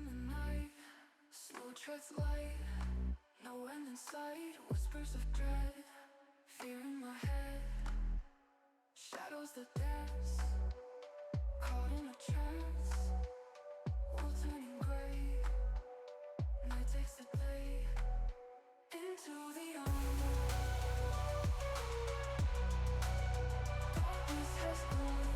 in the night, slow treads light, no end in sight, whispers of dread, fear in my head, shadows that dance, caught in a trance, world turning gray, night takes the day, into the unknown, darkness has grown,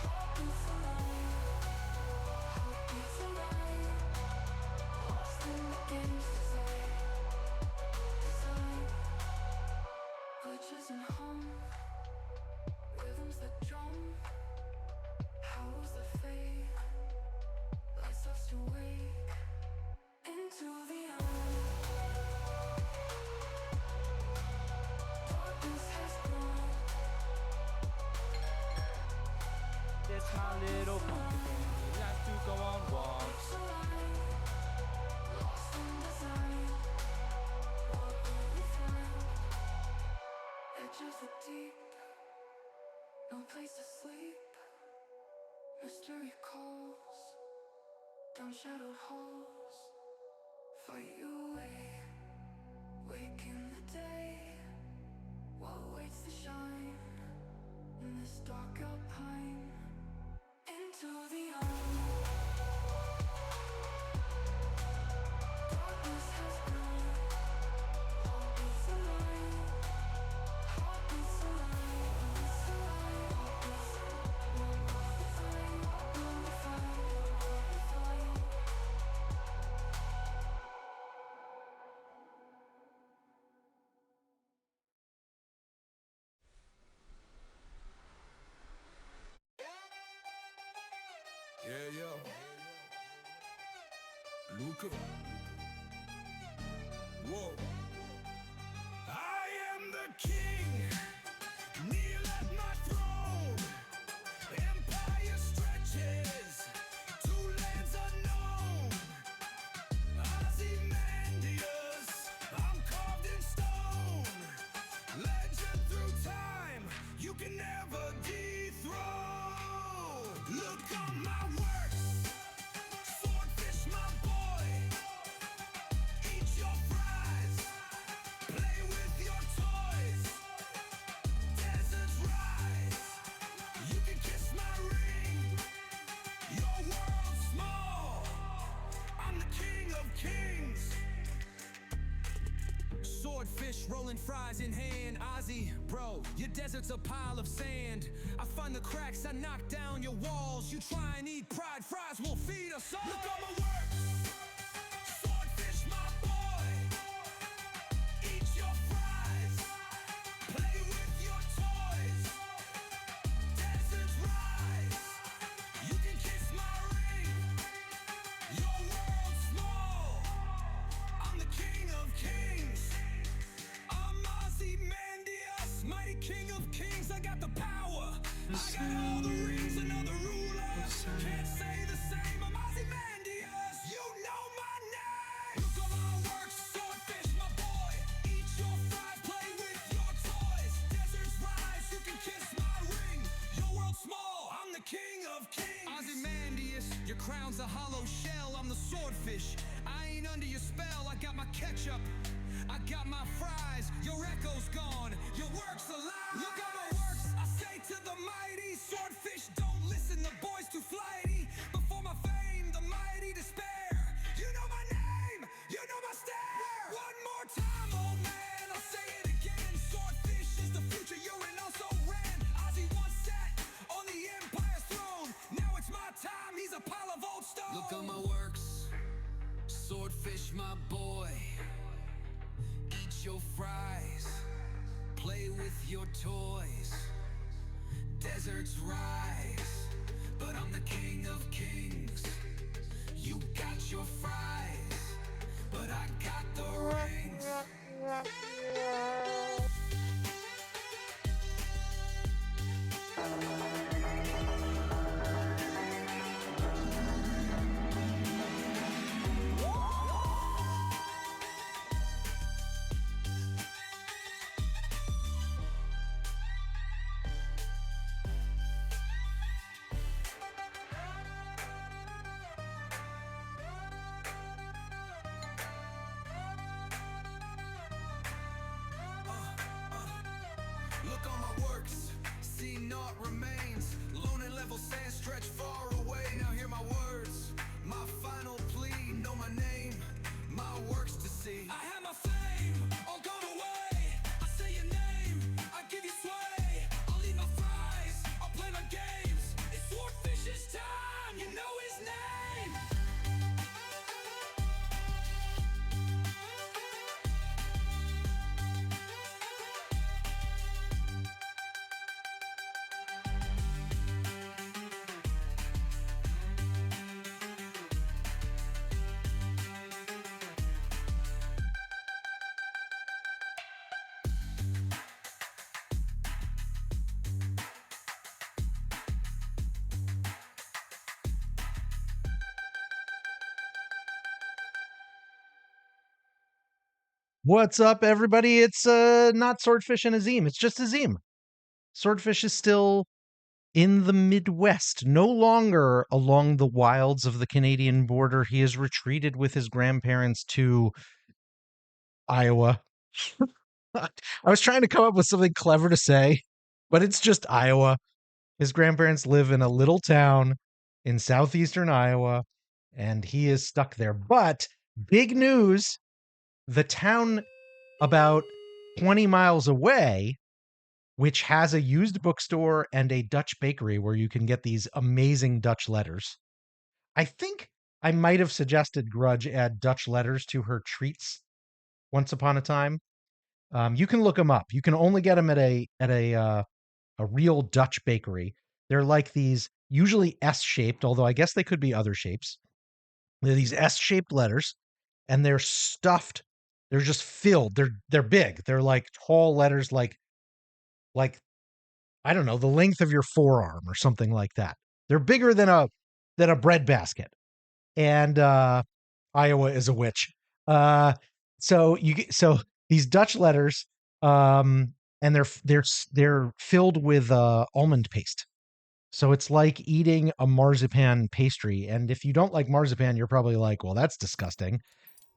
heart beats alive, heart beats alive, lost in the game's design, glitches and hum, rhythms that drum, howls that fade, lights us to wake, into the unknown, darkness has grown, That's my little pumpkin family. Likes to go on walks. beats alive, lost in design, what will we find, edges of deep, no place to sleep, mystery calls, down shadowed halls, fight your way, wake in the day, what waits to shine, in this dark alpine, into the unknown, darkness has grown, heart beats alive, heart beats alive, beats alive, heart beats alive, what will we find, what will we find, what will we find. Yeah, yo. Luca. Whoa. I am the king. Kneel at my throne. Empire stretches to lands unknown. Ozymandias, I'm carved in stone. Legend through time, you can never dethrone. Look on my works, swordfish my boy. Eat your fries, play with your toys. Deserts rise, you can kiss my ring. Your world's small, I'm the king of kings. Swordfish rolling fries in hand. Ozzy, bro, your desert's a pile of sand. I find the cracks, I knock down your walls. You try and eat pride, fries will feed us all. Look on my works, swordfish my boy. Eat your fries, play with your toys. Deserts rise, you can kiss my ring. Your world's small, I'm the king of kings. I'm Ozymandias, mighty king of kings. I got the power, I got all the rings and all the rulers. Can't say the same, I'm Ozymandias. You know my name. Look on my works, swordfish my boy. Eat your fries, play with your toys. Deserts rise, you can kiss my ring. Your world's small, I'm the king of kings. Ozymandias, your crown's a hollow shell. I'm the swordfish, I ain't under your spell. I got my ketchup, I got my fries. Your echo's gone, your work's alive. Look at my works, I say to the mighty. Swordfish don't listen, the boy's too flighty. Before my fame, the mighty despair. You know my name, you know my stare. One more time, old man, I'll say it again. Swordfish is the future, you're in also ran. Ozzy once sat on the empire's throne. Now it's my time, he's a pile of old stone. Look on my works, swordfish my boy. Eat your fries, play with your toys. Deserts rise, but I'm the king of kings. You got your fries, but I got the rings. naught remains. Lone and level sand stretch far away. Now hear my words, my final plea. Know my name, my works to see. I have my fame, all gone away. I say your name, I give you sway. I'll eat my fries, I'll play my games. It's Swordfish's time, you know his name. What's up, everybody? It's not Swordfish and Ozym. It's just Ozym. Swordfish is still in the Midwest, no longer along the wilds of the Canadian border. He has retreated with his grandparents to Iowa. I was trying to come up with something clever to say, but it's just Iowa. His grandparents live in a little town in southeastern Iowa, and he is stuck there. But big news, the town about 20 miles away, which has a used bookstore and a Dutch bakery where you can get these amazing Dutch letters. I think I might have suggested Grudge add Dutch letters to her treats once upon a time. You can look them up. You can only get them at a real Dutch bakery. They're like these, usually S-shaped, although I guess they could be other shapes. They're these S-shaped letters, and they're stuffed. They're just filled. They're big. They're like tall letters, like I don't know, the length of your forearm or something like that. They're bigger than a bread basket. And Iowa is a witch. So these Dutch letters, and they're filled with almond paste. So it's like eating a marzipan pastry. And if you don't like marzipan, you're probably like, well, that's disgusting.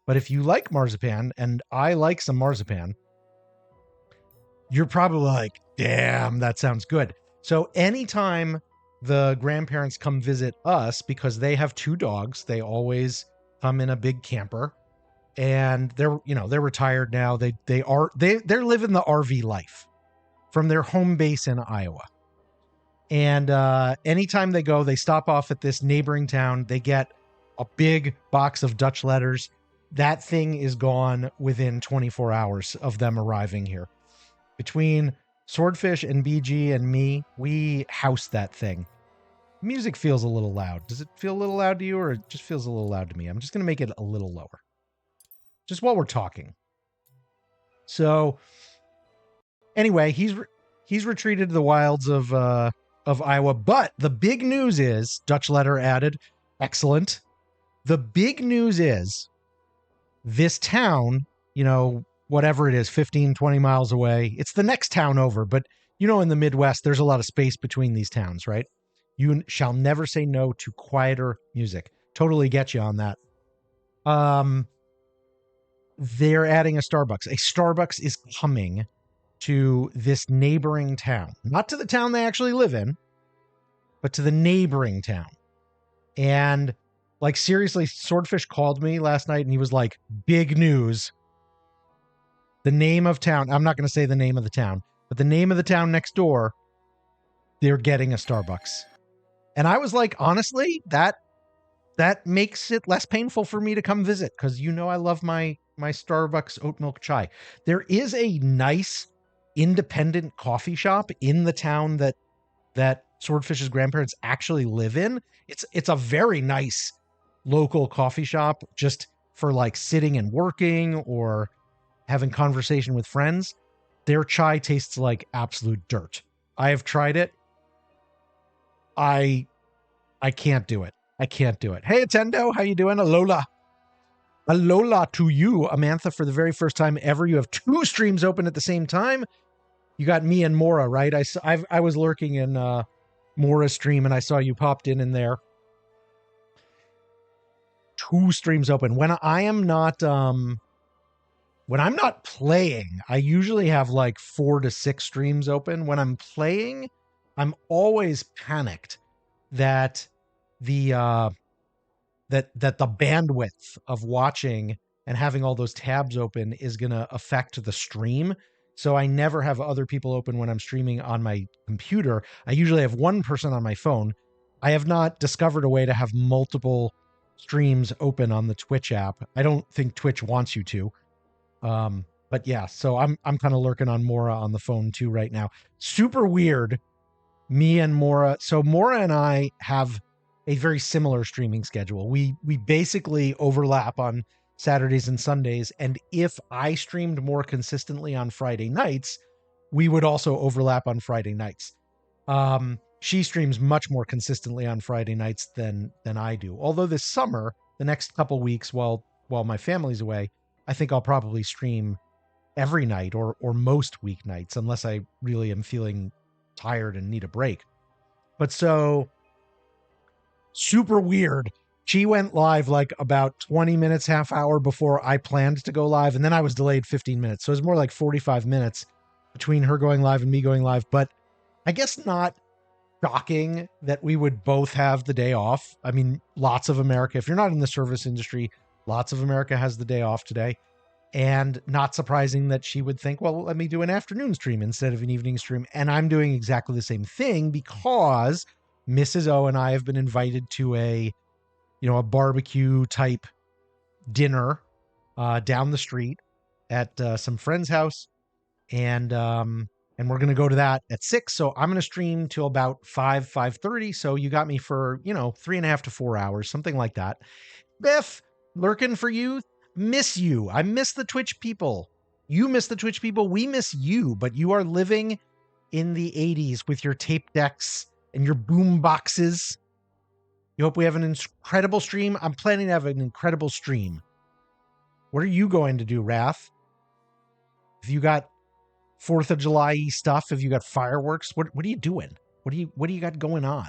But if you like marzipan, and I like some marzipan, you're probably like, damn, that sounds good. So anytime the grandparents come visit us, because they have 2 dogs, they always come in a big camper, and they're retired now. They're living the RV life from their home base in Iowa. And anytime they go, they stop off at this neighboring town. They get a big box of Dutch letters. That thing is gone within 24 hours of them arriving here. Between Swordfish and BG and me, we house that thing. Music feels a little loud. Does it feel a little loud to you, or it just feels a little loud to me? I'm just going to make it a little lower, just while we're talking. So anyway, he's retreated to the wilds of Iowa. But the big news is, Dutch letter added, excellent. The big news is, this town, whatever it is, 15, 20 miles away, it's the next town over. But, in the Midwest, there's a lot of space between these towns, right? You shall never say no to quieter music. Totally get you on that. They're adding a Starbucks. A Starbucks is coming to this neighboring town. Not to the town they actually live in, but to the neighboring town. And like, seriously, Swordfish called me last night and he was like, big news. The name of town, I'm not going to say the name of the town, but the name of the town next door, they're getting a Starbucks. And I was like, honestly, that makes it less painful for me to come visit, because I love my Starbucks oat milk chai. There is a nice independent coffee shop in the town that Swordfish's grandparents actually live in. It's a very nice local coffee shop, just for like sitting and working or having conversation with friends. Their chai tastes like absolute dirt. I have tried it. I can't do it. I can't do it. Hey, Attendo, how you doing? Alola. Alola to you, Amantha, for the very first time ever. You have 2 streams open at the same time. You got me and Mora, right? I was lurking in Mora's stream and I saw you popped in there. 2 streams open. When I'm not playing, I usually have like 4 to 6 streams open. When I'm playing, I'm always panicked that the that the bandwidth of watching and having all those tabs open is going to affect the stream. So I never have other people open when I'm streaming on my computer. I usually have one person on my phone. I have not discovered a way to have multiple streams open on the Twitch app. I don't think Twitch wants you to. But yeah, so I'm kind of lurking on Mora on the phone too right now. Super weird. Me and Mora. So Mora and I have a very similar streaming schedule. We basically overlap on Saturdays and Sundays, and if I streamed more consistently on Friday nights, we would also overlap on Friday nights. She streams much more consistently on Friday nights than I do. Although this summer, the next couple weeks while my family's away, I think I'll probably stream every night or most weeknights, unless I really am feeling tired and need a break. But so super weird. She went live like about 20 minutes, half hour before I planned to go live. And then I was delayed 15 minutes. So it was more like 45 minutes between her going live and me going live. But I guess not shocking that we would both have the day off. I mean, lots of America, if you're not in the service industry, lots of America has the day off today. And not surprising that she would think, well, let me do an afternoon stream instead of an evening stream. And I'm doing exactly the same thing because Mrs. O and I have been invited to a barbecue type dinner down the street at some friend's house. And we're going to go to that at 6. So I'm going to stream till about 5:30. So you got me for, 3.5 to 4 hours, something like that. Biff, lurking for you. Miss you. I miss the Twitch people. You miss the Twitch people. We miss you, but you are living in the 80s with your tape decks and your boom boxes. You hope we have an incredible stream. I'm planning to have an incredible stream. What are you going to do, Wrath? Have you got 4th of July stuff? Have you got fireworks? What are you doing? What do you got going on?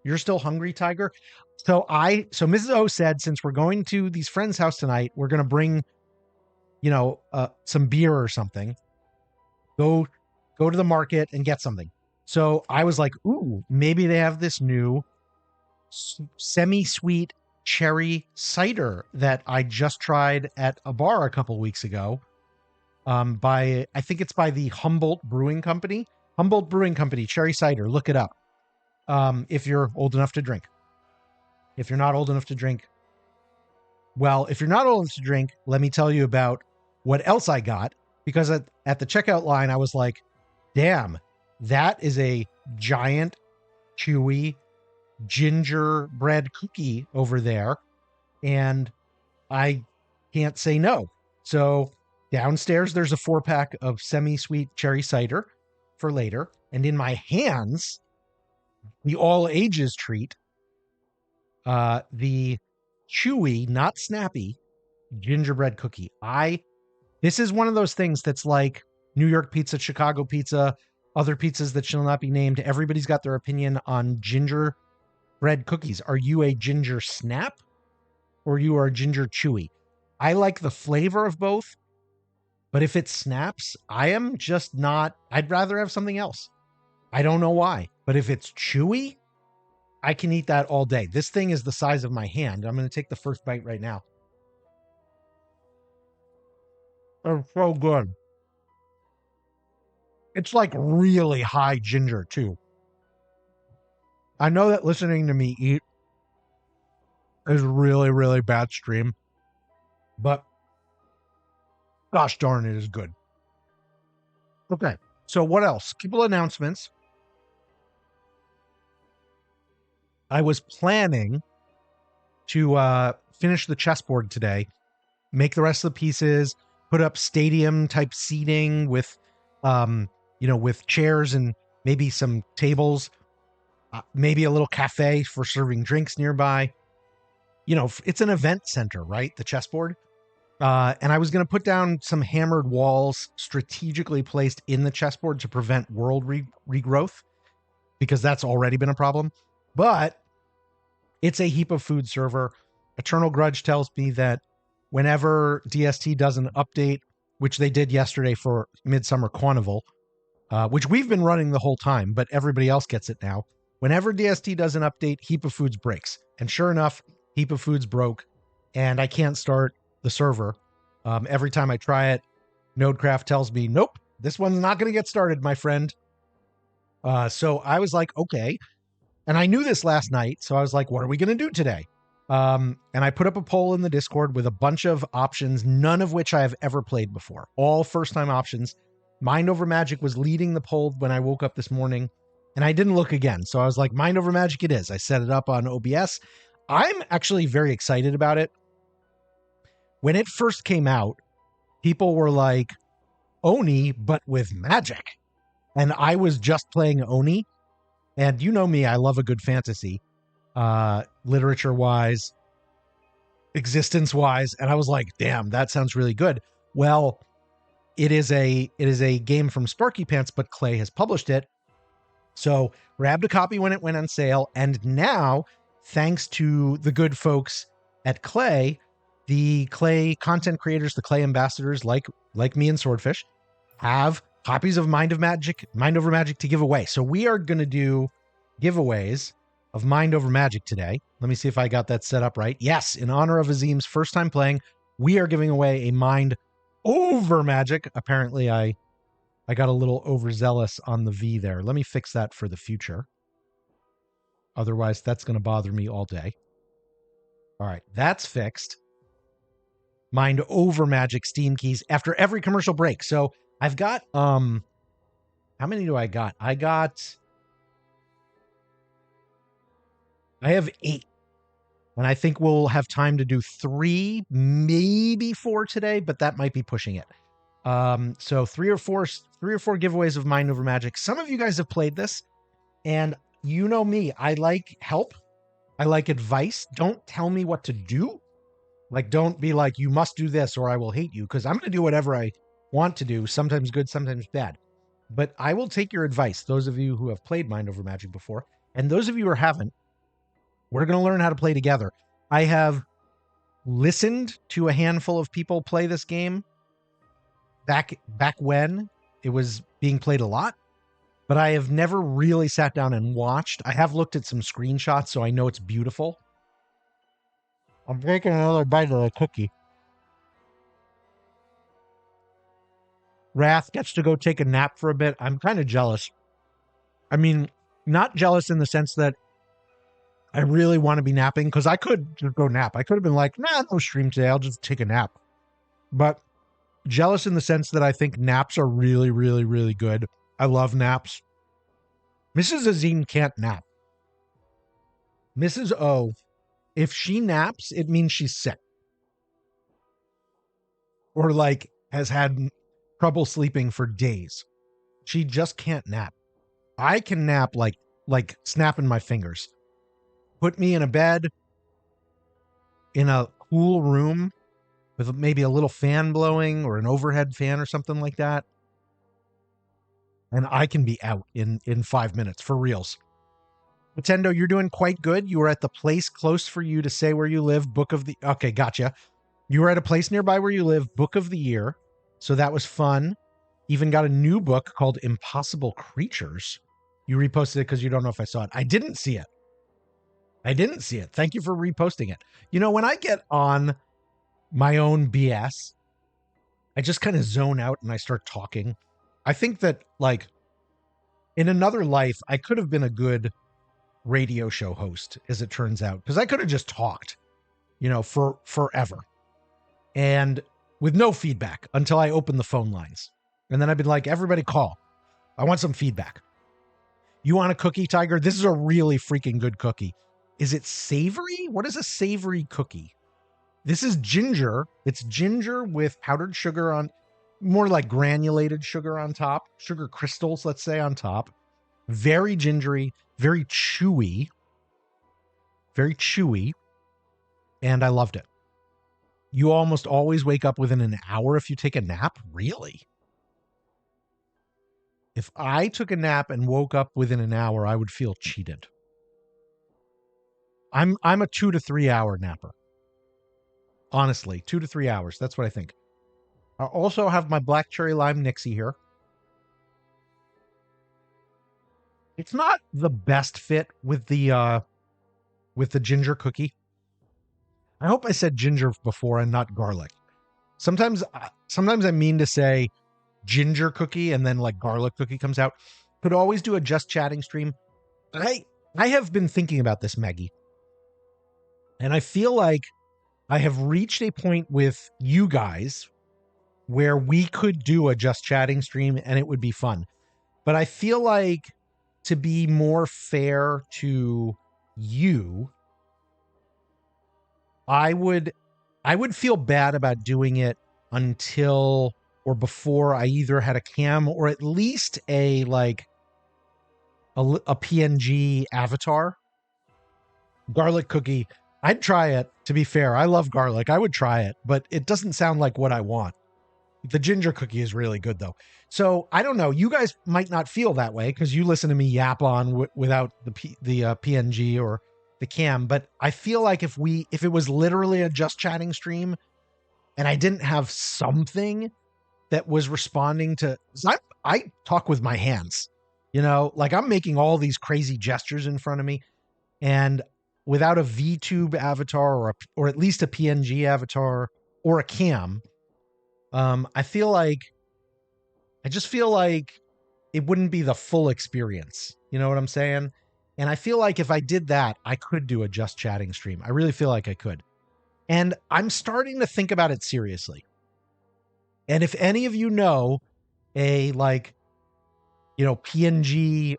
You're still hungry, Tiger? So Mrs. O said, since we're going to these friends' house tonight, we're going to bring, some beer or something. Go to the market and get something. So I was like, ooh, maybe they have this new semi-sweet cherry cider that I just tried at a bar a couple weeks ago. I think it's by the Humboldt Brewing Company. Humboldt Brewing Company, cherry cider. Look it up. If you're old enough to drink. If you're not old enough to drink, let me tell you about what else I got, because at the checkout line, I was like, damn, that is a giant, chewy gingerbread cookie over there. And I can't say no. So downstairs, there's a 4-pack of semi-sweet cherry cider for later. And in my hands, the all ages treat, the chewy, not snappy gingerbread cookie. This is one of those things that's like New York pizza, Chicago pizza, other pizzas that shall not be named. Everybody's got their opinion on gingerbread cookies. Are you a ginger snap or you are a ginger chewy? I like the flavor of both, but if it snaps, I am just not, I'd rather have something else. I don't know why, but if it's chewy, I can eat that all day. This thing is the size of my hand. I'm going to take the first bite right now. It's so good. It's like really high ginger too. I know that listening to me eat is really, really bad stream, but gosh darn, it is good. Okay, so what else? Couple announcements. I was planning to finish the chessboard today, make the rest of the pieces, put up stadium type seating with, with chairs and maybe some tables, maybe a little cafe for serving drinks nearby. It's an event center, right? The chessboard. And I was going to put down some hammered walls strategically placed in the chessboard to prevent world regrowth, because that's already been a problem. But it's a heap of food server. Eternal Grudge tells me that whenever DST does an update, which they did yesterday for Midsummer Carnival, which we've been running the whole time, but everybody else gets it now. Whenever DST does an update, Heap of Foods breaks. And sure enough, Heap of Foods broke, and I can't start the server. Every time I try it, Nodecraft tells me, nope, this one's not going to get started, my friend. So I was like, okay. And I knew this last night, so I was like, what are we going to do today? And I put up a poll in the Discord with a bunch of options, none of which I have ever played before. All first-time options. Mind Over Magic was leading the poll when I woke up this morning, and I didn't look again. So I was like, Mind Over Magic it is. I set it up on OBS. I'm actually very excited about it. When it first came out, people were like, Oni, but with magic. And I was just playing Oni. And you know me, I love a good fantasy, literature-wise, existence-wise. And I was like, damn, that sounds really good. Well, it is a game from Sparky Pants, but Clay has published it. So grabbed a copy when it went on sale. And now, thanks to the good folks at Clay, the Clay content creators, the Clay ambassadors like me and Swordfish, have copies of Mind Over Magic to give away. So we are going to do giveaways of Mind Over Magic today. Let me see if I got that set up right. Yes, in honor of Ozym's first time playing, we are giving away a Mind Over Magic. Apparently, I got a little overzealous on the V there. Let me fix that for the future. Otherwise, that's going to bother me all day. All right, that's fixed. Mind Over Magic Steam keys after every commercial break. So I've got, how many do I got? I have 8. And I think we'll have time to do 3, maybe 4 today, but that might be pushing it. So 3 or 4 giveaways of Mind Over Magic. Some of you guys have played this, and you know me. I like help. I like advice. Don't tell me what to do. Like, don't be like, you must do this or I will hate you, because I'm going to do whatever I want to do, sometimes good, sometimes bad. But I will take your advice, those of you who have played Mind Over Magic before, and those of you who haven't, we're going to learn how to play together. I have listened to a handful of people play this game back when it was being played a lot, but I have never really sat down and watched. I have looked at some screenshots, so I know it's beautiful. I'm taking another bite of the cookie. Wrath gets to go take a nap for a bit. I'm kind of jealous. I mean, not jealous in the sense that I really want to be napping, because I could just go nap. I could have been like, nah, no stream today. I'll just take a nap. But jealous in the sense that I think naps are really, really, really good. I love naps. Mrs. Ozym can't nap. Mrs. O, if she naps, it means she's sick. Or like has had trouble sleeping for days. She just can't nap. I can nap like snapping my fingers. Put me in a bed in a cool room with maybe a little fan blowing or an overhead fan or something like that, and I can be out in 5 minutes for reals. Nintendo, you're doing quite good. You were at the place close for you to say where you live. Okay, gotcha. You were at a place nearby where you live. Book of the year. So that was fun. Even got a new book called Impossible Creatures. You reposted it because you don't know if I saw it. I didn't see it. Thank you for reposting it. You know, when I get on my own BS, I just kind of zone out and I start talking. I think that, like, in another life, I could have been a good radio show host, as it turns out, because I could have just talked, you know, for forever and with no feedback until I opened the phone lines. And then I'd be like, everybody call. I want some feedback. You want a cookie, Tiger? This is a really freaking good cookie. Is it savory? What is a savory cookie? This is ginger. It's ginger with powdered sugar on, more like granulated sugar on top, sugar crystals, let's say, on top. Very gingery, very chewy, and I loved it. You almost always wake up within an hour if you take a nap? Really? If I took a nap and woke up within an hour, I would feel cheated. I'm a 2 to 3 hour napper. Honestly, 2 to 3 hours. That's what I think. I also have my black cherry lime Nixie here. It's not the best fit with the ginger cookie. I hope I said ginger before and not garlic. Sometimes I mean to say ginger cookie and then like garlic cookie comes out. Could always do a just chatting stream. I have been thinking about this, Maggie. And I feel like I have reached a point with you guys where we could do a just chatting stream and it would be fun. But I feel like to be more fair to you, I would feel bad about doing it until or before I either had a cam or at least a like a PNG avatar. Garlic cookie, I'd try it, to be fair. I love garlic. I would try it, but it doesn't sound like what I want. The ginger cookie is really good though. So I don't know. You guys might not feel that way because you listen to me yap on without the PNG or the cam. But I feel like if it was literally a just chatting stream, and I didn't have something that was responding to, I talk with my hands, like I'm making all these crazy gestures in front of me, and without a VTube avatar or at least a PNG avatar or a cam. I just feel like it wouldn't be the full experience. You know what I'm saying? And I feel like if I did that, I could do a just chatting stream. I really feel like I could. And I'm starting to think about it seriously. And if any of you know a PNG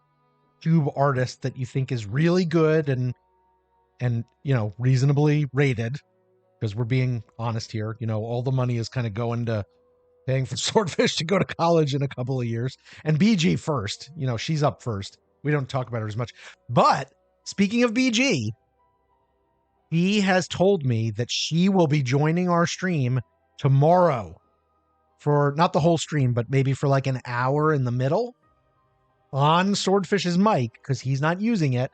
tube artist that you think is really good and reasonably rated, because we're being honest here, all the money is kind of going to paying for Swordfish to go to college in a couple of years. And BG first, she's up first. We don't talk about her as much. But speaking of BG, he has told me that she will be joining our stream tomorrow for not the whole stream, but maybe for like an hour in the middle on Swordfish's mic because he's not using it.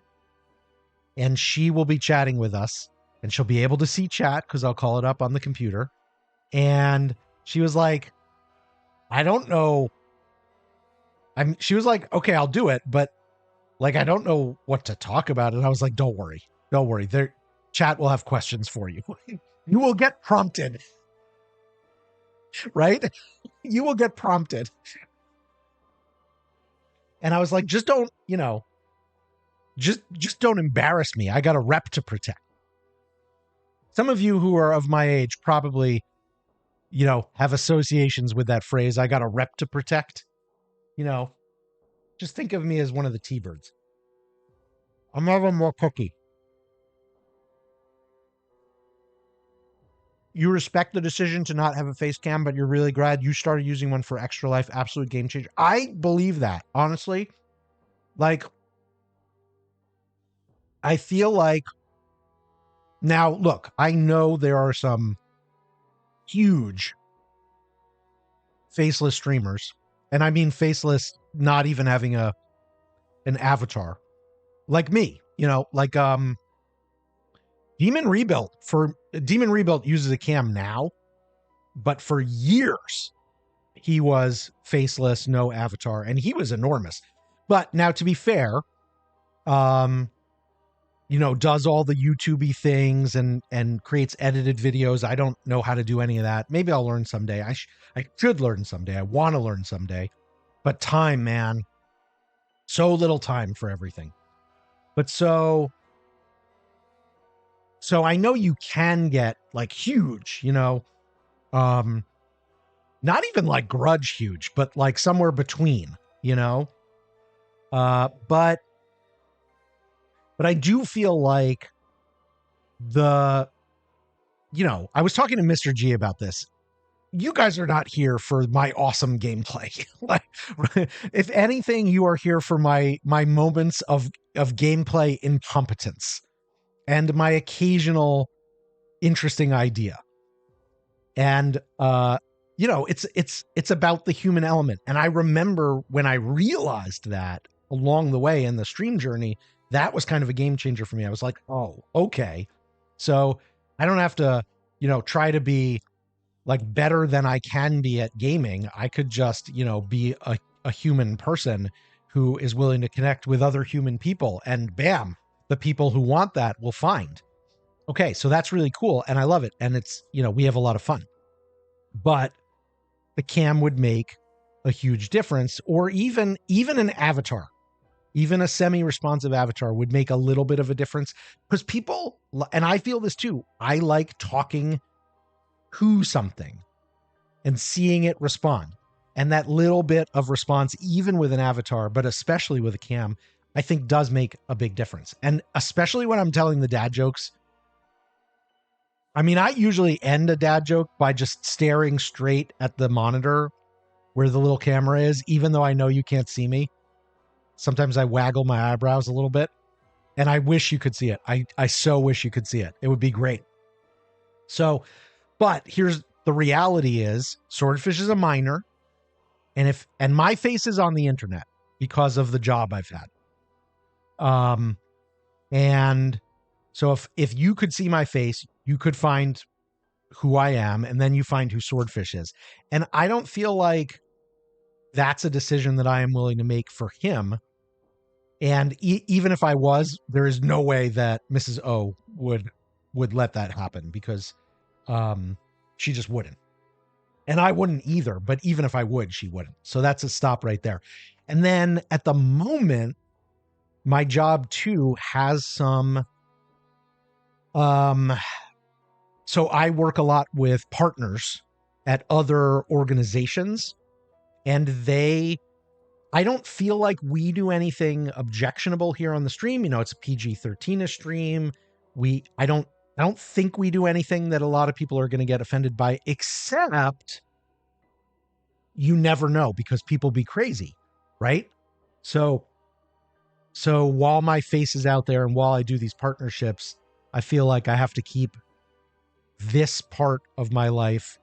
And she will be chatting with us and she'll be able to see chat because I'll call it up on the computer. And she was like, I don't know. She was like, okay, I'll do it. But like, I don't know what to talk about. And I was like, don't worry. Chat will have questions for you. You will get prompted, right? You will get prompted. And I was like, just don't, just don't embarrass me. I got a rep to protect. Some of you who are of my age probably, have associations with that phrase. I got a rep to protect. Just think of me as one of the T-birds. I'm having more cookie. You respect the decision to not have a face cam, but you're really glad you started using one for Extra Life. Absolute game changer. I believe that, honestly. Like, I feel like now, look, I know there are some huge faceless streamers, and I mean faceless, not even having an avatar, like me, like Demon Rebuilt uses a cam now, but for years he was faceless, no avatar, and he was enormous. But now, to be fair, does all the YouTube-y things and creates edited videos. I don't know how to do any of that. Maybe I'll learn someday. I should learn someday. I want to learn someday. But time, man. So little time for everything. But so I know you can get like huge, not even like grudge huge, but like somewhere between, but I do feel like I was talking to Mr. G about this. You guys are not here for my awesome gameplay. Like, if anything, you are here for my moments of gameplay incompetence and my occasional interesting idea. And it's about the human element. And I remember when I realized that along the way in the stream journey, that was kind of a game changer for me. I was like, oh, okay. So I don't have to, try to be like better than I can be at gaming. I could just, be a human person who is willing to connect with other human people, and bam, the people who want that will find. Okay, so that's really cool, and I love it, and it's, we have a lot of fun. But the cam would make a huge difference, or even an avatar, even a semi-responsive avatar would make a little bit of a difference, because people, and I feel this too, I like talking to something and seeing it respond. And that little bit of response, even with an avatar, but especially with a cam, I think does make a big difference. And especially when I'm telling the dad jokes, I mean, I usually end a dad joke by just staring straight at the monitor where the little camera is, even though I know you can't see me. Sometimes I waggle my eyebrows a little bit, and I wish you could see it. I so wish you could see it. It would be great. So, but here's the reality is Swordfish is a minor, and my face is on the internet because of the job I've had. And so if you could see my face, you could find who I am, and then you find who Swordfish is. And I don't feel like that's a decision that I am willing to make for him. And even if I was, there is no way that Mrs. O would let that happen, because she just wouldn't. And I wouldn't either, but even if I would, she wouldn't. So that's a stop right there. And then at the moment, my job too has some, so I work a lot with partners at other organizations, and I don't feel like we do anything objectionable here on the stream. It's a PG-13ish stream. I don't think we do anything that a lot of people are going to get offended by, except you never know, because people be crazy, right? So while my face is out there and while I do these partnerships, I feel like I have to keep this part of my life,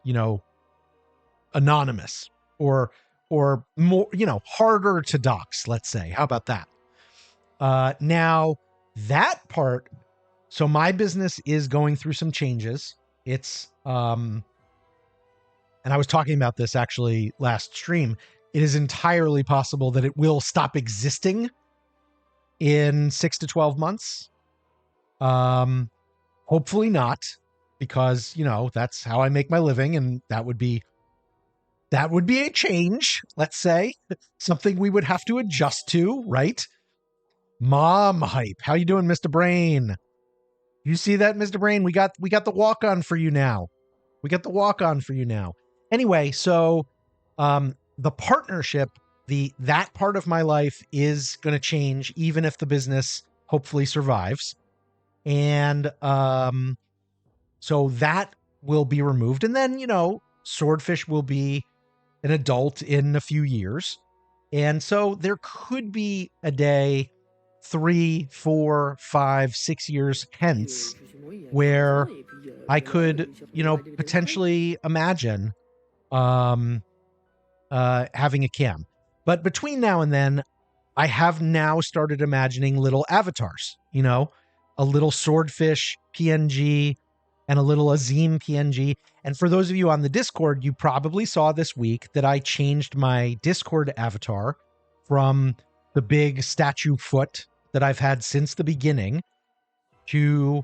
anonymous, or more, harder to dox, let's say. How about that? Now that part, so my business is going through some changes. It's, and I was talking about this actually last stream. It is entirely possible that it will stop existing in 6 to 12 months. Hopefully not, because, that's how I make my living, and that would be a change, let's say, something we would have to adjust to, right? Mom hype. How you doing, Mr. Brain? You see that, Mr. Brain? We got the walk on for you now. Anyway, so the partnership, that part of my life is going to change, even if the business hopefully survives. And so that will be removed. And then, Swordfish will be an adult in a few years. And so there could be a day 3, 4, 5, 6 years hence where I could, potentially imagine having a cam. But between now and then, I have now started imagining little avatars, a little Swordfish PNG and a little Ozym PNG. And for those of you on the Discord, you probably saw this week that I changed my Discord avatar from the big statue foot that I've had since the beginning to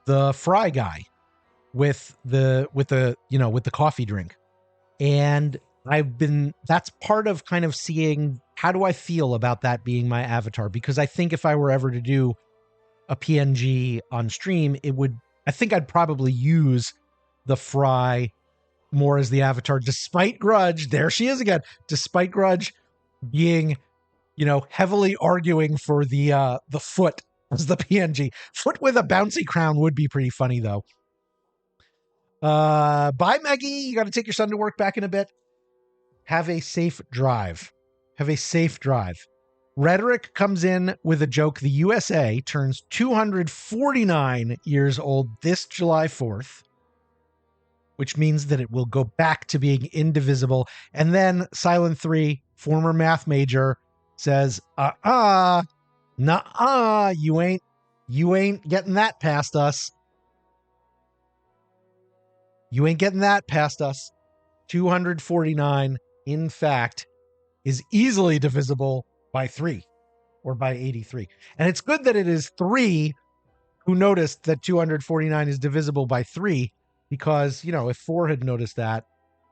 the fry guy with the coffee drink. And that's part of kind of seeing, how do I feel about that being my avatar? Because I think if I were ever to do a PNG on stream, I think I'd probably use the fry more as the avatar, despite Grudge. There she is again. Despite Grudge being, heavily arguing for the foot as the PNG. Foot with a bouncy crown would be pretty funny though. Bye, Maggie. You got to take your son to work back in a bit. Have a safe drive. Rhetoric comes in with a joke. The USA turns 249 years old this July 4th, which means that it will go back to being indivisible. And then Silent 3, former math major, says, nuh-uh, you ain't getting that past us. 249, in fact, is easily divisible by 3 or by 83. And it's good that it is 3 who noticed that 249 is divisible by 3, because, if 4 had noticed that,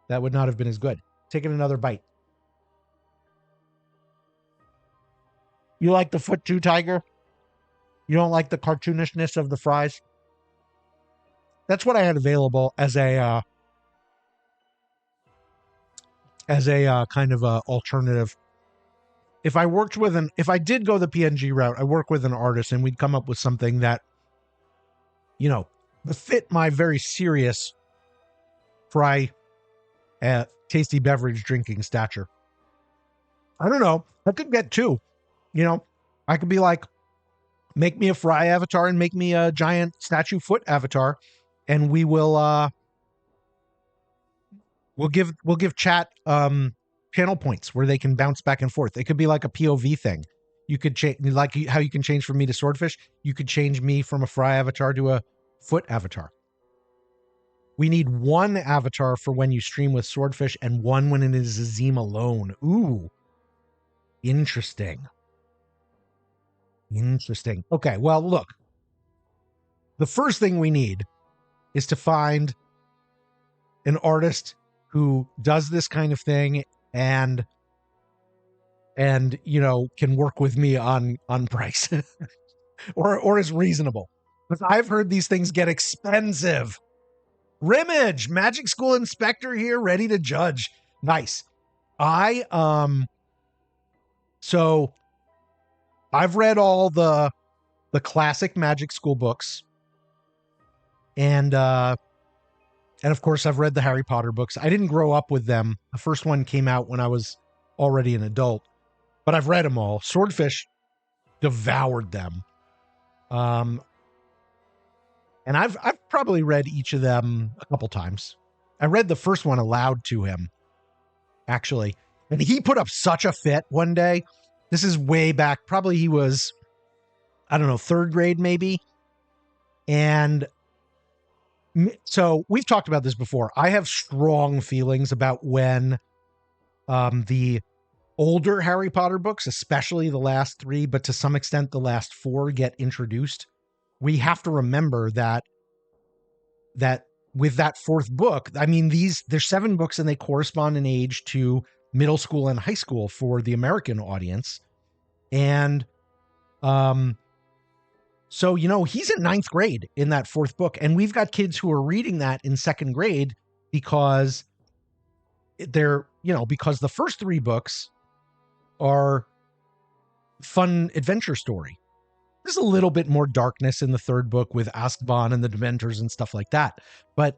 that would not have been as good. Taking another bite. You like the foot too, Tiger? You don't like the cartoonishness of the fries? That's what I had available as a kind of a alternative. If I did go the PNG route, I work with an artist and we'd come up with something that, would fit my very serious fry, tasty beverage drinking stature. I don't know. I could get 2. I could be like, make me a fry avatar and make me a giant statue foot avatar, and we will we'll give chat channel points where they can bounce back and forth. It could be like a POV thing. You could change, like how you can change from me to swordfish. You could change me from a fry avatar to a foot avatar. We need 1 avatar for when you stream with swordfish and 1 when it is Ozym alone. Ooh, interesting. Okay, well, look. The first thing we need is to find an artist who does this kind of thing and can work with me on price or is reasonable, because I've heard these things get expensive. Rimage, Magic School Inspector here, ready to judge. Nice. So I've read all the classic Magic School books, and of course I've read the Harry Potter books. I didn't grow up with them. The first one came out when I was already an adult, but I've read them all. Swordfish devoured them. And I've probably read each of them a couple times. I read the first one aloud to him, actually, and he put up such a fit one day. This is way back. Probably he was, I don't know, 3rd grade maybe. And so we've talked about this before. I have strong feelings about when the older Harry Potter books, especially the last 3, but to some extent the last 4, get introduced. We have to remember that with that 4th book, I mean, there's 7 books and they correspond in age to middle school and high school for the American audience. And so, he's in 9th grade in that 4th book. And we've got kids who are reading that in 2nd grade because because the first 3 books are fun adventure story. There's a little bit more darkness in the 3rd book with Azkaban and the Dementors and stuff like that. But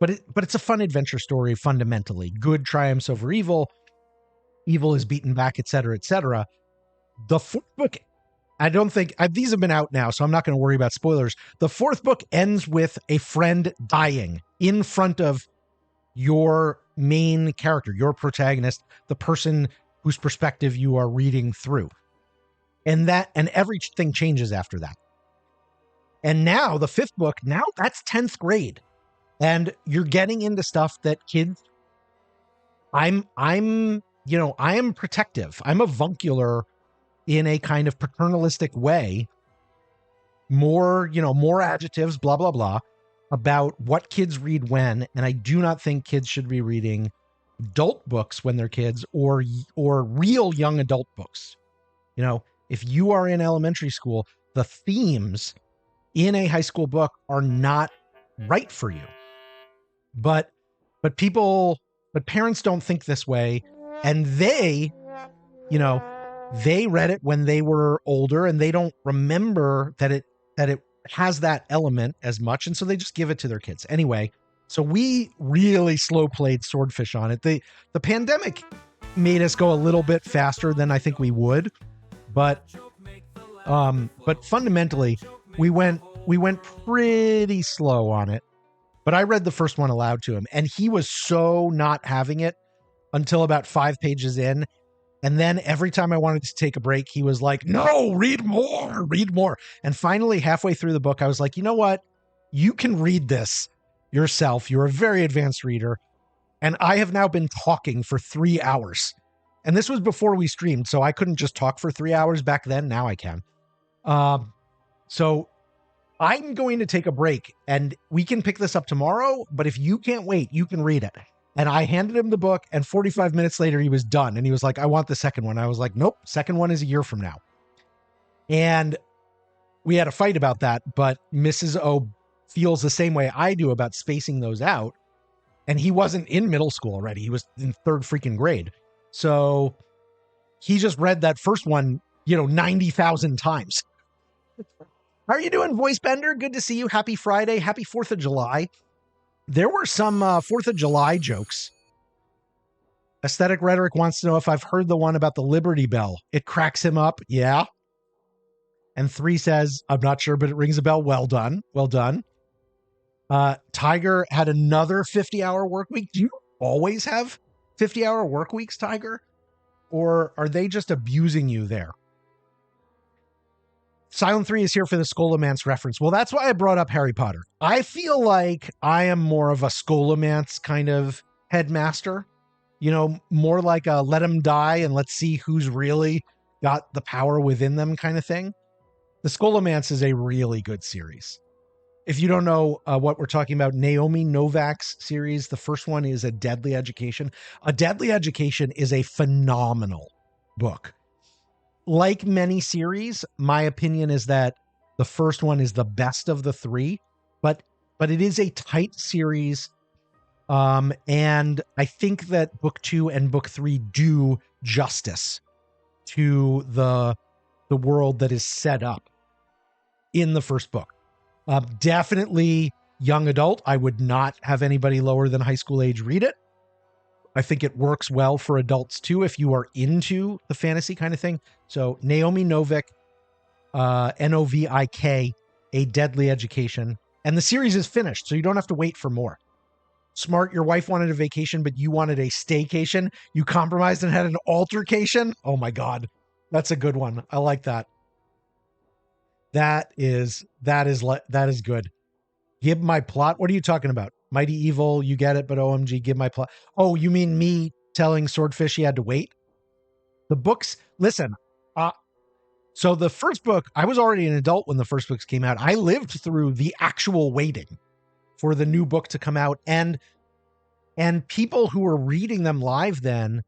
it's a fun adventure story fundamentally. Good triumphs over evil. Evil is beaten back, etc., etc. The 4th book, I don't think these have been out now, so I'm not going to worry about spoilers. The 4th book ends with a friend dying in front of your main character, your protagonist, the person whose perspective you are reading through. And everything changes after that. And now the 5th book, now that's 10th grade. And you're getting into stuff that kids, I am protective. I'm avuncular in a kind of paternalistic way. More adjectives, blah, blah, blah, about what kids read when. And I do not think kids should be reading adult books when they're kids or real young adult books. If you are in elementary school, the themes in a high school book are not right for you. But parents don't think this way. And they read it when they were older and they don't remember that it has that element as much. And so they just give it to their kids. Anyway, so we really slow played Swordfish on it. The pandemic made us go a little bit faster than I think we would. But fundamentally, we went pretty slow on it. But I read the first one aloud to him, and he was so not having it until about 5 pages in. And then every time I wanted to take a break, he was like, no, read more. And finally, halfway through the book, I was like, you know what? You can read this yourself. You're a very advanced reader. And I have now been talking for 3 hours. And this was before we streamed, so I couldn't just talk for 3 hours back then. Now I can. So I'm going to take a break and we can pick this up tomorrow, but if you can't wait, you can read it. And I handed him the book and 45 minutes later he was done and he was like, I want the second one. I was like, nope, second one is a year from now. And we had a fight about that, but Mrs. O feels the same way I do about spacing those out. And he wasn't in middle school already. He was in third freaking grade. So he just read that first one, 90,000 times. How are you doing, Voice Bender? Good to see you. Happy Friday. Happy 4th of July. There were some 4th of July jokes. Aesthetic Rhetoric wants to know if I've heard the one about the Liberty Bell. It cracks him up. Yeah. And 3 says, I'm not sure, but it rings a bell. Well done. Well done. Tiger had another 50-hour work week. Do you always have 50-hour work weeks, Tiger? Or are they just abusing you there? Silent 3 is here for the Scholomance reference. Well, that's why I brought up Harry Potter. I feel like I am more of a Scholomance kind of headmaster. More like a let them die and let's see who's really got the power within them kind of thing. The Scholomance is a really good series. If you don't know what we're talking about, Naomi Novak's series, the first one is A Deadly Education. A Deadly Education is a phenomenal book. Like many series, my opinion is that the first one is the best of the 3, but it is a tight series. And I think that book 2 and book 3 do justice to the world that is set up in the first book. Definitely young adult. I would not have anybody lower than high school age read it. I think it works well for adults too, if you are into the fantasy kind of thing. So Naomi Novik, Novik, A Deadly Education. And the series is finished, so you don't have to wait for more. Smart, your wife wanted a vacation, but you wanted a staycation. You compromised and had an altercation. Oh my God. That's a good one. I like that. That is good. Give my plot. What are you talking about? Mighty Evil, you get it, but OMG, give my plot. Oh, you mean me telling Swordfish he had to wait? The books, listen, so the first book, I was already an adult when the first books came out. I lived through the actual waiting for the new book to come out. And people who were reading them live then,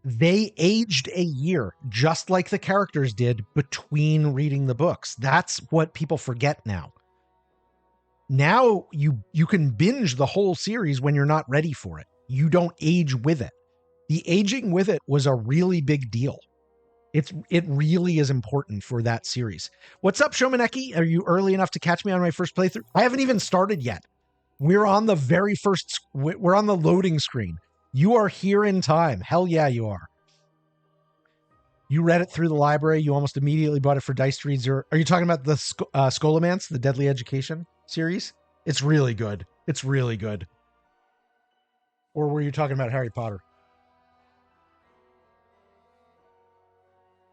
they aged a year, just like the characters did between reading the books. That's what people forget now. Now you can binge the whole series when you're not ready for it. You don't age with it. The aging with it was a really big deal. It really is important for that series. What's up, Shomaneki? Are you early enough to catch me on my first playthrough? I haven't even started yet. We're on the we're on the loading screen. You are here in time. Hell yeah, you are. You read it through the library. You almost immediately bought it for Dice Reads. Are you talking about the Scholomance, the Deadly Education series? It's really good. It's really good. Or were you talking about Harry Potter?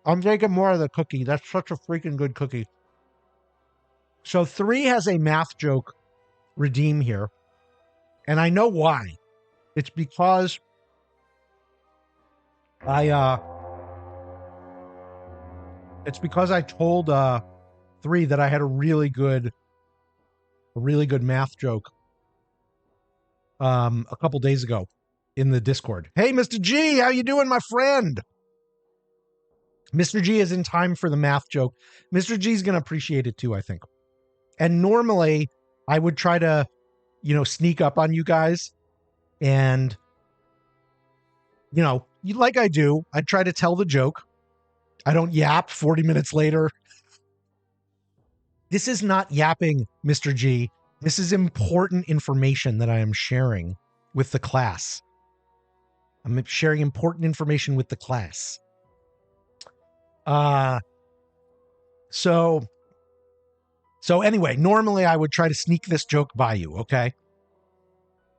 I'm taking more of the cookie. That's such a freaking good cookie. So 3 has a math joke redeem here. And I know why. It's because I told 3 that I had a really good math joke a couple days ago in the Discord. Hey, Mr. G, how you doing, my friend? Mr. G is in time for the math joke. Mr. G's going to appreciate it too, I think. And normally I would try to, sneak up on you guys and, like I do, I'd try to tell the joke. I don't yap 40 minutes later. This is not yapping, Mr. G. This is important information that I am sharing with the class. I'm sharing important information with the class. So anyway, normally I would try to sneak this joke by you, okay?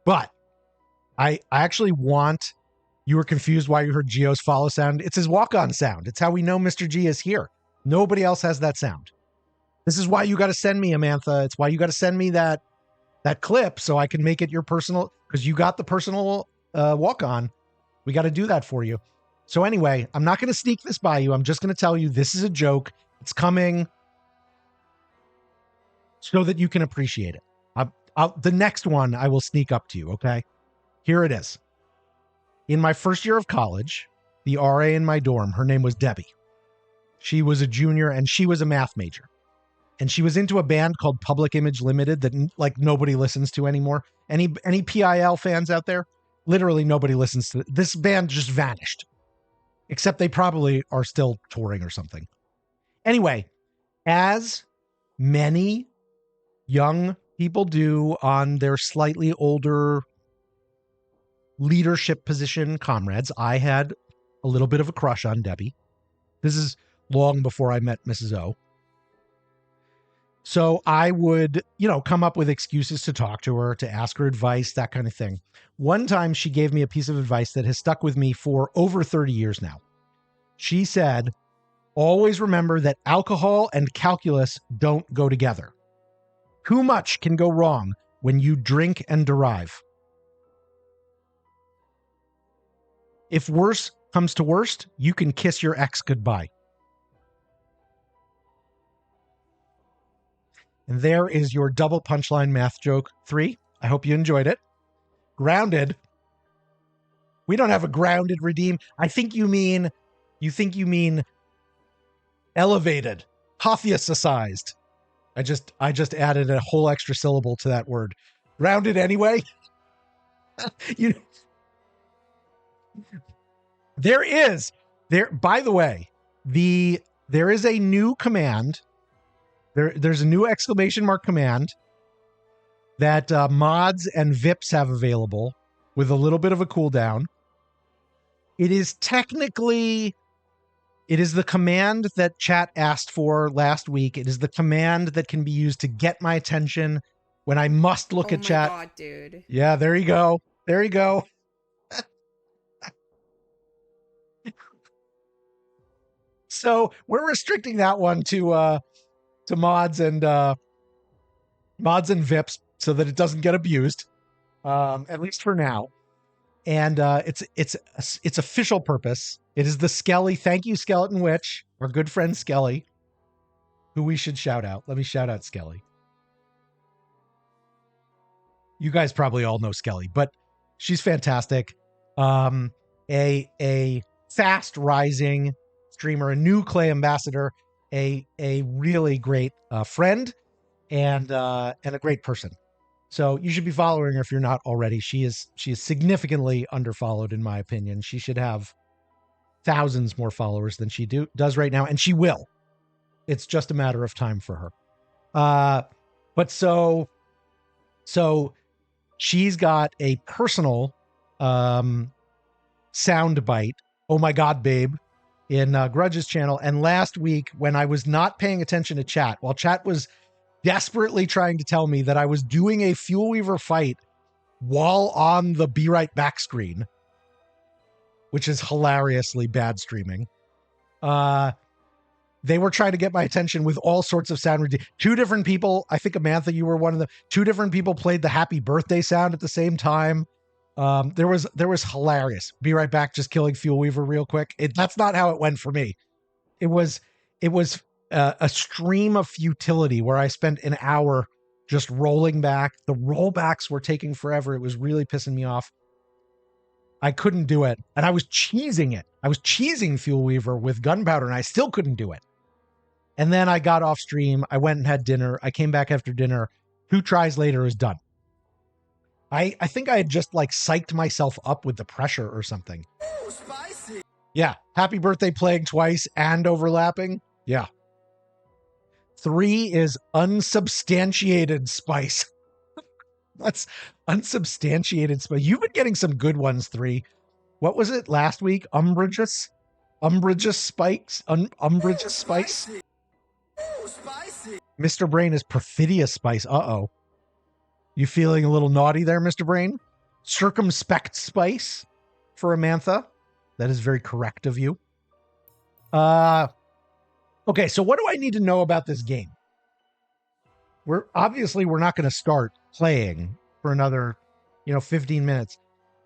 But I actually want, you were confused why you heard Gio's follow sound. It's his walk-on sound. It's how we know Mr. G is here. Nobody else has that sound. This is why you got to send me, Amantha. It's why you got to send me that clip so I can make it your personal, because you got the personal walk-on. We got to do that for you. So anyway, I'm not going to sneak this by you. I'm just going to tell you this is a joke. It's coming so that you can appreciate it. The next one I will sneak up to you, okay? Here it is. In my first year of college, the RA in my dorm, her name was Debbie. She was a junior and she was a math major. And she was into a band called Public Image Limited that like nobody listens to anymore. Any PIL fans out there? Literally nobody listens to it. This band just vanished. Except they probably are still touring or something. Anyway, as many young people do on their slightly older leadership position comrades, I had a little bit of a crush on Debbie. This is long before I met Mrs. O. So I would, come up with excuses to talk to her, to ask her advice, that kind of thing. One time she gave me a piece of advice that has stuck with me for over 30 years now. She said, always remember that alcohol and calculus don't go together. Too much can go wrong when you drink and derive. If worse comes to worst, you can kiss your ex goodbye. And there is your double punchline math joke 3. I hope you enjoyed it. Grounded. We don't have a grounded redeem. You think you mean elevated, Hotheusized. I just added a whole extra syllable to that word. Grounded anyway. By the way, there is a new command. There's a new exclamation mark command that mods and VIPs have available with a little bit of a cooldown. It is the command that chat asked for last week. It is the command that can be used to get my attention when I must look at chat. Oh my God, dude. Yeah, there you go. There you go. So we're restricting that one to mods and VIPs so that it doesn't get abused, at least for now. And its official purpose. It is the Skelly. Thank you, Skeleton Witch, our good friend Skelly, who we should shout out. Let me shout out Skelly. You guys probably all know Skelly, but she's fantastic. A fast rising streamer, a new Clay ambassador, a really great friend, and a great person. So you should be following her if you're not already. She is significantly underfollowed, in my opinion. She should have thousands more followers than she does right now, and she will. It's just a matter of time for her. But so she's got a personal sound bite. Oh my God, babe, in Grudge's channel. And last week, when I was not paying attention to chat, while chat was desperately trying to tell me that I was doing a Fuel Weaver fight while on the Be Right Back screen, which is hilariously bad streaming. They were trying to get my attention with all sorts of sound. Two different people, I think Amantha, you were one of them. Two different people played the happy birthday sound at the same time. There was hilarious. Be Right Back, just killing Fuel Weaver real quick. That's not how it went for me. It was a stream of futility where I spent an hour just rolling back. The rollbacks were taking forever. It was really pissing me off. I couldn't do it. And I was cheesing it. I was cheesing Fuel Weaver with gunpowder and I still couldn't do it. And then I got off stream. I went and had dinner. I came back after dinner. 2 tries later, it was done. I think I had just like psyched myself up with the pressure or something. Ooh, spicy. Yeah. Happy birthday playing twice and overlapping. Yeah. 3 is unsubstantiated spice. That's unsubstantiated spice. You've been getting some good ones, 3. What was it last week? Umbrageous spikes? Umbrageous spice? Ooh, spicy. Mr. Brain is perfidious spice. Uh-oh. You feeling a little naughty there, Mr. Brain? Circumspect spice for Amantha. That is very correct of you. Okay, so what do I need to know about this game? We're not going to start playing for another, 15 minutes.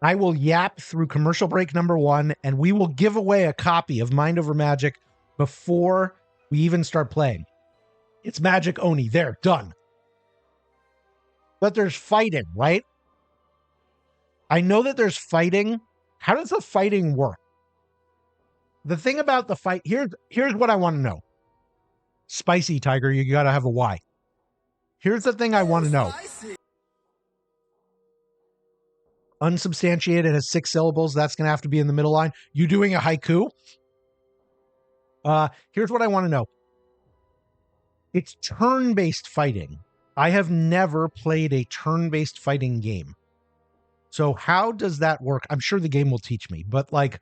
I will yap through commercial break number 1, and we will give away a copy of Mind Over Magic before we even start playing. It's Magic Oni. There, done. But there's fighting, right? I know that there's fighting. How does the fighting work? The thing about the fight, here's what I want to know. Spicy, Tiger, you got to have a why. Here's the thing I want to know. Unsubstantiated has 6 syllables. That's going to have to be in the middle line. You doing a haiku? Here's what I want to know. It's turn-based fighting. I have never played a turn-based fighting game. So how does that work? I'm sure the game will teach me, but like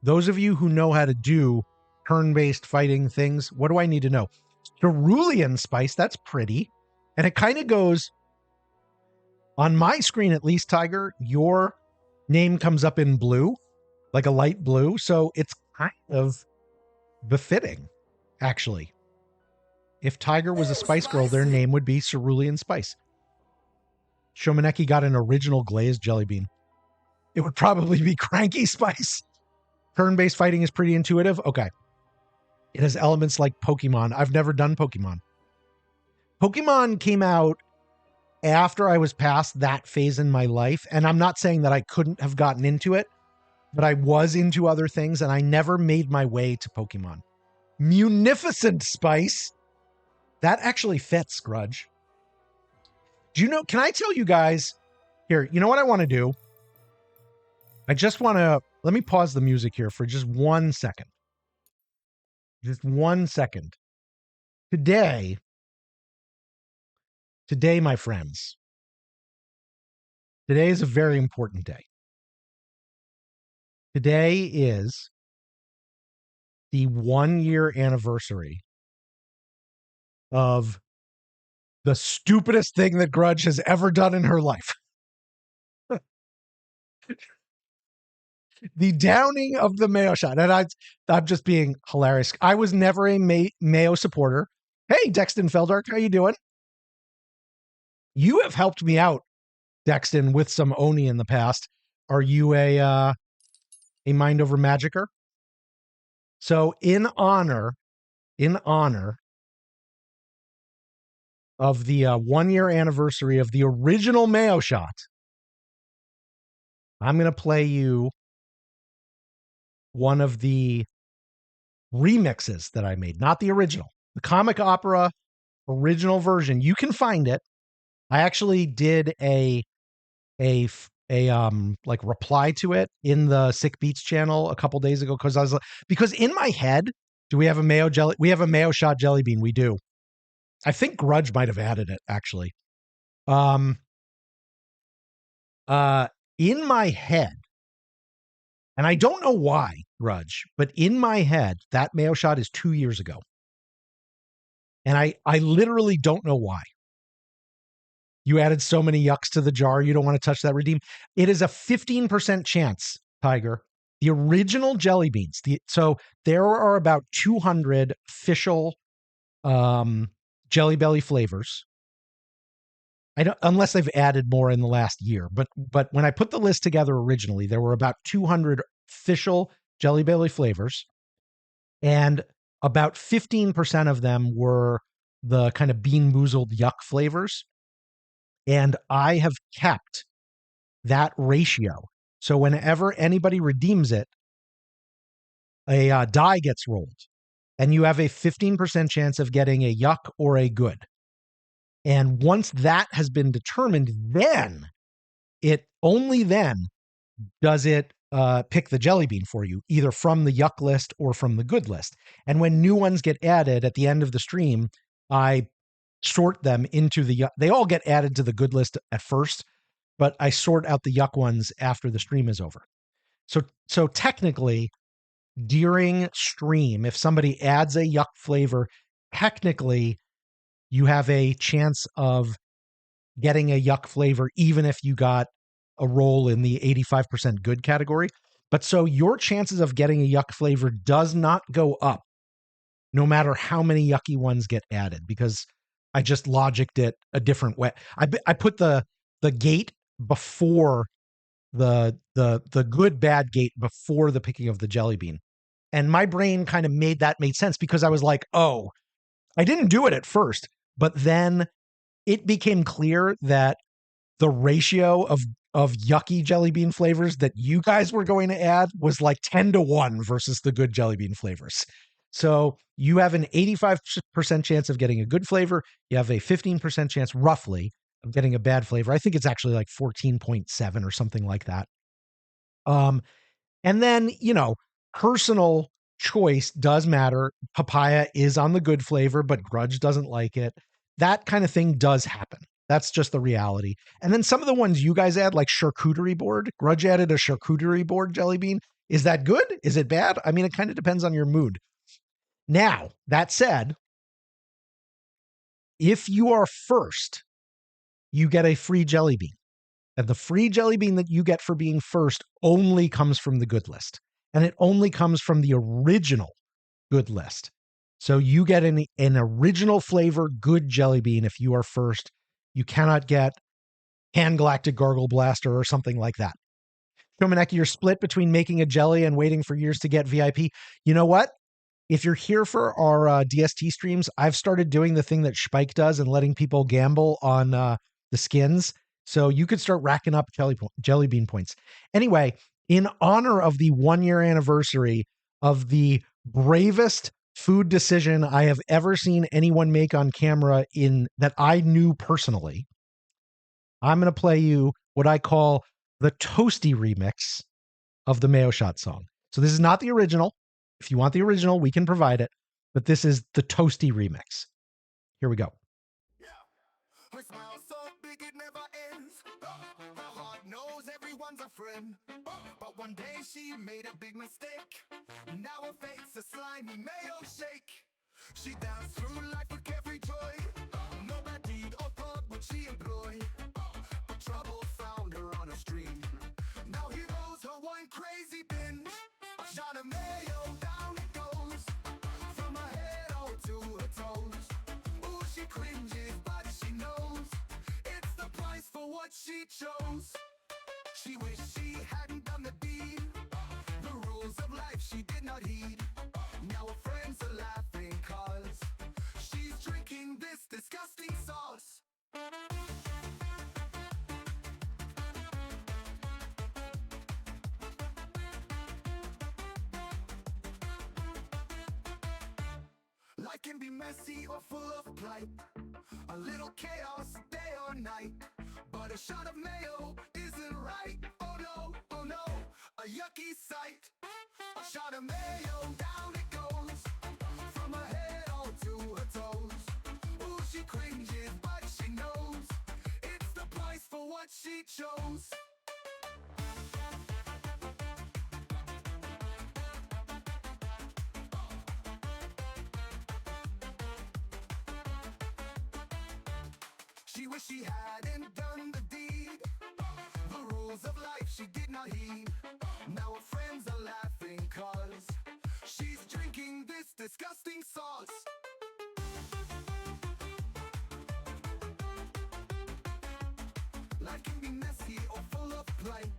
those of you who know how to do turn-based fighting things, what do I need to know? Cerulean spice, that's pretty. And it kind of goes, on my screen at least, Tiger, your name comes up in blue, like a light blue. So it's kind of befitting, actually. If Tiger was a Spice Girl, their name would be Cerulean Spice. Shomaneki got an original glazed jelly bean. It would probably be Cranky Spice. Turn-based fighting is pretty intuitive. Okay. It has elements like Pokemon. I've never done Pokemon. Pokemon came out after I was past that phase in my life. And I'm not saying that I couldn't have gotten into it, but I was into other things and I never made my way to Pokemon. Munificent Spice. That actually fits, Grudge. Do you know, can I tell you guys here, you know what I want to do? I just want to, let me pause the music here for just 1 second. Just 1 second. Today, my friends, today is a very important day. Today is the 1-year anniversary of the stupidest thing that Grudge has ever done in her life. The downing of the Mayo shot. And I'm just being hilarious. I was never a Mayo supporter. Hey, Dexton Feldark, how you doing? You have helped me out, Dexton, with some Oni in the past. Are you a Mind Over Magicer? So in honor of the 1-year anniversary of the original Mayo shot, I'm going to play you one of the remixes that I made, not the original, the comic opera original version. You can find it. I actually did a like reply to it in the Sick Beats channel a couple days ago because in my head, do we have a Mayo jelly? We have a Mayo shot jelly bean. We do. I think Grudge might have added it actually. In my head, and I don't know why, Grudge, but in my head, that Mayo shot is 2 years ago. And I literally don't know why. You added so many yucks to the jar, you don't want to touch that redeem. It is a 15% chance, Tiger. The original jelly beans. So there are about 200 official Jelly Belly flavors. I don't, unless they've added more in the last year. But when I put the list together originally, there were about 200 official Jelly Belly flavors, and about 15% of them were the kind of Bean Boozled yuck flavors. And I have kept that ratio. So whenever anybody redeems it, a die gets rolled, and you have a 15% chance of getting a yuck or a good. And once that has been determined, then only then does it pick the jelly bean for you, either from the yuck list or from the good list. And when new ones get added at the end of the stream, I sort them into the yuck. They all get added to the good list at first, but I sort out the yuck ones after the stream is over. So technically, during stream, if somebody adds a yuck flavor, technically you have a chance of getting a yuck flavor, even if you got a roll in the 85% good category. But so your chances of getting a yuck flavor does not go up no matter how many yucky ones get added, because I just logicked it a different way. I put the gate before the good bad gate before the picking of the jelly bean. And my brain kind of made sense because I was like, oh, I didn't do it at first, but then it became clear that the ratio of yucky jelly bean flavors that you guys were going to add was like 10-1 versus the good jelly bean flavors. So you have an 85% chance of getting a good flavor. You have a 15% chance, roughly, of getting a bad flavor. I think it's actually like 14.7 or something like that. And then, personal choice does matter. Papaya is on the good flavor, but Grudge doesn't like it. That kind of thing does happen. That's just the reality. And then some of the ones you guys add, like charcuterie board, Grudge added a charcuterie board jelly bean. Is that good? Is it bad? I mean, it kind of depends on your mood. Now, that said, if you are first, you get a free jelly bean. And the free jelly bean that you get for being first only comes from the good list. And it only comes from the original good list. So you get an original flavor good jelly bean if you are first. You cannot get Pan Galactic Gargle Blaster or something like that. Shomaneki, you're split between making a jelly and waiting for years to get VIP. You know what? If you're here for our DST streams, I've started doing the thing that Spike does and letting people gamble on the skins. So you could start racking up jelly bean points. Anyway, in honor of the 1-year anniversary of the bravest food decision I have ever seen anyone make on camera in that I knew personally, I'm going to play you what I call the Toasty remix of the Mayo Shot song. So this is not the original. If you want the original, we can provide it. But this is the Toasty remix. Here we go. Her smile so big it never ends. Her heart knows everyone's a friend. But one day she made a big mistake. Now her face a slimy mayo shake. She danced through life with carefree joy. No bad deed or thought would she employ. But trouble found her on a stream. Now he rolls her one crazy binge. A shot of mayo, down it goes. From her head all to her toes. Ooh, she cringes, but she knows it's the price for what she chose. She wished she hadn't done the deed. The rules of life she did not heed. Now her friends are laughing cause she's drinking this disgusting sauce. Life can be messy or full of plight. A little chaos day or night. But a shot of mayo isn't right. Oh no, a yucky sight. A shot of mayo, down it goes. From her head all to her toes. Ooh, she cringes, but she knows it's the price for what she chose. She wished she hadn't done the deed. The rules of life she did not heed. Now her friends are laughing cause she's drinking this disgusting sauce. Life can be messy or full of plight.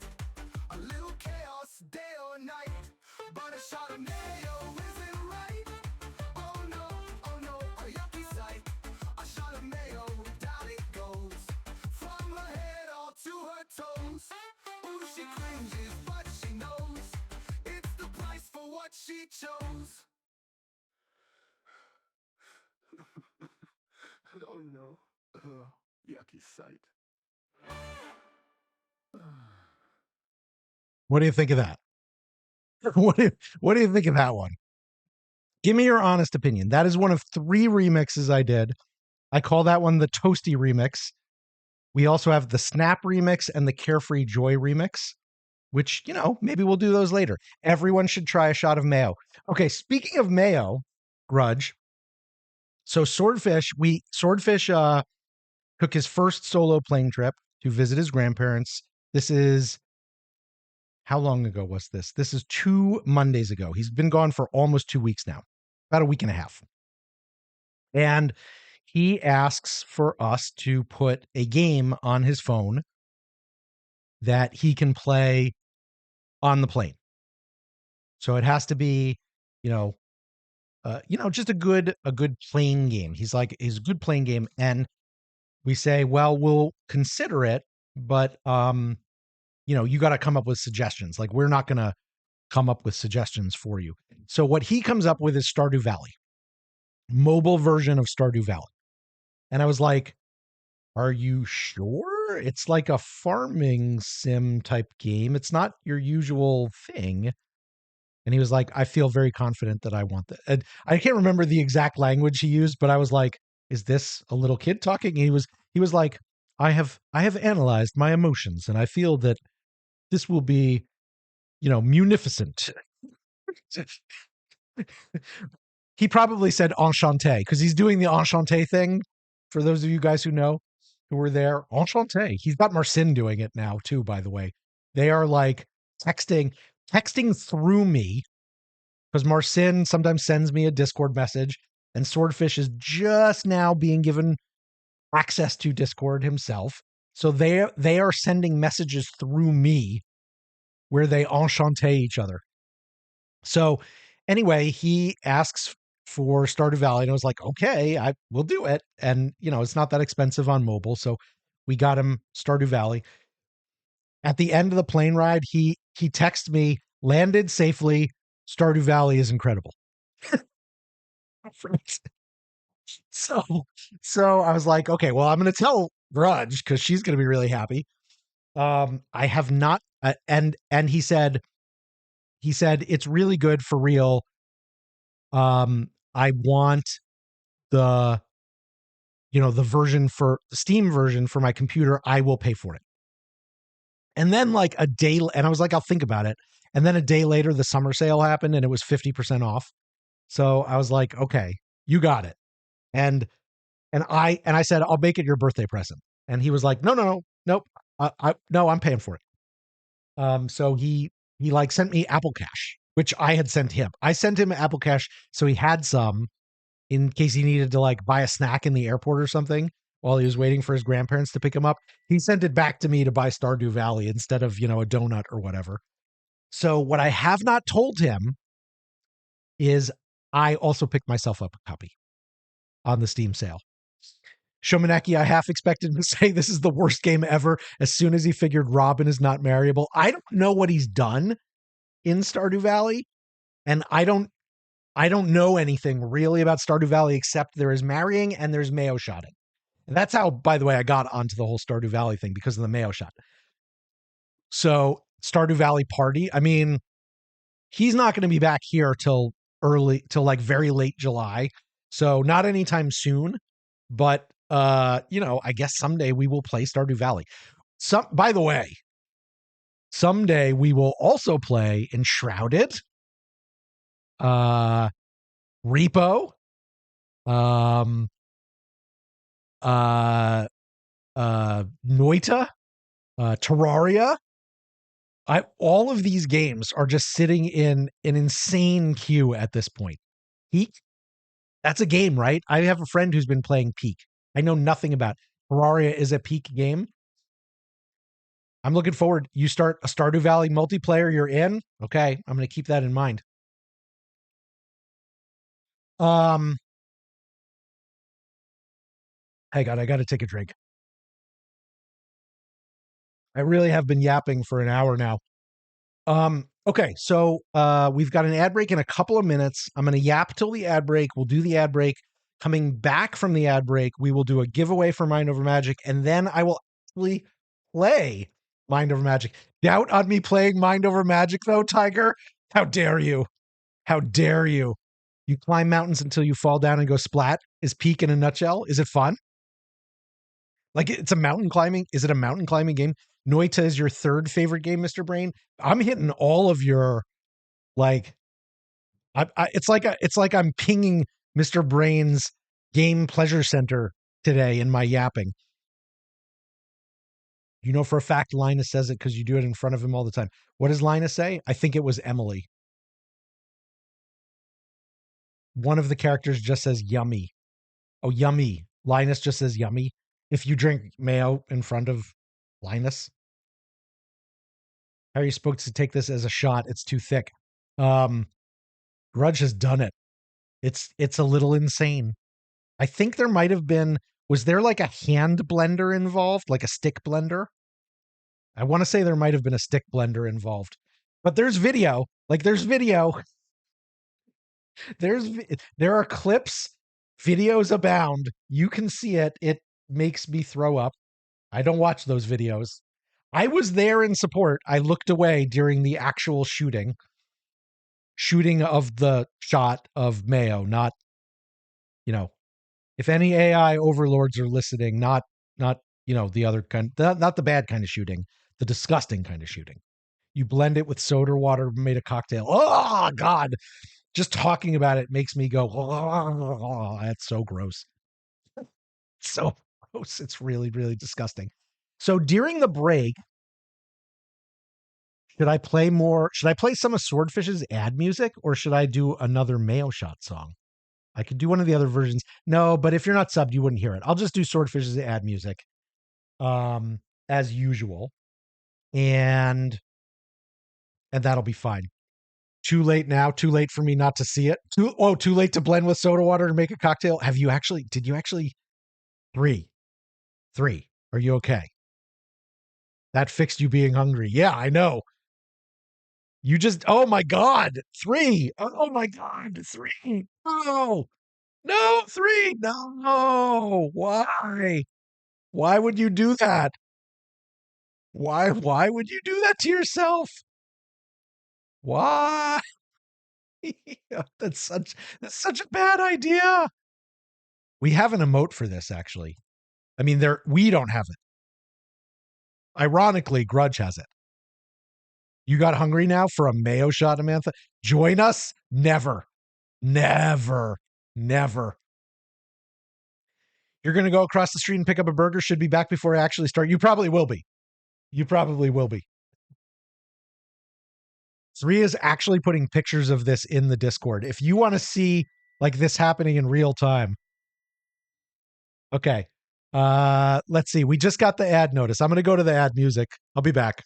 A little chaos day or night. But a shot of mayo isn't right. Oh no, a yucky sight. A shot of mayo, down it goes. From her head all to her toes. Ooh, she cringes, but she knows it's the price for what she chose. Oh no, yucky sight. What do you think of that? What do you think of that one? Give me your honest opinion. That is one of 3 remixes I did. I call that one the Toasty remix. We also have the Snap remix and the Carefree Joy remix, which, maybe we'll do those later. Everyone should try a shot of mayo. Okay, speaking of mayo, Grudge. So Swordfish took his first solo plane trip to visit his grandparents. This is, how long ago was this? This is 2 Mondays ago. He's been gone for almost 2 weeks now, about a week and a half. And he asks for us to put a game on his phone that he can play on the plane. So it has to be, just a good plane game. He's a good plane game, and we say, well, we'll consider it, but you got to come up with suggestions. Like, we're not going to come up with suggestions for you. So what he comes up with is Stardew Valley, mobile version of Stardew Valley. And I was like, are you sure? It's like a farming sim type game. It's not your usual thing. And he was like, I feel very confident that I want that. And I can't remember the exact language he used, but I was like, is this a little kid talking? And he was like, I have analyzed my emotions, and I feel that this will be, munificent. He probably said enchanté because he's doing the enchanté thing. For those of you guys who were there, enchanté. He's got Marcin doing it now too, by the way. They are like texting through me, because Marcin sometimes sends me a Discord message, and Swordfish is just now being given access to Discord himself. So they are sending messages through me where they enchanté each other. So anyway, he asks for Stardew Valley, and I was like, okay, I will do it. And it's not that expensive on mobile, so we got him Stardew Valley. At the end of the plane ride, he texted me, landed safely. Stardew Valley is incredible. so I was like, okay, well, I'm going to tell Grudge because she's going to be really happy. I have not, and he said it's really good for real. I want the version for the Steam version for my computer. I will pay for it. And then like a day, and I was like, I'll think about it. And then a day later, the summer sale happened and it was 50% off. So I was like, okay, you got it. And I said, I'll make it your birthday present. And he was like, no, nope. No, I'm paying for it. So he like sent me Apple Cash, which I had sent him. I sent him Apple Cash so he had some in case he needed to like buy a snack in the airport or something while he was waiting for his grandparents to pick him up. He sent it back to me to buy Stardew Valley instead of, a donut or whatever. So what I have not told him is I also picked myself up a copy on the Steam sale. Shomaneki, I half expected to say this is the worst game ever as soon as he figured Robin is not marryable. I don't know what he's done in Stardew Valley, and I don't know anything really about Stardew Valley except there is marrying and there's Mayo shotting. And that's how, by the way, I got onto the whole Stardew Valley thing, because of the Mayo shot. So Stardew Valley party, I mean, he's not going to be back here till like very late July. So not anytime soon, but I guess someday we will play Stardew Valley. By the way, someday we will also play Enshrouded, Repo, Noita, Terraria. All of these games are just sitting in an insane queue at this point. Peak, that's a game, right? I have a friend who's been playing Peak. I know nothing about Terraria. Is a Peak game. I'm looking forward. You start a Stardew Valley multiplayer, you're in. Okay, I'm going to keep that in mind. Hang on, I got to take a drink. I really have been yapping for an hour now. Okay, so we've got an ad break in a couple of minutes. I'm going to yap till the ad break. We'll do the ad break. Coming back from the ad break, we will do a giveaway for Mind Over Magic, and then I will actually play Mind Over Magic. Doubt on me playing Mind Over Magic, though, Tiger? How dare you? How dare you? You climb mountains until you fall down and go splat? Is Peak in a nutshell? Is it fun? Like, it's a mountain climbing. Is it a mountain climbing game? Noita is your third favorite game, Mr. Brain. I'm hitting all of your, like, it's like I'm pinging Mr. Brain's game pleasure center today in my yapping. You know for a fact Linus says it because you do it in front of him all the time. What does Linus say? I think it was Emily. One of the characters just says yummy. Oh, yummy. Linus just says yummy. If you drink mayo in front of Linus. How are you supposed to take this as a shot? It's too thick. Grudge has done it. It's a little insane. I think there might have been, was there like a hand blender involved, like a stick blender? I want to say there might have been a stick blender involved. But there's video. Like there's video. There are clips, videos abound. You can see it. It makes me throw up. I don't watch those videos. I was there in support. I looked away during the actual shooting of the shot of Mayo, not, you know, if any AI overlords are listening, not the other kind, not the bad kind of shooting, the disgusting kind of shooting. You blend it with soda water, made a cocktail. Oh God. Just talking about it makes me go, oh, that's so gross. So gross. It's really, really disgusting. So during the break, should I play some of Swordfish's ad music, or should I do another Mayo Shot song? I could do one of the other versions. No, but if you're not subbed, you wouldn't hear it. I'll just do Swordfish's ad music, as usual, and that'll be fine. Too late now. Too late for me not to see it. Too late to blend with soda water to make a cocktail. Did you actually? Three. Are you okay? That fixed you being hungry. Yeah, I know. You just, oh my God, three. Oh my God, three. No, three. No. Why? Why would you do that? Why would you do that to yourself? Why? That's such a bad idea. We have an emote for this, actually. I mean, we don't have it. Ironically, Grudge has it. You got hungry now for a Mayo shot, Amantha? Join us? Never. Never. Never. You're going to go across the street and pick up a burger, should be back before I actually start. You probably will be. You probably will be. 3 is actually putting pictures of this in the Discord. If you want to see like this happening in real time. Okay. Let's see. We just got the ad notice. I'm going to go to the ad music. I'll be back.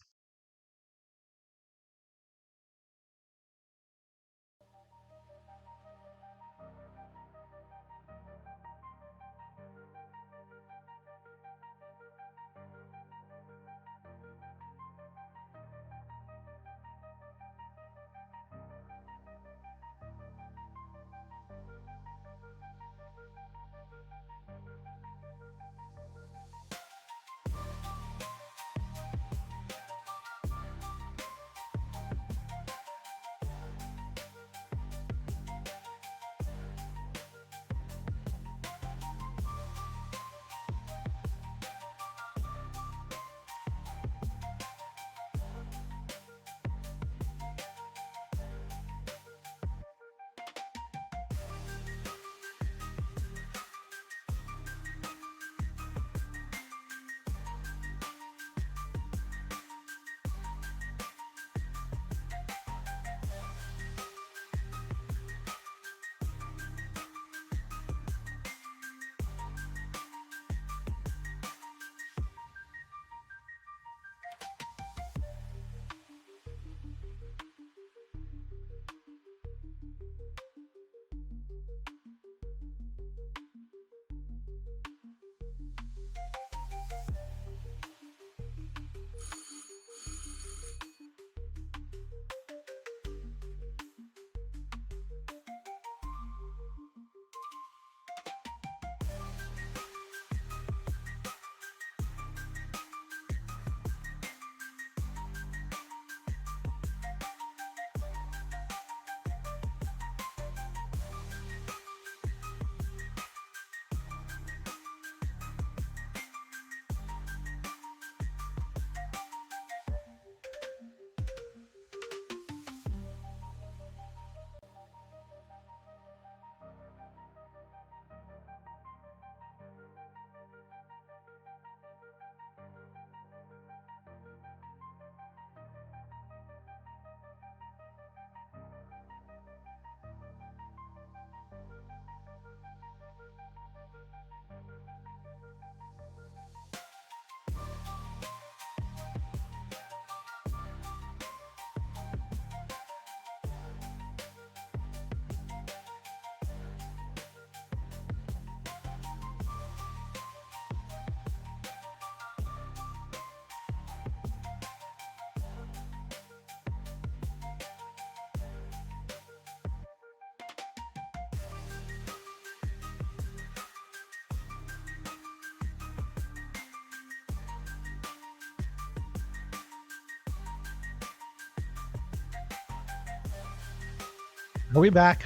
Are we back?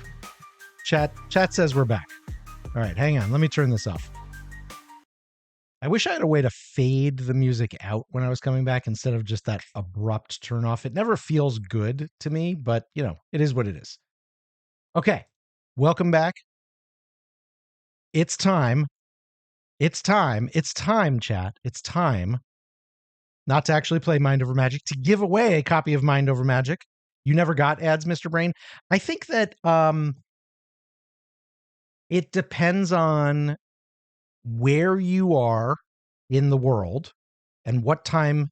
Chat says we're back. All right, hang on. Let me turn this off. I wish I had a way to fade the music out when I was coming back instead of just that abrupt turn off. It never feels good to me, but it is what it is. Okay. Welcome back. It's time. It's time, chat. It's time not to actually play Mind Over Magic, to give away a copy of Mind Over Magic. You never got ads, Mr. Brain. I think that it depends on where you are in the world and what time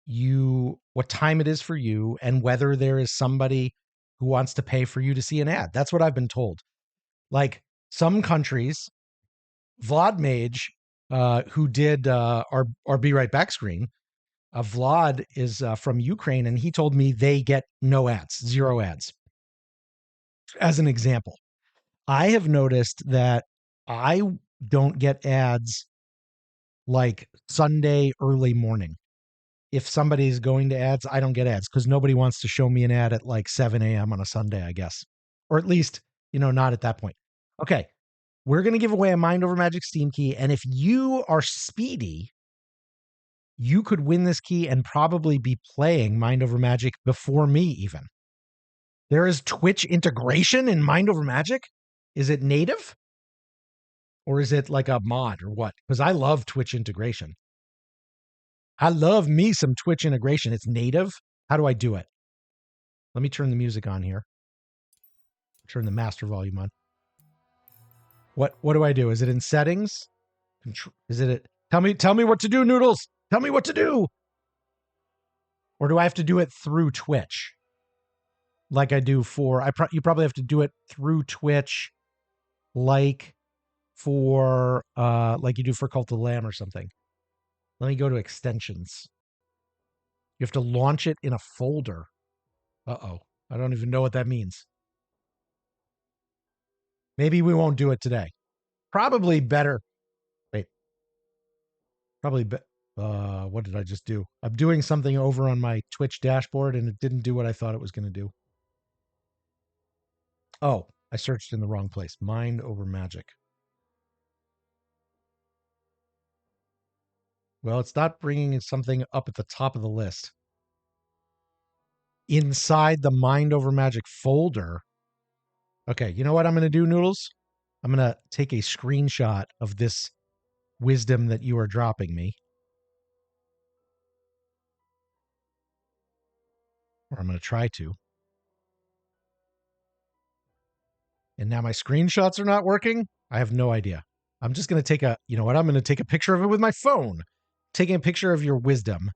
it is for you, and whether there is somebody who wants to pay for you to see an ad. That's what I've been told. Like some countries, Vlad Mage, who did our Be Right Back screen, Vlad is from Ukraine, and he told me they get no ads, 0 ads. As an example, I have noticed that I don't get ads like Sunday early morning. If somebody's going to ads, I don't get ads because nobody wants to show me an ad at like 7 a.m. on a Sunday, I guess. Or at least, not at that point. Okay, we're going to give away a Mind Over Magic Steam key, and if you are speedy, you could win this key and probably be playing Mind Over Magic before me even. There is Twitch integration in Mind Over Magic? Is it native? Or is it like a mod or what? Because I love Twitch integration. I love me some Twitch integration. It's native. How do I do it? Let me turn the music on here. Turn the master volume on. What do I do? Is it in settings? Is it? Tell me what to do, Noodles. Tell me what to do. Or do I have to do it through Twitch? Like I do for, you probably have to do it through Twitch, like for, like you do for Cult of the Lamb or something. Let me go to extensions. You have to launch it in a folder. Uh-oh. I don't even know what that means. Maybe we won't do it today. Probably better. Wait. Probably what did I just do? I'm doing something over on my Twitch dashboard and it didn't do what I thought it was going to do. Oh, I searched in the wrong place. Mind Over Magic. Well, it's not bringing something up at the top of the list. Inside the Mind Over Magic folder. Okay, you know what I'm going to do, Noodles? I'm going to take a screenshot of this wisdom that you are dropping me. Or I'm going to try to. And now my screenshots are not working? I have no idea. I'm just going to take I'm going to take a picture of it with my phone. Taking a picture of your wisdom,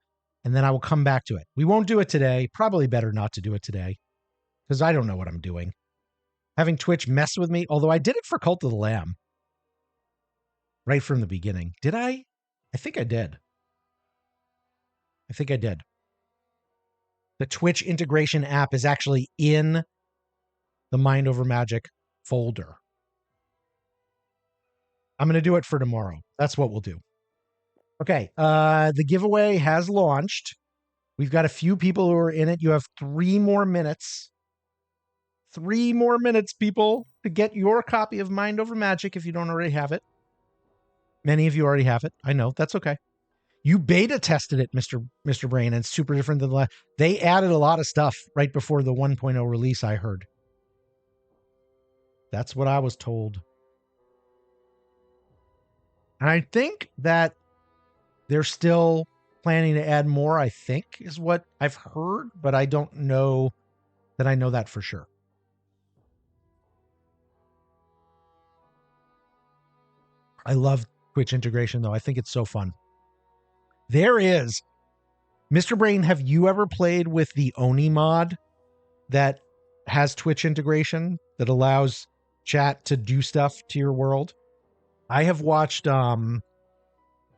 and then I will come back to it. We won't do it today. Probably better not to do it today, because I don't know what I'm doing. Having Twitch mess with me, although I did it for Cult of the Lamb. Right from the beginning. Did I? I think I did. The Twitch integration app is actually in the Mind Over Magic folder. I'm going to do it for tomorrow. That's what we'll do. Okay, the giveaway has launched. We've got a few people who are in it. You have 3 more minutes. 3 more minutes, people, to get your copy of Mind Over Magic if you don't already have it. Many of you already have it. I know. That's okay. You beta tested it, Mr. Brain, and it's super different than the last. They added a lot of stuff right before the 1.0 release, I heard. That's what I was told. And I think that they're still planning to add more, I think, is what I've heard, but I don't know that I know that for sure. I love Twitch integration, though. I think it's so fun. There is. Mr. Brain, have you ever played with the Oni mod that has Twitch integration that allows chat to do stuff to your world? I have watched, do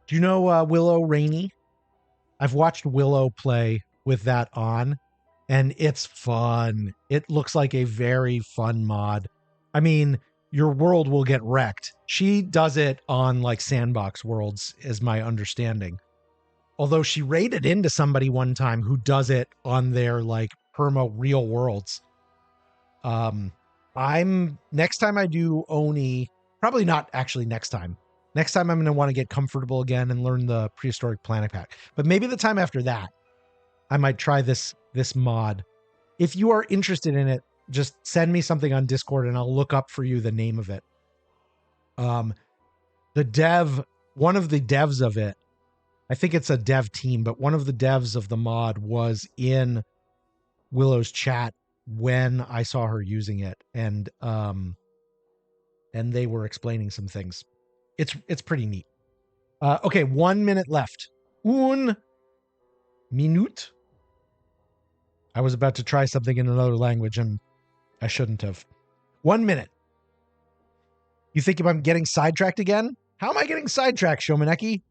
you know Willow Rainey? I've watched Willow play with that on, and it's fun. It looks like a very fun mod. I mean, your world will get wrecked. She does it on like sandbox worlds, is my understanding. Although she raided into somebody one time who does it on their like perma real worlds. Next time I do Oni, probably not actually next time. Next time I'm going to want to get comfortable again and learn the prehistoric planet pack. But maybe the time after that, I might try this mod. If you are interested in it, just send me something on Discord and I'll look up for you the name of it. One of the devs of it, I think it's a dev team, but one of the devs of the mod was in Willow's chat when I saw her using it, and they were explaining some things. It's pretty neat. Okay, 1 minute left. Un minute. I was about to try something in another language and I shouldn't have. 1 minute. You think if I'm getting sidetracked again? How am I getting sidetracked, Shomaneki?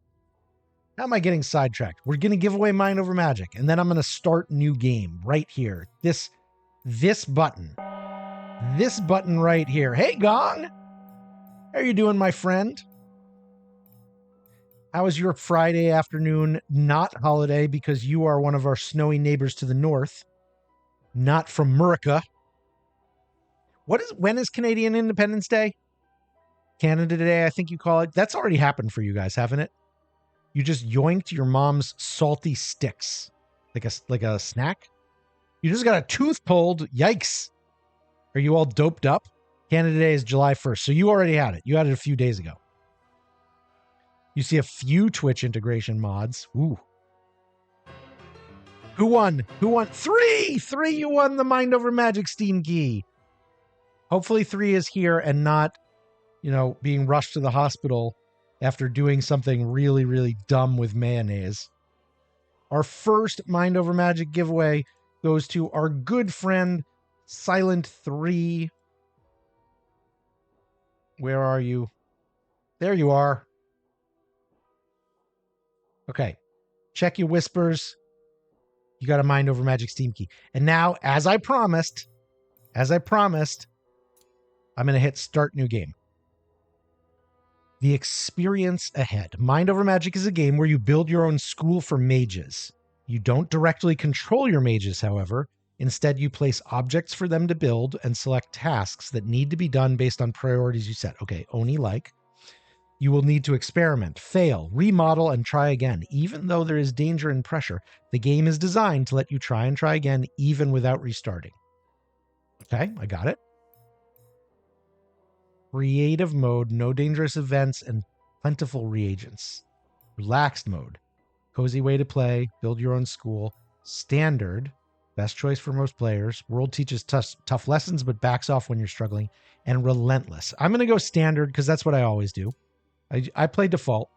How am I getting sidetracked? We're going to give away Mind Over Magic, and then I'm going to start new game right here. This button. This button right here. Hey, Gong! How are you doing, my friend? How was your Friday afternoon not holiday because you are one of our snowy neighbors to the north, not from America? When is Canadian Independence Day? Canada Day, I think you call it. That's already happened for you guys, haven't it? You just yoinked your mom's salty sticks like a snack. You just got a tooth pulled. Yikes. Are you all doped up? Canada Day is July 1st. So you already had it. You had it a few days ago. You see a few Twitch integration mods. Ooh. Who won? Three! You won the Mind Over Magic Steam key. Hopefully 3 is here and not, being rushed to the hospital after doing something really, really dumb with mayonnaise. Our first Mind Over Magic giveaway goes to our good friend, Silent 3. Where are you? There you are. Okay. Check your whispers. You got a Mind Over Magic Steam key. And now, as I promised, I'm going to hit Start New Game. The experience ahead. Mind Over Magic is a game where you build your own school for mages. You don't directly control your mages, however. Instead, you place objects for them to build and select tasks that need to be done based on priorities you set. Okay, Oni-like. You will need to experiment, fail, remodel, and try again. Even though there is danger and pressure, the game is designed to let you try and try again, even without restarting. Okay, I got it. Creative mode, no dangerous events, and plentiful reagents. Relaxed mode, cozy way to play, build your own school. Standard, best choice for most players. World teaches tough lessons, but backs off when you're struggling. And relentless. I'm going to go standard because that's what I always do. I play default.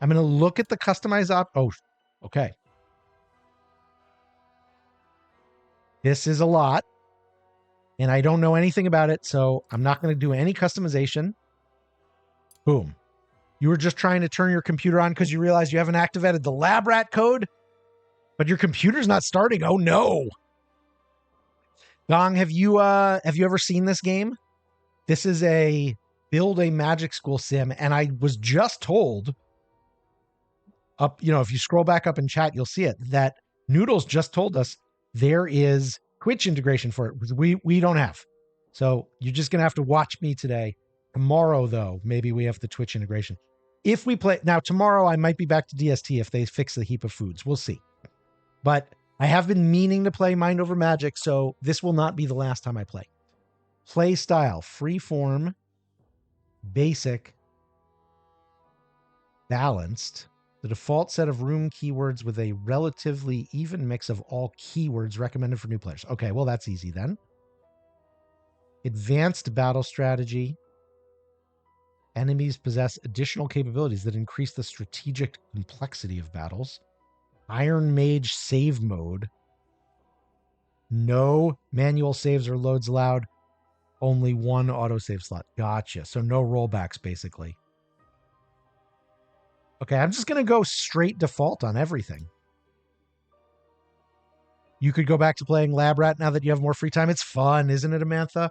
I'm going to look at the customized okay. This is a lot, and I don't know anything about it, so I'm not going to do any customization. Boom. You were just trying to turn your computer on because you realized you haven't activated the lab rat code, but your computer's not starting. Oh no. Gong, have you ever seen this game? This is a build a magic school sim, and I was just told if you scroll back up in chat, you'll see it, that Noodles just told us there is Twitch integration for it. We don't have. So you're just going to have to watch me today. Tomorrow, though, maybe we have the Twitch integration. If we play... Now, tomorrow, I might be back to DST if they fix the heap of foods. We'll see. But I have been meaning to play Mind Over Magic, so this will not be the last time I play. Play style, freeform, basic, balanced. The default set of room keywords with a relatively even mix of all keywords recommended for new players. Okay, well, that's easy then. Advanced battle strategy. Enemies possess additional capabilities that increase the strategic complexity of battles. Iron Mage save mode. No manual saves or loads allowed. Only one autosave slot. Gotcha. So no rollbacks, basically. Okay, I'm just going to go straight default on everything. You could go back to playing Lab Rat now that you have more free time. It's fun, isn't it, Amantha?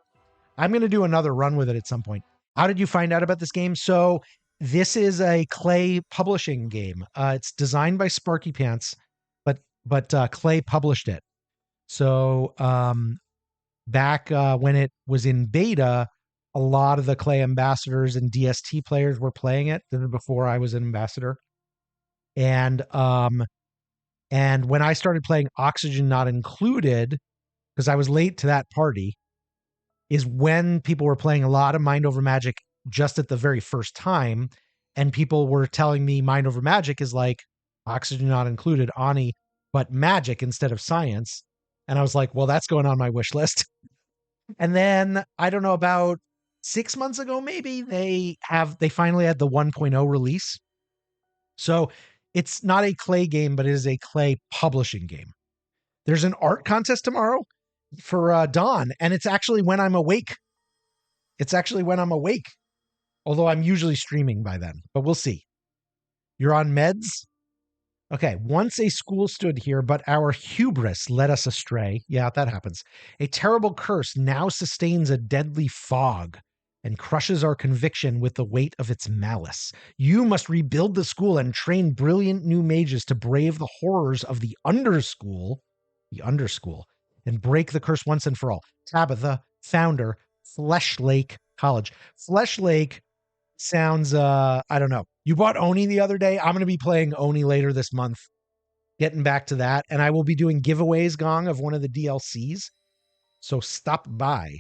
I'm going to do another run with it at some point. How did you find out about this game? So this is a Clay publishing game. It's designed by Sparky Pants, but Clay published it. So back when it was in beta, a lot of the Clay ambassadors and DST players were playing it. This is before I was an ambassador. And when I started playing Oxygen Not Included, because I was late to that party, is when people were playing a lot of Mind Over Magic just at the very first time. And people were telling me Mind Over Magic is like Oxygen Not Included, Ani, but magic instead of science. And I was like, well, that's going on my wish list. And then I don't know, about 6 months ago, maybe they finally had the 1.0 release. So it's not a Clay game, but it is a Clay publishing game. There's an art contest tomorrow for Dawn, and it's actually when I'm awake. Although I'm usually streaming by then, but we'll see. You're on meds? Okay, once a school stood here, but our hubris led us astray. Yeah, that happens. A terrible curse now sustains a deadly fog and crushes our conviction with the weight of its malice. You must rebuild the school and train brilliant new mages to brave the horrors of the underschool, and break the curse once and for all. Tabitha, founder, Flesh Lake College. Flesh Lake sounds, I don't know. You bought Oni the other day. I'm going to be playing Oni later this month. Getting back to that. And I will be doing giveaways, Gong, of one of the DLCs. So stop by.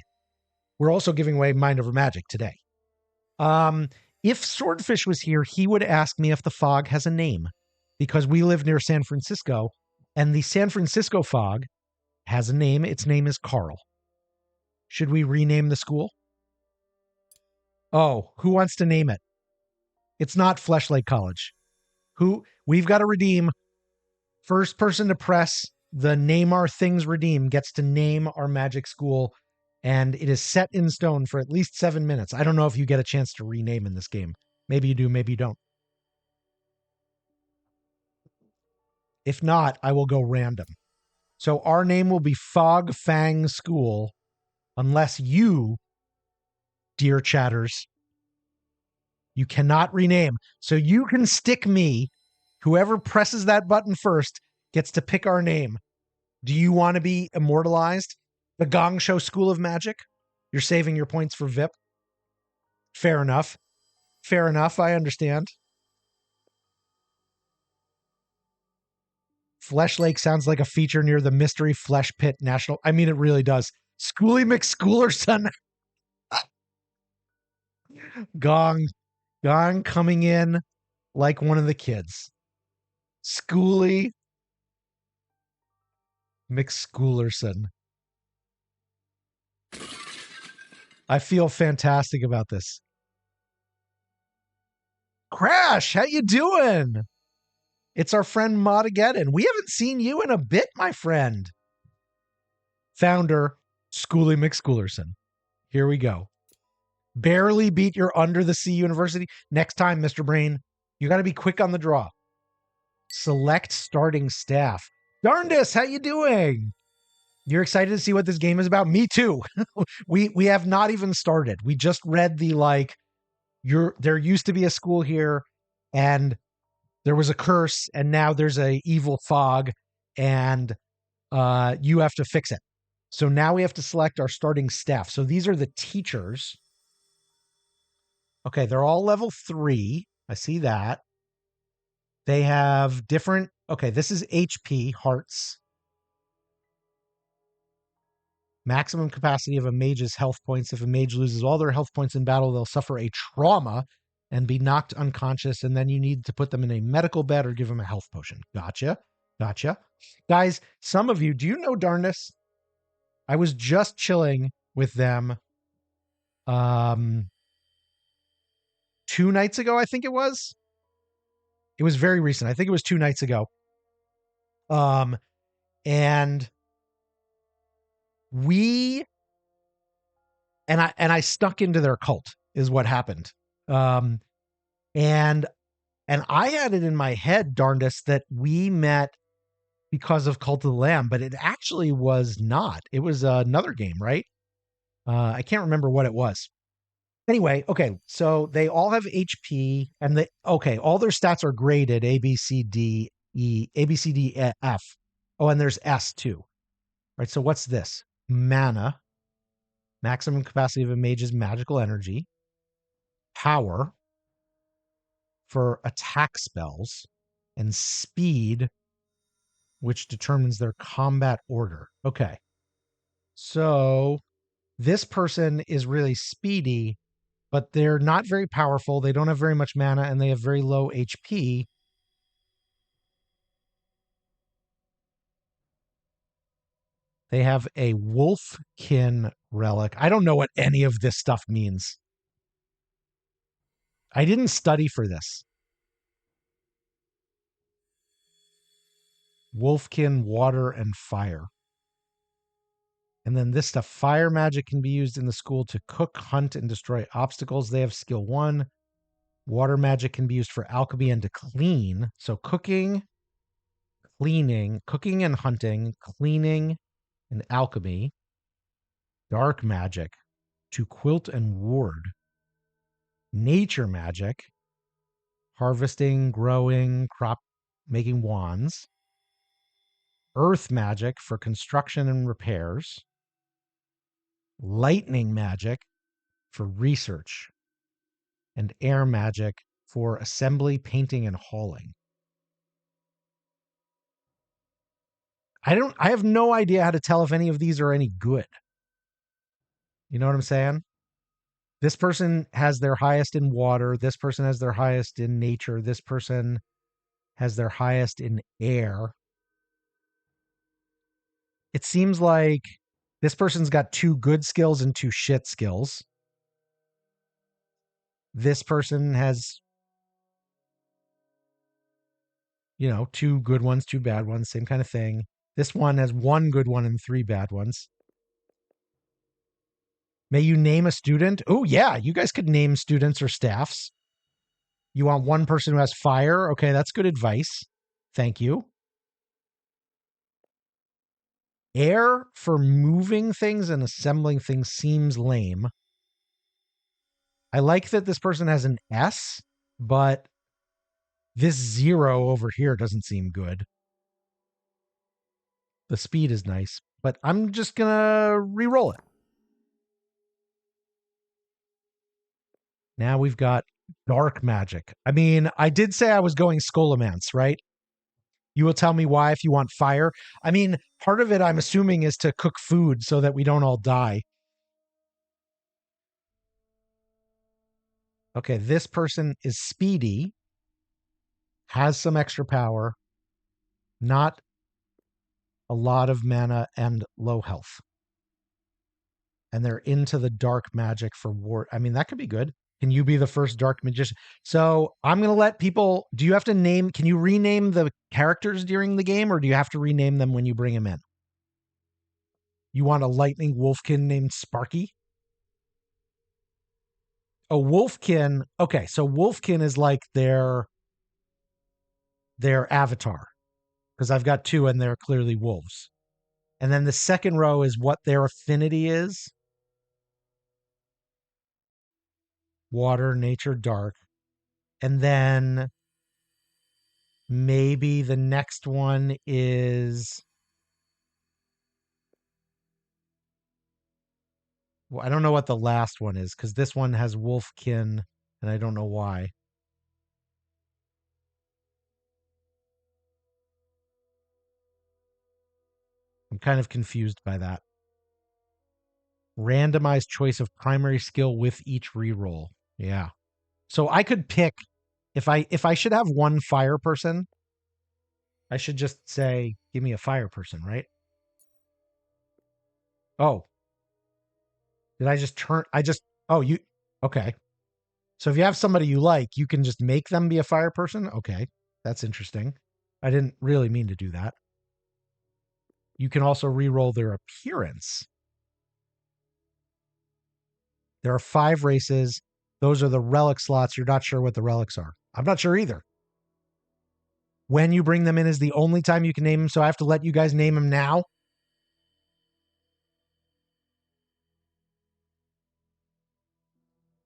We're also giving away Mind Over Magic today. If Swordfish was here, he would ask me if the fog has a name, because we live near San Francisco, and the San Francisco fog has a name. Its name is Carl. Should we rename the school? Oh, who wants to name it? It's not Fleshlight College. We've got to redeem. First person to press the name our things redeem gets to name our magic school, and it is set in stone for at least 7 minutes. I don't know if you get a chance to rename in this game. Maybe you do, maybe you don't. If not, I will go random. So our name will be Fog Fang School, unless you, dear chatters, you cannot rename. So you can stick me. Whoever presses that button first gets to pick our name. Do you want to be immortalized? The Gong Show School of Magic? You're saving your points for VIP? Fair enough. Fair enough. I understand. Flesh Lake sounds like a feature near the Mystery Flesh Pit National. I mean, it really does. Schooly McSchoolerson. Gong coming in like one of the kids. Schooly McSchoolerson. I feel fantastic about this. Crash, how you doing? It's our friend Modageddon. We haven't seen you in a bit, my friend. Founder, Schooly McSchoolerson. Here we go. Barely beat your Under the Sea University. Next time, Mr. Brain, you got to be quick on the draw. Select starting staff. Darndus, how you doing? You're excited to see what this game is about? Me too. We have not even started. We just read the there used to be a school here, and there was a curse, and now there's a evil fog, and you have to fix it. So now we have to select our starting staff. So these are the teachers. Okay, they're all level 3. I see that. They have different... Okay, this is HP, hearts. Maximum capacity of a mage's health points. If a mage loses all their health points in battle, they'll suffer a trauma and be knocked unconscious, and then you need to put them in a medical bed or give them a health potion. Gotcha. Guys, some of you, do you know Darndus? I was just chilling with them 2 nights ago, I think it was. It was very recent. I think it was 2 nights ago. And I stuck into their cult is what happened. And I had it in my head, Darndus, that we met because of Cult of the Lamb, but it actually was not. It was another game, right? I can't remember what it was. Anyway, okay, so they all have HP, and all their stats are graded A, B, C, D, F. Oh, and there's S too. Right, so what's this? Mana. Maximum capacity of a mage is magical energy. Power for attack spells. And speed, which determines their combat order. Okay. So this person is really speedy, but they're not very powerful. They don't have very much mana and they have very low HP. They have a Wolfkin relic. I don't know what any of this stuff means. I didn't study for this. Wolfkin, water, and fire. And then this stuff, fire magic can be used in the school to cook, hunt, and destroy obstacles. They have skill 1. Water magic can be used for alchemy and to clean. So cooking, cleaning, cooking and hunting, cleaning and alchemy. Dark magic to quilt and ward. Nature magic, harvesting, growing, crop, making wands. Earth magic for construction and repairs. Lightning magic for research. And air magic for assembly, painting, and hauling. I have no idea how to tell if any of these are any good. You know what I'm saying? This person has their highest in water. This person has their highest in nature. This person has their highest in air. It seems like this person's got 2 good skills and 2 shit skills. This person has, 2 good ones, 2 bad ones, same kind of thing. This one has 1 good one and 3 bad ones. May you name a student? Oh, yeah, you guys could name students or staffs. You want one person who has fire? Okay, that's good advice. Thank you. Air for moving things and assembling things seems lame. I like that this person has an S, but this 0 over here doesn't seem good. The speed is nice, but I'm just going to re-roll it. Now we've got dark magic. I mean, I did say I was going Scholomance, right? You will tell me why if you want fire. I mean, part of it, I'm assuming, is to cook food so that we don't all die. Okay, this person is speedy, has some extra power, not a lot of mana, and low health. And they're into the dark magic for war. I mean, that could be good. Can you be the first dark magician? So I'm going to let people, do you have to name, can you rename the characters during the game or do you have to rename them when you bring them in? You want a lightning wolfkin named Sparky? A wolfkin. Okay. So wolfkin is like their avatar because I've got 2 and they're clearly wolves. And then the second row is what their affinity is. Water, nature, dark. And then maybe the next one is, well, I don't know what the last one is because this one has wolfkin and I don't know why. I'm kind of confused by that. Randomized choice of primary skill with each reroll. Yeah. So I could pick if I should have one fire person, I should just say, give me a fire person, right? Oh. Did I just turn okay. So if you have somebody you like, you can just make them be a fire person? Okay. That's interesting. I didn't really mean to do that. You can also re-roll their appearance. There are 5 races. Those are the relic slots. You're not sure what the relics are. I'm not sure either. When you bring them in is the only time you can name them, so I have to let you guys name them now.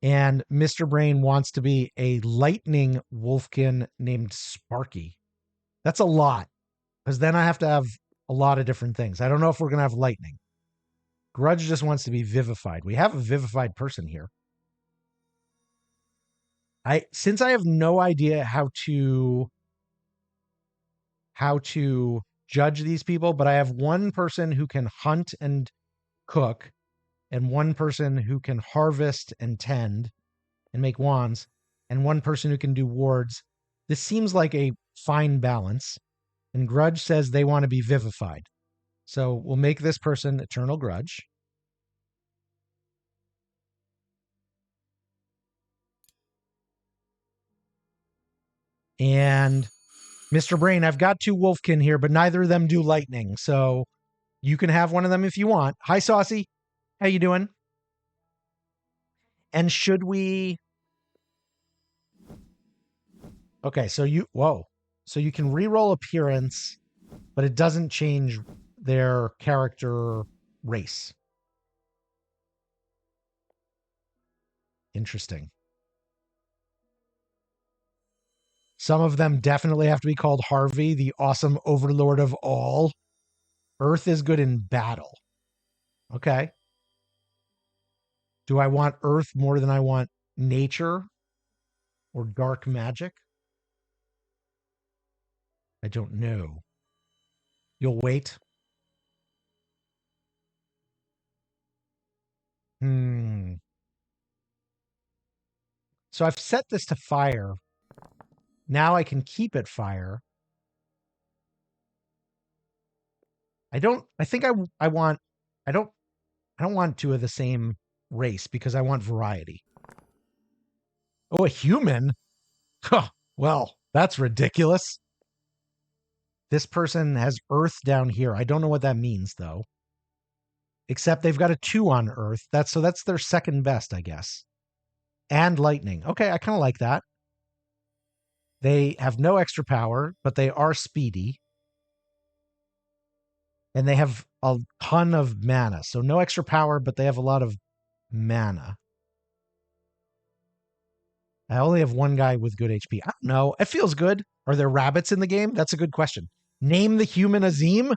And Mr. Brain wants to be a lightning wolfkin named Sparky. That's a lot, because then I have to have a lot of different things. I don't know if we're going to have lightning. Grudge just wants to be vivified. We have a vivified person here. Since I have no idea how to judge these people, but I have one person who can hunt and cook, and one person who can harvest and tend and make wands, and one person who can do wards. This seems like a fine balance. And Grudge says they want to be vivified. So we'll make this person Eternal Grudge. And Mr. Brain, I've got 2 Wolfkin here, but neither of them do lightning. So you can have one of them if you want. Hi, Saucy. How you doing? And should we... Okay, so you... Whoa. So you can reroll appearance, but it doesn't change their character race. Interesting. Some of them definitely have to be called Harvey, the awesome overlord of all. Earth is good in battle. Okay. Do I want Earth more than I want nature or dark magic? I don't know. You'll wait? So I've set this to fire. Now I can keep it fire. I don't want 2 of the same race because I want variety. Oh, a human? Huh, well, that's ridiculous. This person has Earth down here. I don't know what that means, though. Except they've got a 2 on Earth. That's their second best, I guess. And lightning. Okay, I kind of like that. They have no extra power, but they are speedy. And they have a ton of mana. So no extra power, but they have a lot of mana. I only have 1 guy with good HP. I don't know. It feels good. Are there rabbits in the game? That's a good question. Name the human Ozym?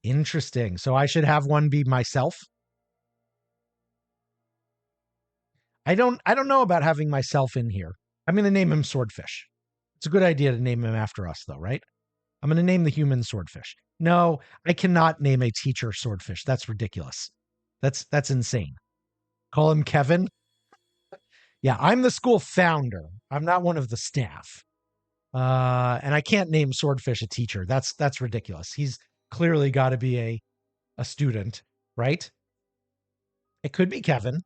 Interesting. So I should have one be myself? I don't know about having myself in here. I'm going to name him Swordfish. It's a good idea to name him after us, though, right? I'm going to name the human Swordfish. No, I cannot name a teacher Swordfish. That's ridiculous. That's insane. Call him Kevin? Yeah, I'm the school founder. I'm not one of the staff. And I can't name Swordfish a teacher. That's ridiculous. He's clearly got to be a student, right? It could be Kevin.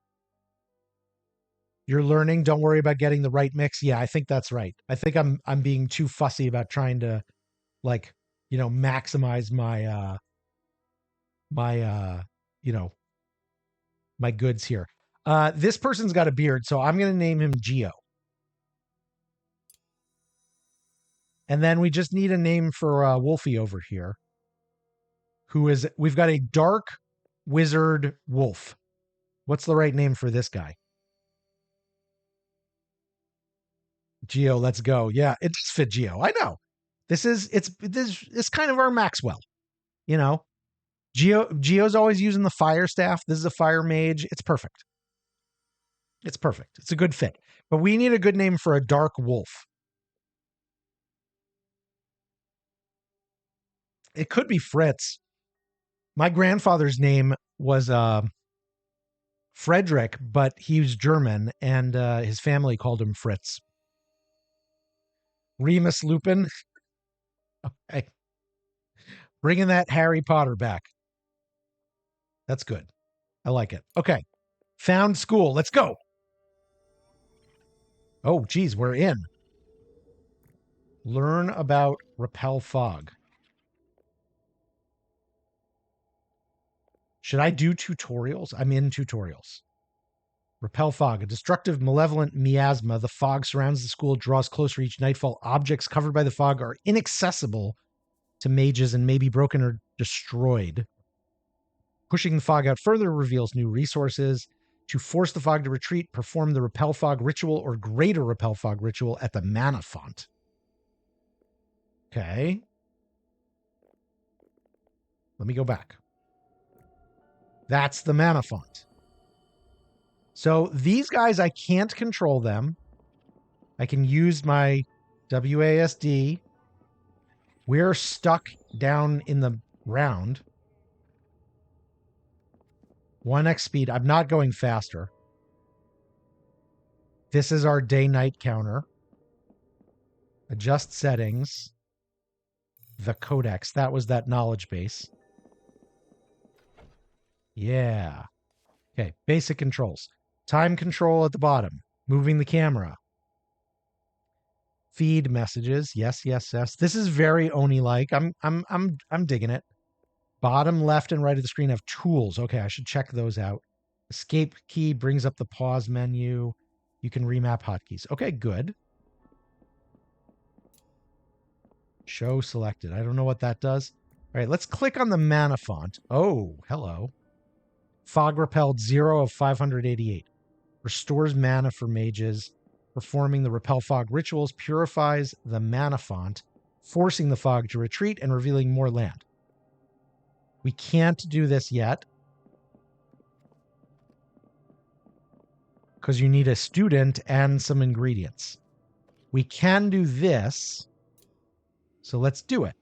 You're learning. Don't worry about getting the right mix. Yeah, I think that's right. I think I'm being too fussy about trying to, like, maximize my my goods here. This person's got a beard, so I'm going to name him Geo. And then we just need a name for Wolfie over here. We've got a dark wizard wolf. What's the right name for this guy? Geo, let's go. Yeah, it does fit Geo. I know. It's kind of our Maxwell. Geo's always using the fire staff. This is a fire mage. It's perfect. It's perfect. It's a good fit. But we need a good name for a dark wolf. It could be Fritz. My grandfather's name was Frederick, but he was German, and his family called him Fritz. Remus Lupin. Okay. Bringing that Harry Potter back. That's good. I like it. Okay. Found school. Let's go. Oh, geez, we're in. Learn about repel fog. Should I do tutorials? I'm in tutorials. Repel fog, a destructive, malevolent miasma. The fog surrounds the school, draws closer each nightfall. Objects covered by the fog are inaccessible to mages and may be broken or destroyed. Pushing the fog out further reveals new resources. To force the fog to retreat, perform the repel fog ritual or greater repel fog ritual at the mana font. Okay. Let me go back. That's the mana font. So these guys, I can't control them. I can use my WASD. We're stuck down in the ground. 1x speed. I'm not going faster. This is our day-night counter. Adjust settings. The codex. That was that knowledge base. Yeah. Okay, basic controls. Time control at the bottom. Moving the camera. Feed messages. Yes, yes, yes. This is very Oni-like. I'm digging it. Bottom left and right of the screen have tools. Okay, I should check those out. Escape key brings up the pause menu. You can remap hotkeys. Okay, good. Show selected. I don't know what that does. All right, let's click on the mana font. Oh, hello. Fog repelled 0 of 588. Restores mana for mages. Performing the repel fog rituals purifies the mana font, forcing the fog to retreat and revealing more land. We can't do this yet because you need a student and some ingredients. We can do this, so let's do it.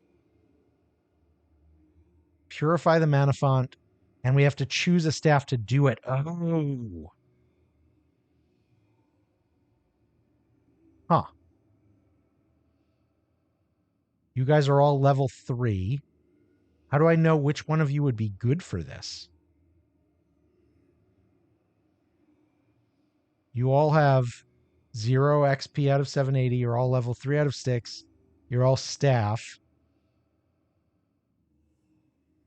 Purify the mana font, and we have to choose a staff to do it. Oh. Huh. You guys are all level 3. How do I know which one of you would be good for this? You all have 0 XP out of 780. You're all level 3 out of 6. You're all staff.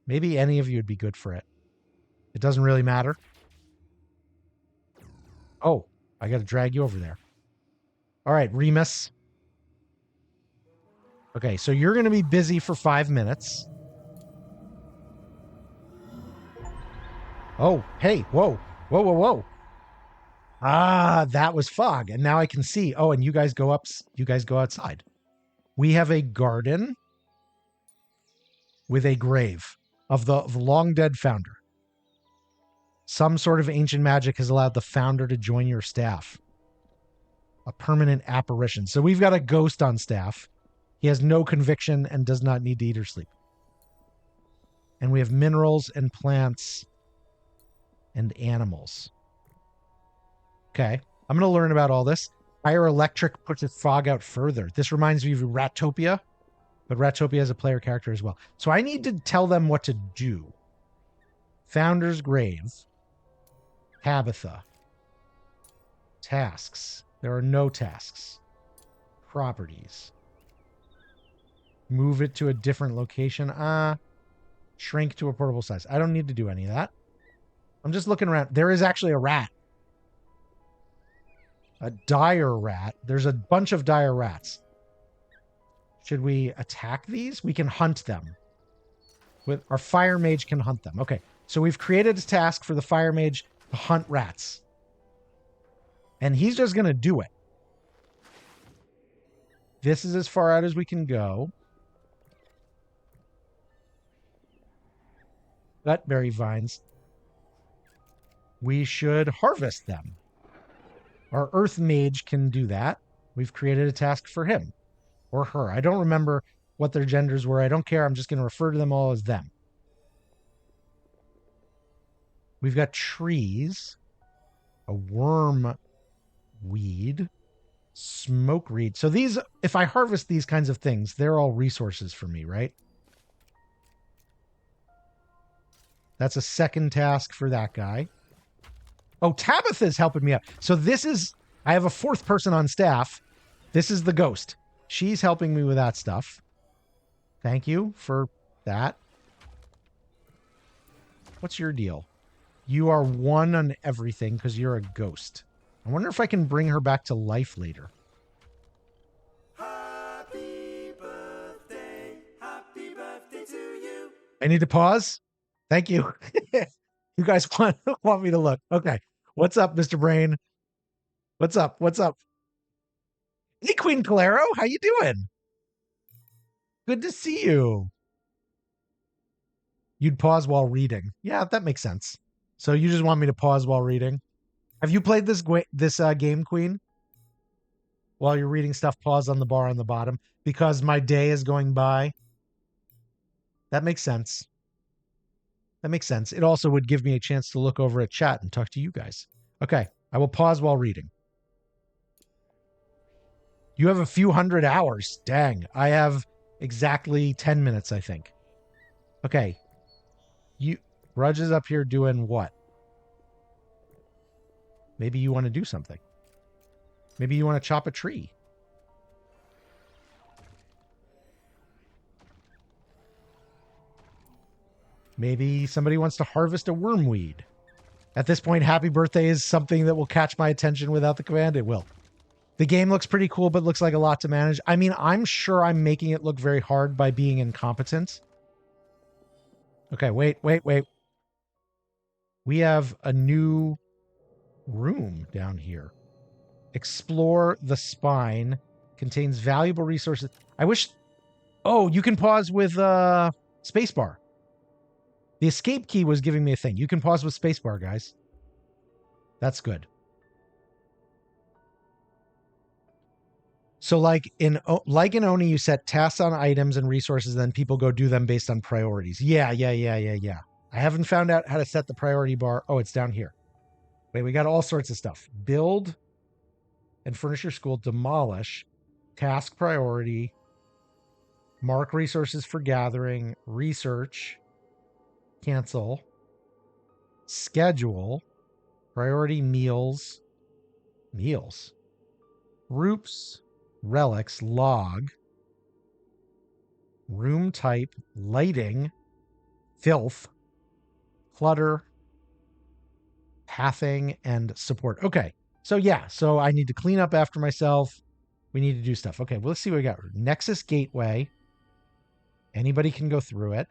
Maybe any of you would be good for it. It doesn't really matter. Oh, I got to drag you over there. All right, Remus. Okay, so you're going to be busy for 5 minutes. Oh, hey, whoa, whoa, whoa, whoa. Ah, that was fog. And now I can see. Oh, and you guys go up. You guys go outside. We have a garden with a grave of the long dead founder. Some sort of ancient magic has allowed the founder to join your staff. A permanent apparition. So we've got a ghost on staff. He has no conviction and does not need to eat or sleep. And we have minerals and plants and animals. Okay, I'm going to learn about all this. Fire Electric pushes fog out further. This reminds me of Ratopia, but Ratopia has a player character as well. So I need to tell them what to do. Founder's Grave. Tabitha. Tasks. There are no tasks. Properties. Move it to a different location. Shrink to a portable size. I don't need to do any of that. I'm just looking around. There is actually a rat. A dire rat. There's a bunch of dire rats. Should we attack these? We can hunt them. With our fire mage can hunt them. Okay, so we've created a task for the fire mage to hunt rats. And he's just going to do it. This is as far out as we can go. Gutberry vines. We should harvest them. Our earth mage can do that. We've created a task for him or her. I don't remember what their genders were. I don't care. I'm just going to refer to them all as them. We've got trees, a worm weed, smoke reed. So these, if I harvest these kinds of things, they're all resources for me, right? That's a second task for that guy. Oh, Tabitha's helping me out. So this is, I have a fourth person on staff. This is the ghost. She's helping me with that stuff. Thank you for that. What's your deal? You are 1 on everything because you're a ghost. I wonder if I can bring her back to life later. Happy birthday to you. I need to pause. Thank you. You guys want me to look. Okay. What's up, Mr. Brain? What's up? What's up? Hey, Queen Calero. How you doing? Good to see you. You'd pause while reading. Yeah, that makes sense. So you just want me to pause while reading? Have you played this game, Queen? While you're reading stuff, pause on the bar on the bottom because my day is going by. That makes sense. That makes sense. It also would give me a chance to look over at chat and talk to you guys. Okay, I will pause while reading. You have a few hundred hours. Dang, I have exactly 10 minutes, I think. Okay, Rudge is up here doing what? Maybe you want to do something. Maybe you want to chop a tree. Maybe somebody wants to harvest a wormweed. At this point, happy birthday is something that will catch my attention without the command. It will. The game looks pretty cool, but looks like a lot to manage. I mean, I'm sure I'm making it look very hard by being incompetent. Okay, wait. We have a new room down here. Explore the spine. Contains valuable resources. I wish... Oh, you can pause with spacebar. The escape key was giving me a thing. You can pause with spacebar, guys. That's good. So like in Oni, you set tasks on items and resources, and then people go do them based on priorities. Yeah. I haven't found out how to set the priority bar. Oh, it's down here. Wait, we got all sorts of stuff. Build and furnish your school. Demolish. Task priority. Mark resources for gathering. Research. Cancel. Schedule. Priority meals. Meals. Groups. Relics. Log. Room type. Lighting. Filth. Clutter. Pathing and support. Okay. So I need to clean up after myself. We need to do stuff. Okay, well, let's see what we got. Nexus gateway. Anybody can go through it.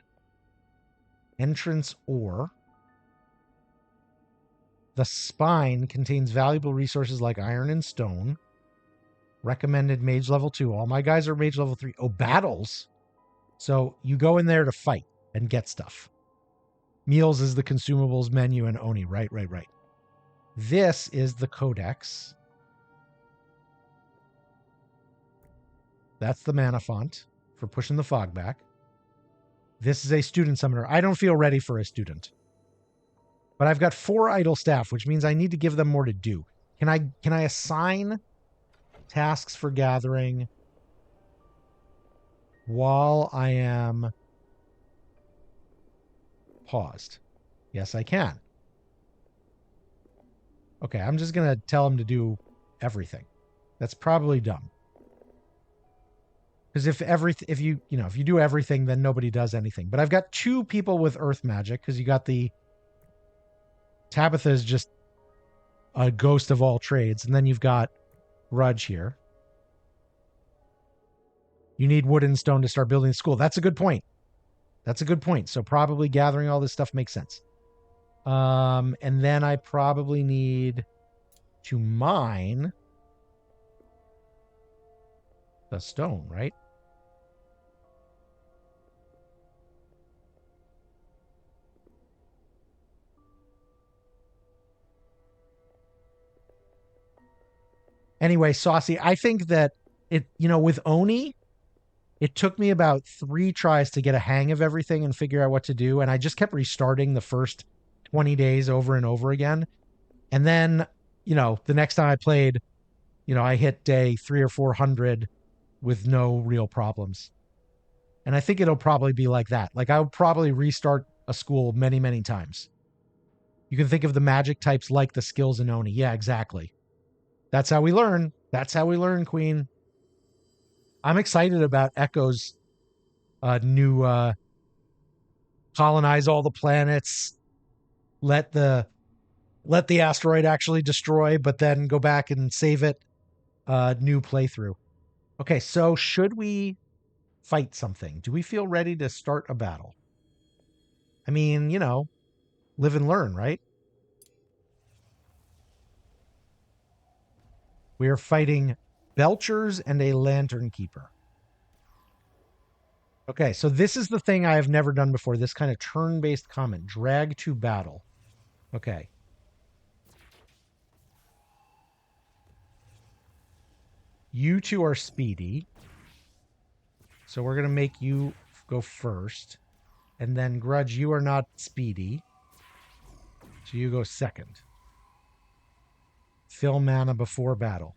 Entrance ore. The spine contains valuable resources like iron and stone. Recommended mage level 2. All my guys are mage level 3. Oh, battles. So you go in there to fight and get stuff. Meals is the consumables menu in Oni. Right. This is the codex. That's the mana font for pushing the fog back. This is a student summoner. I don't feel ready for a student. But I've got 4 idle staff, which means I need to give them more to do. Can I assign tasks for gathering while I am paused? Yes, I can. Okay, I'm just going to tell him to do everything. That's probably dumb. Because if you do everything, then nobody does anything. But I've got 2 people with earth magic, because you got the Tabitha is just a ghost of all trades, and then you've got Rudge here. You need wood and stone to start building the school. That's a good point. So probably gathering all this stuff makes sense. And then I probably need to mine the stone, right? Anyway, Saucy, I think that with Oni, it took me about 3 tries to get a hang of everything and figure out what to do. And I just kept restarting the first 20 days over and over again. And then, the next time I played, I hit day 300 or 400 with no real problems. And I think it'll probably be like that. Like I would probably restart a school many, many times. You can think of the magic types like the skills in Oni. Yeah, exactly. That's how we learn. Queen. I'm excited about Echo's new colonize all the planets, let the asteroid actually destroy, but then go back and save it. New playthrough. Okay, so should we fight something? Do we feel ready to start a battle? I mean, live and learn, right? We are fighting Belchers and a Lantern Keeper. Okay, so this is the thing I have never done before. This kind of turn-based comment. Drag to battle. Okay. You two are speedy. So we're going to make you go first. And then Grudge, you are not speedy. So you go second. Fill mana before battle.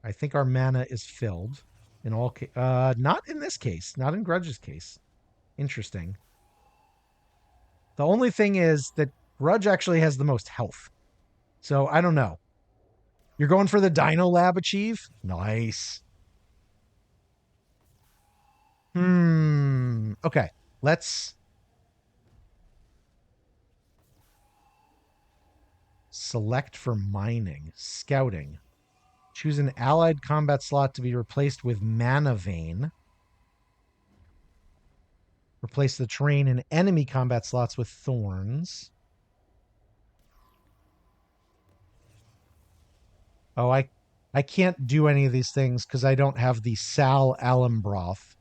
I think our mana is filled in all not in this case, not in Grudge's case. Interesting. The only thing is that Grudge actually has the most health. So I don't know. You're going for the Dino Lab achieve? Nice. Okay. Let's select for mining. Scouting. Choose an allied combat slot to be replaced with Mana Vein. Replace the terrain in enemy combat slots with Thorns. Oh, I can't do any of these things because I don't have the Sal Alum Broth.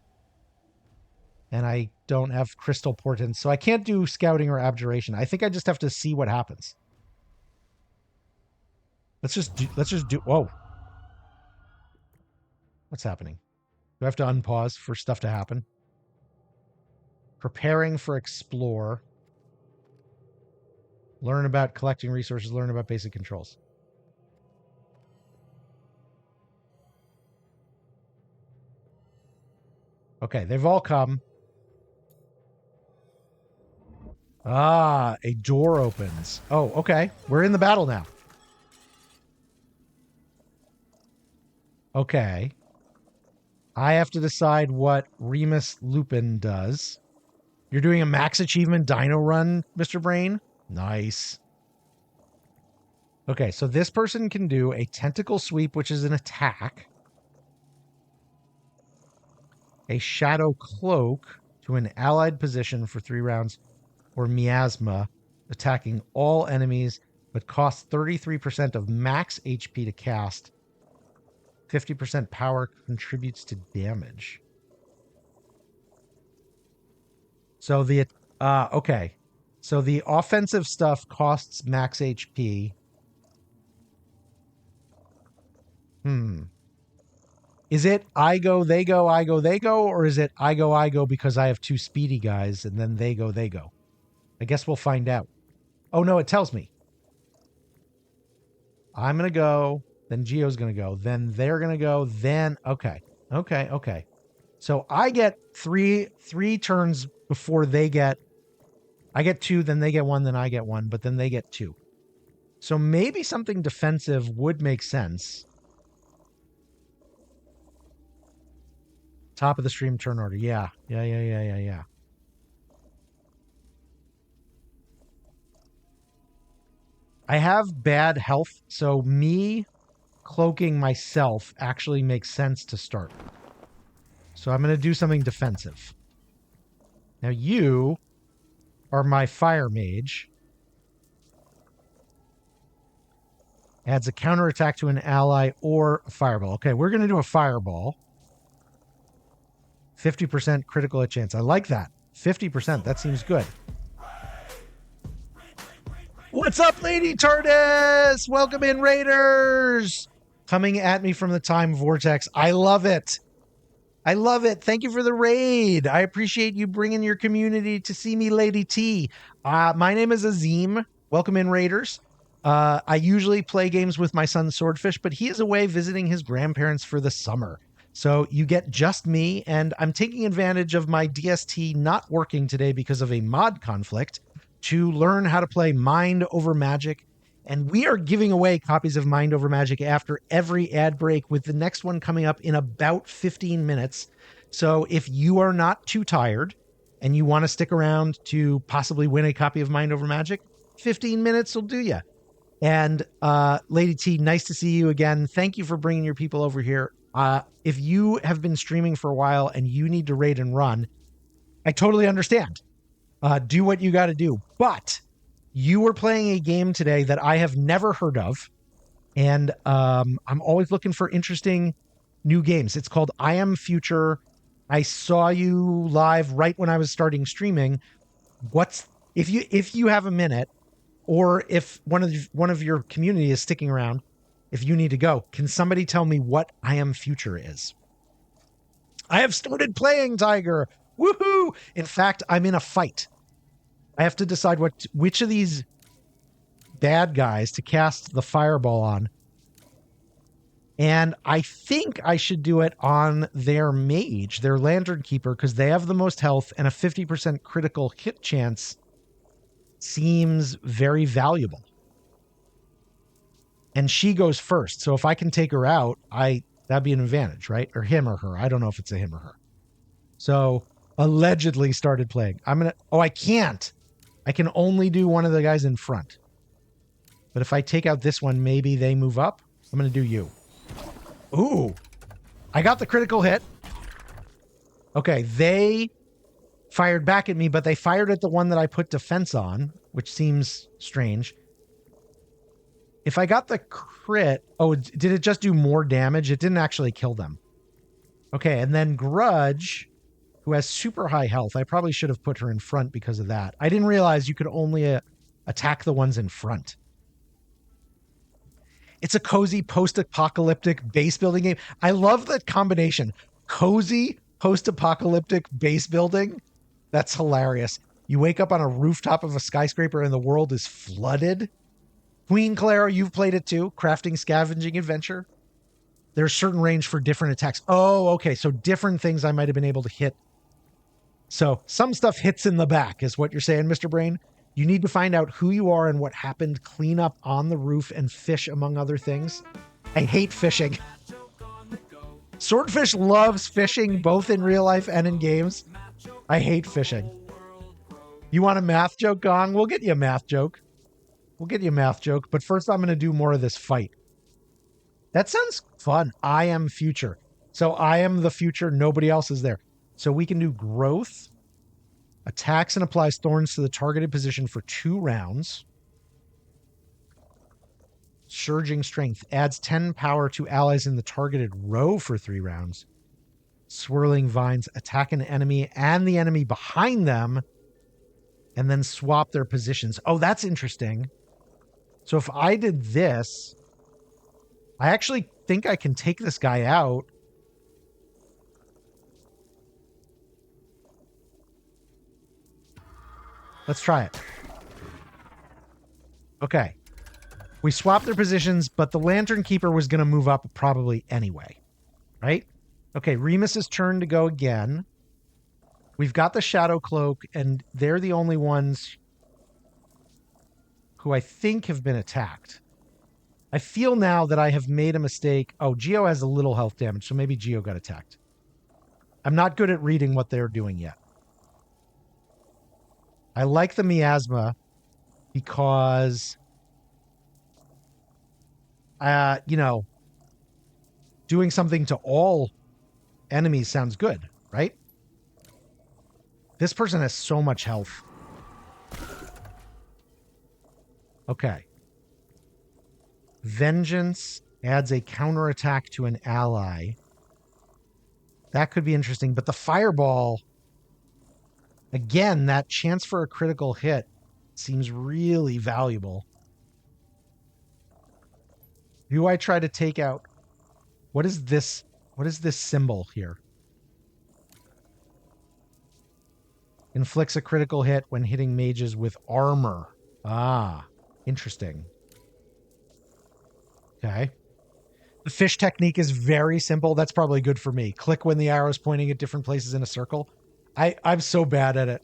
And I don't have Crystal Portents, so I can't do Scouting or Abjuration. I think I just have to see what happens. Let's just do. Whoa. What's happening? Do I have to unpause for stuff to happen? Preparing for Explore. Learn about collecting resources. Learn about basic controls. Okay, they've all come. Ah, a door opens. Oh, okay. We're in the battle now. Okay. I have to decide what Remus Lupin does. You're doing a max achievement dino run, Mr. Brain? Nice. Okay, so this person can do a tentacle sweep, which is an attack. A shadow cloak to an allied position for 3 rounds, or miasma, attacking all enemies, but costs 33% of max HP to cast. 50% power contributes to damage. So the okay. So the offensive stuff costs max HP. Is it I go, they go, I go, they go, or is it I go because I have 2 speedy guys and then they go, they go? I guess we'll find out. Oh no, it tells me. I'm gonna go, then Geo's gonna go, then they're gonna go, then okay. So I get three turns before they get. I get 2, then they get 1, then I get 1, but then they get 2. So maybe something defensive would make sense. Top of the stream turn order. Yeah. I have bad health, so me cloaking myself actually makes sense to start. So I'm going to do something defensive. Now you are my fire mage. Adds a counterattack to an ally or a fireball. Okay, we're going to do a fireball. 50% critical hit chance. I like that. 50%. That seems good. What's up, Lady TARDIS? Welcome in, Raiders. Coming at me from the time vortex. I love it. Thank you for the raid. I appreciate you bringing your community to see me, Lady T. My name is Ozym. Welcome in, Raiders. I usually play games with my son Swordfish, but he is away visiting his grandparents for the summer. So you get just me, and I'm taking advantage of my DST not working today because of a mod conflict to learn how to play Mind Over Magic. And we are giving away copies of Mind Over Magic after every ad break, with the next one coming up in about 15 minutes. So if you are not too tired and you want to stick around to possibly win a copy of Mind Over Magic, 15 minutes will do you. And Lady T, nice to see you again. Thank you for bringing your people over here. If you have been streaming for a while and you need to raid and run, I totally understand. Do what you got to do. But you were playing a game today that I have never heard of. And I'm always looking for interesting new games. It's called I Am Future. I saw you live right when I was starting streaming. If you have a minute, Or if one of your community is sticking around, if you need to go, can somebody tell me what I Am Future is? I have started playing, Tiger. Woohoo! In fact, I'm in a fight. I have to decide which of these bad guys to cast the fireball on. And I think I should do it on their mage, their lantern keeper, because they have the most health and a 50% critical hit chance seems very valuable. And she goes first. So if I can take her out, that'd be an advantage, right? Or him or her. I don't know if it's a him or her. So allegedly started playing. I can't. I can only do one of the guys in front. But if I take out this one, maybe they move up. I'm going to do you. Ooh. I got the critical hit. Okay, they fired back at me, but they fired at the one that I put defense on, which seems strange. If I got the crit... Oh, did it just do more damage? It didn't actually kill them. Okay, and then Grudge, who has super high health. I probably should have put her in front because of that. I didn't realize you could only attack the ones in front. It's a cozy post-apocalyptic base building game. I love that combination. Cozy post-apocalyptic base building. That's hilarious. You wake up on a rooftop of a skyscraper and the world is flooded. Queen Clara, you've played it too. Crafting scavenging adventure. There's certain range for different attacks. Oh, okay. So different things I might have been able to hit. So some stuff hits in the back is what you're saying, Mr. Brain. You need to find out who you are and what happened, clean up on the roof, and fish, among other things. I hate fishing. Swordfish loves fishing, both in real life and in games. I hate fishing. You want a math joke, Gong? We'll get you a math joke. But first I'm going to do more of this fight. That sounds fun. I am future. So I am the future. Nobody else is there. So we can do growth. Attacks and applies thorns to the targeted position for 2 rounds. Surging strength adds 10 power to allies in the targeted row for 3 rounds. Swirling vines attack an enemy and the enemy behind them and then swap their positions. Oh, that's interesting. So if I did this, I actually think I can take this guy out. Let's try it. Okay. We swapped their positions, but the Lantern Keeper was going to move up probably anyway. Right? Okay, Remus's turn to go again. We've got the Shadow Cloak, and they're the only ones who I think have been attacked. I feel now that I have made a mistake. Oh, Geo has a little health damage, so maybe Geo got attacked. I'm not good at reading what they're doing yet. I like the miasma because, doing something to all enemies sounds good, right? This person has so much health. Okay. Vengeance adds a counterattack to an ally. That could be interesting, but the fireball... Again, that chance for a critical hit seems really valuable. Do I try to take out... What is this? What is this symbol here? Inflicts a critical hit when hitting mages with armor. Ah, interesting. Okay. The fish technique is very simple. That's probably good for me. Click when the arrow's pointing at different places in a circle. I'm so bad at it.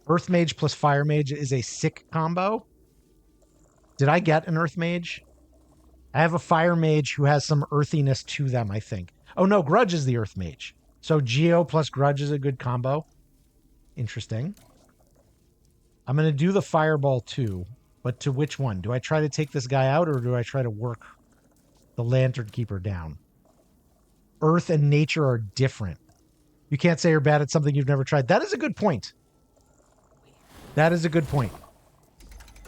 Earth Mage plus Fire Mage is a sick combo. Did I get an Earth Mage? I have a Fire Mage who has some earthiness to them, I think. Oh no, Grudge is the Earth Mage. So Geo plus Grudge is a good combo. Interesting. I'm going to do the Fireball too, but to which one? Do I try to take this guy out or do I try to work the Lantern Keeper down? Earth and nature are different. You can't say you're bad at something you've never tried. That is a good point. That is a good point.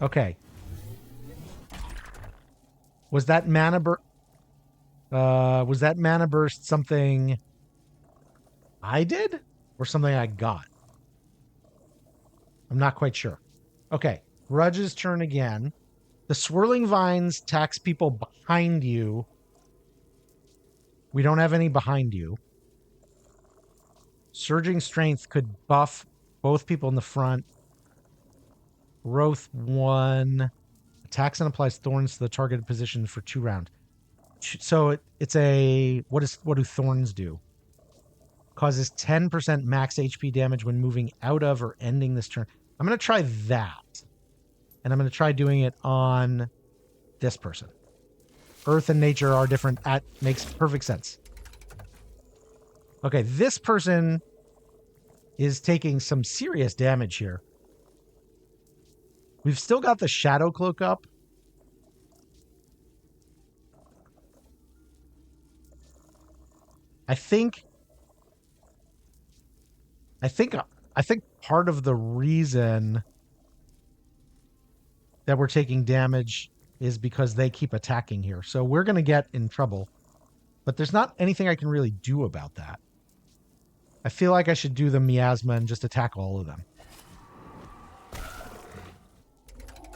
Okay. Was that mana burst something I did or something I got? I'm not quite sure. Okay. Grudge's turn again. The swirling vines tax people behind you. We don't have any behind you. Surging strength could buff both people in the front. Growth 1. Attacks and applies thorns to the targeted position for 2 rounds. So it's a... What do thorns do? Causes 10% max HP damage when moving out of or ending this turn. I'm going to try that. And I'm going to try doing it on this person. Earth and nature are different. That makes perfect sense. Okay, this person is taking some serious damage here. We've still got the shadow cloak up. I think part of the reason that we're taking damage is because they keep attacking here. So we're going to get in trouble. But there's not anything I can really do about that. I feel like I should do the miasma and just attack all of them.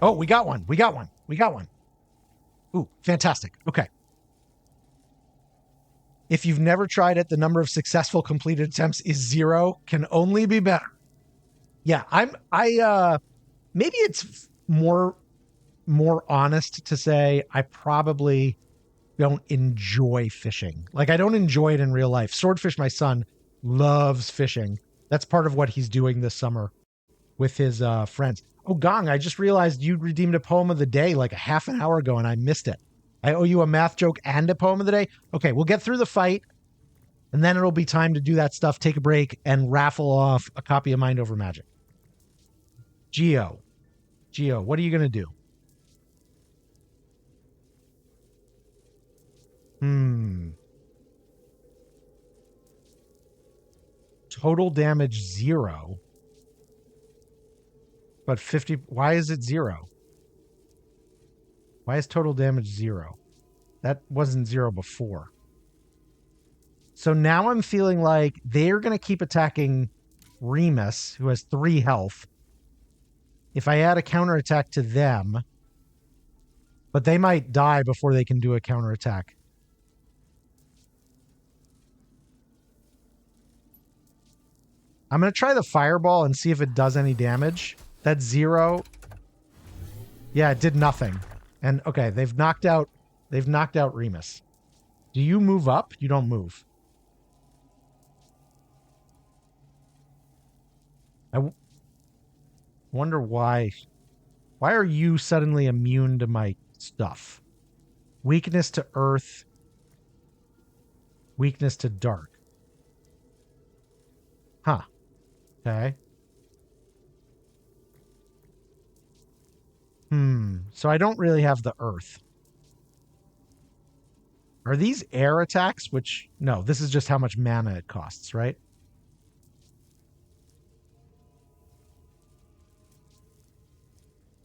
Oh, we got one. We got one. We got one. Ooh, fantastic. Okay. If you've never tried it, the number of successful completed attempts is 0. Can only be better. Yeah, maybe it's more honest to say I probably don't enjoy fishing. Like, I don't enjoy it in real life. Swordfish, my son, loves fishing. That's part of what he's doing this summer with his friends. Oh, Gong, I just realized you redeemed a poem of the day like a half an hour ago and I missed it. I owe you a math joke and a poem of the day. Okay, we'll get through the fight and then it'll be time to do that stuff, take a break, and raffle off a copy of Mind Over Magic. Geo, what are you going to do? Total damage 0. But 50... Why is it 0? Why is total damage 0? That wasn't 0 before. So now I'm feeling like they're going to keep attacking Remus, who has 3 health. If I add a counterattack to them... But they might die before they can do a counterattack. I'm going to try the fireball and see if it does any damage. That's 0. Yeah, it did nothing. And okay, they've knocked out Remus. Do you move up? You don't move. I wonder why. Why are you suddenly immune to my stuff? Weakness to earth. Weakness to dark. Huh. Okay. So I don't really have the earth. Are these air attacks? Which, no, this is just how much mana it costs, right?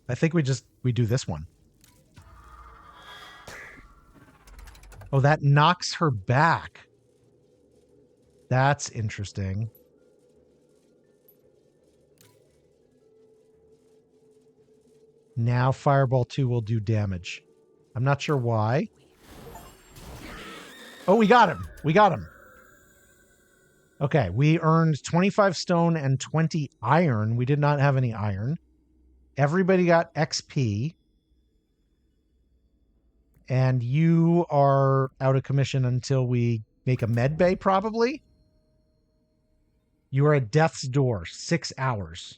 I think we do this one. Oh, that knocks her back. That's interesting. Now Fireball 2 will do damage. I'm not sure why. Oh, we got him. We got him. Okay, we earned 25 stone and 20 iron. We did not have any iron. Everybody got XP. And you are out of commission until we make a med bay, probably. You are at death's door, 6 hours.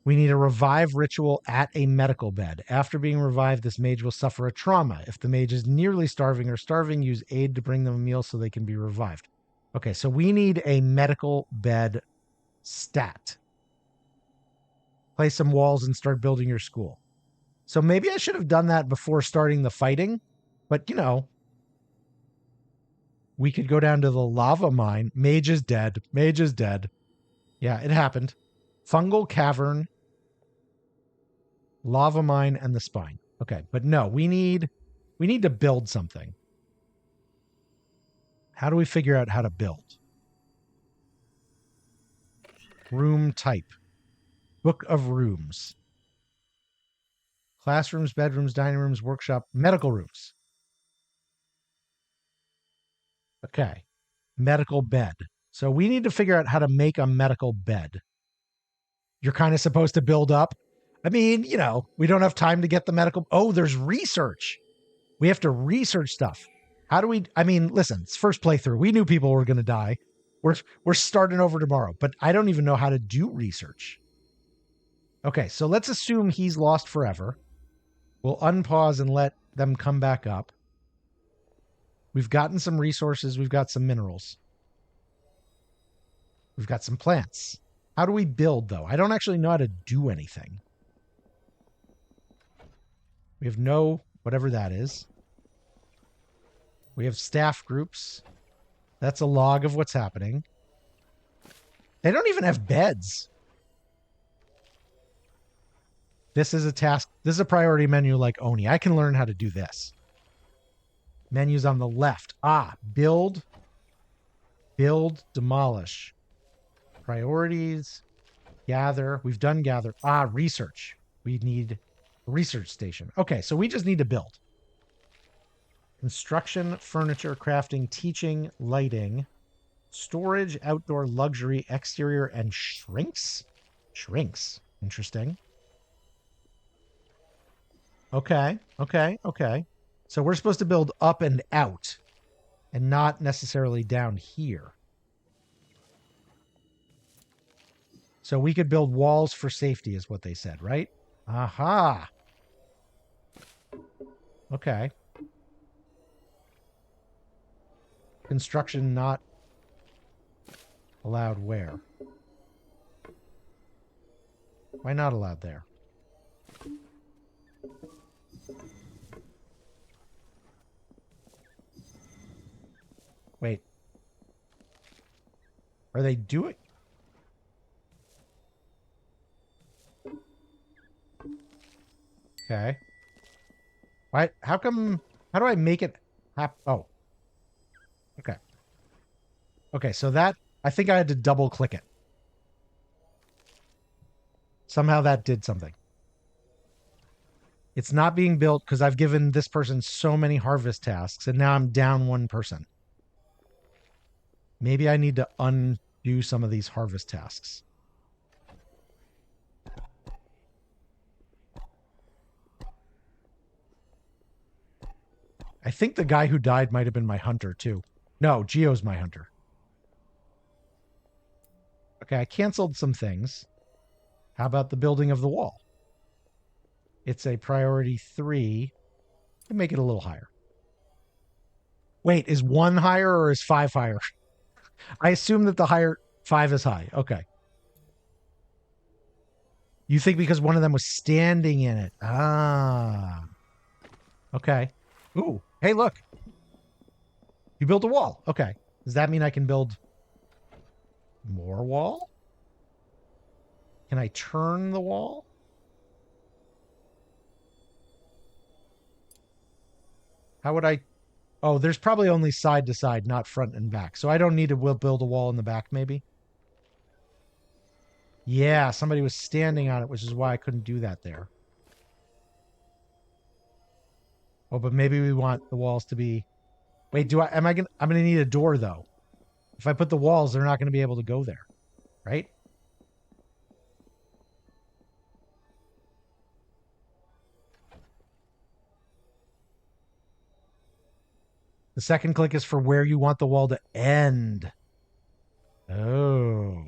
We need a revive ritual at a medical bed. After being revived, this mage will suffer a trauma. If the mage is nearly starving or starving, use aid to bring them a meal so they can be revived. Okay, so we need a medical bed stat. Play some walls and start building your school. So maybe I should have done that before starting the fighting. But, you know, we could go down to the lava mine. Mage is dead. Mage is dead. Yeah, it happened. Fungal cavern, lava mine, and the spine. Okay, but no, we need to build something. How do we figure out how to build? Room type. Book of Rooms. Classrooms, bedrooms, dining rooms, workshop, medical rooms. Okay. Medical bed. So we need to figure out how to make a medical bed. You're kind of supposed to build up. I mean, we don't have time to get the medical. Oh, there's research. We have to research stuff. How do we? I mean, listen, it's first playthrough. We knew people were going to die. We're starting over tomorrow, but I don't even know how to do research. Okay, so let's assume he's lost forever. We'll unpause and let them come back up. We've gotten some resources. We've got some minerals. We've got some plants. How do we build, though? I don't actually know how to do anything. We have no, whatever that is. We have staff groups. That's a log of what's happening. They don't even have beds. This is a task. This is a priority menu like Oni. I can learn how to do this. Menus on the left. Build, demolish. Priorities, gather. We've done gather. Research. We need a research station. Okay, so we just need to build. Construction, furniture, crafting, teaching, lighting, storage, outdoor, luxury, exterior, and shrinks. Shrinks. Interesting. Okay. So we're supposed to build up and out and not necessarily down here. So we could build walls for safety is what they said, right? Aha. Okay. Construction not allowed where? Why not allowed there? Wait. Are they doing... Okay. Why? How come... How do I make it Oh. Okay. Okay, so that... I think I had to double click it. Somehow that did something. It's not being built because I've given this person so many harvest tasks, and now I'm down one person. Maybe I need to undo some of these harvest tasks. I think the guy who died might have been my hunter, too. No, Geo's my hunter. Okay, I canceled some things. How about the building of the wall? It's a priority 3. And make it a little higher. Wait, is 1 higher or is 5 higher? I assume that the higher 5 is high. Okay. You think because one of them was standing in it. Okay. Ooh. Hey, look. You built a wall. Okay. Does that mean I can build more wall? Can I turn the wall? How would I... Oh, there's probably only side to side, not front and back. So I don't need to build a wall in the back, maybe? Yeah, somebody was standing on it, which is why I couldn't do that there. Oh, but maybe we want the walls to be... Wait, I'm gonna need a door, though. If I put the walls, they're not going to be able to go there. Right? The second click is for where you want the wall to end. Oh.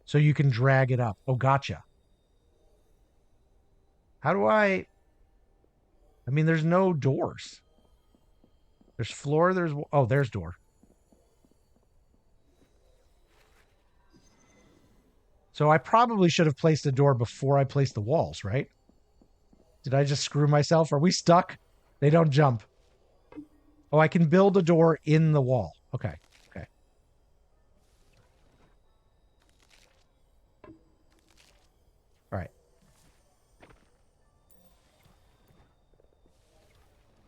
So you can drag it up. Oh, gotcha. How do I mean, there's no doors. There's floor, there's door. So I probably should have placed a door before I placed the walls, right? Did I just screw myself? Are we stuck? They don't jump. Oh, I can build a door in the wall. Okay. All right.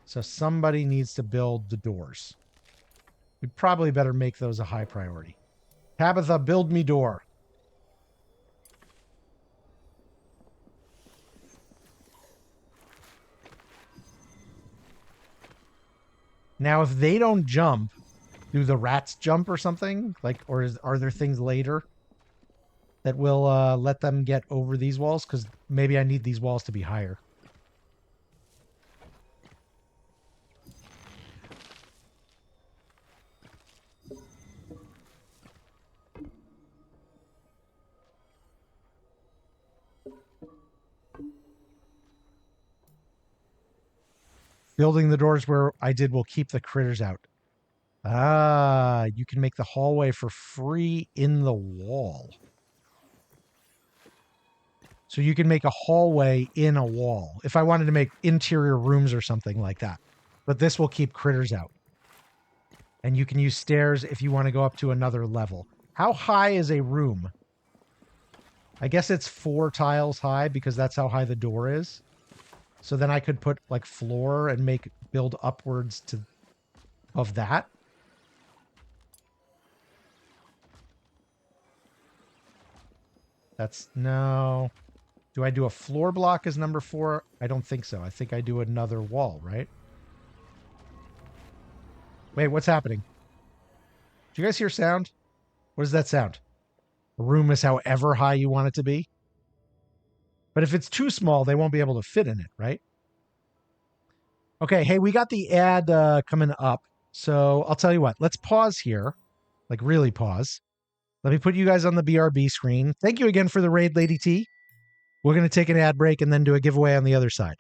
So somebody needs to build the doors. We probably better make those a high priority. Tabitha, build me door. Now, if they don't jump, do the rats jump or something? Like, are there things later that will let them get over these walls? Because maybe I need these walls to be higher. Building the doors where I did will keep the critters out. Ah, you can make the hallway for free in the wall. So you can make a hallway in a wall if I wanted to make interior rooms or something like that. But this will keep critters out. And you can use stairs if you want to go up to another level. How high is a room? I guess it's 4 tiles high because that's how high the door is. So then I could put like floor and build upwards to of that. That's no. Do I do a floor block as number 4? I don't think so. I think I do another wall, right? Wait, what's happening? Do you guys hear sound? What does that sound? A room is however high you want it to be. But if it's too small, they won't be able to fit in it, right? Okay, hey, we got the ad coming up. So I'll tell you what, let's pause here, like really pause. Let me put you guys on the BRB screen. Thank you again for the raid, Lady T. We're going to take an ad break and then do a giveaway on the other side.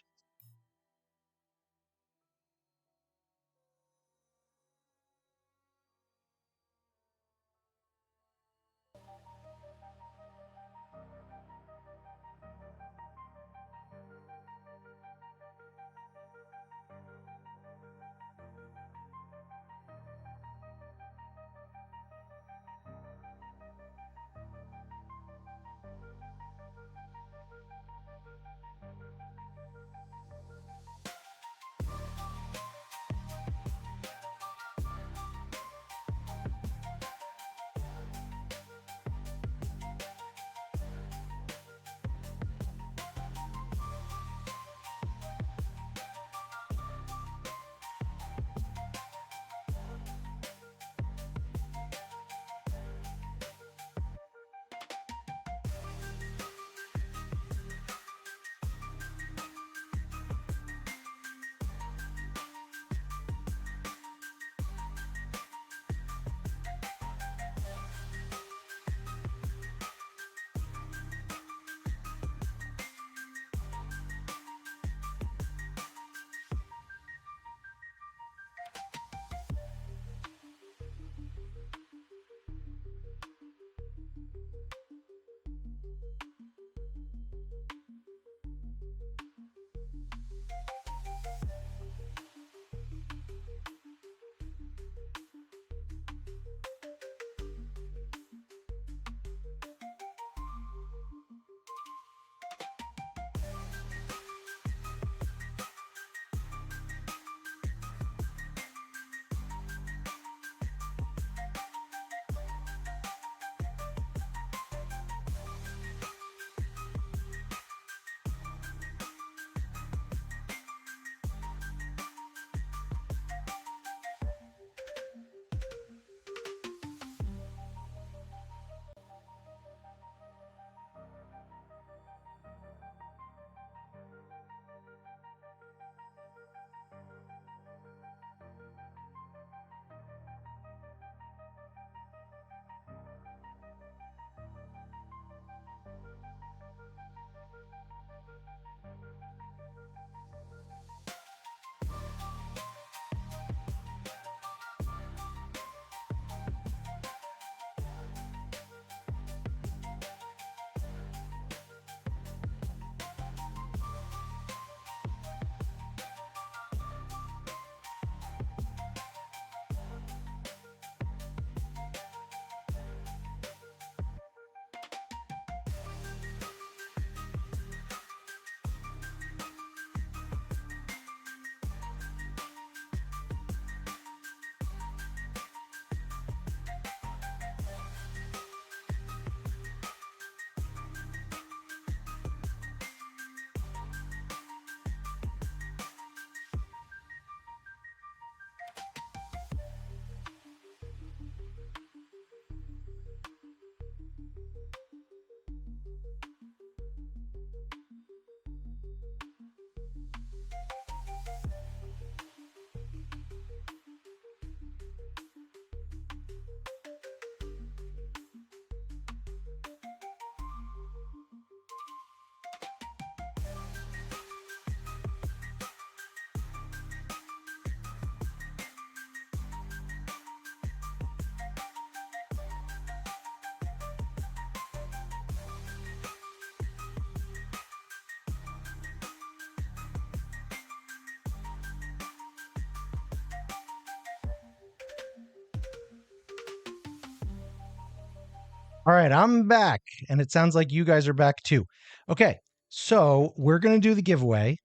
All right, I'm back, and it sounds like you guys are back too. Okay, so we're going to do the giveaway.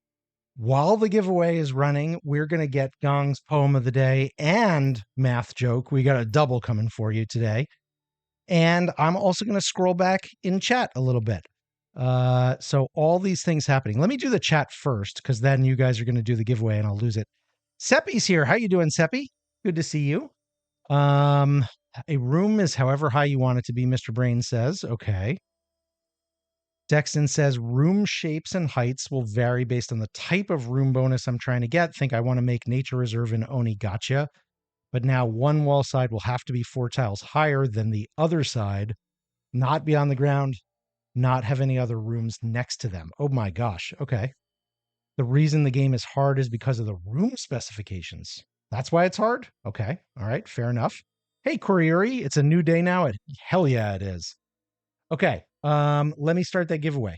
While the giveaway is running, we're going to get Gong's poem of the day and math joke. We got a double coming for you today. And I'm also going to scroll back in chat a little bit. So all these things happening. Let me do the chat first, because then you guys are going to do the giveaway and I'll lose it. Seppi's here. How you doing, Seppi? Good to see you. A room is however high you want it to be, Mr. Brain says. Okay. Dexton says room shapes and heights will vary based on the type of room bonus I'm trying to get. Think I want to make nature reserve in Oni. Gotcha. But now one wall side will have to be 4 tiles higher than the other side, not be on the ground, not have any other rooms next to them. Oh my gosh. Okay. The reason the game is hard is because of the room specifications. That's why it's hard? Okay. All right. Fair enough. Hey, Koryuri, it's a new day now. Hell yeah, it is. Okay. Let me start that giveaway.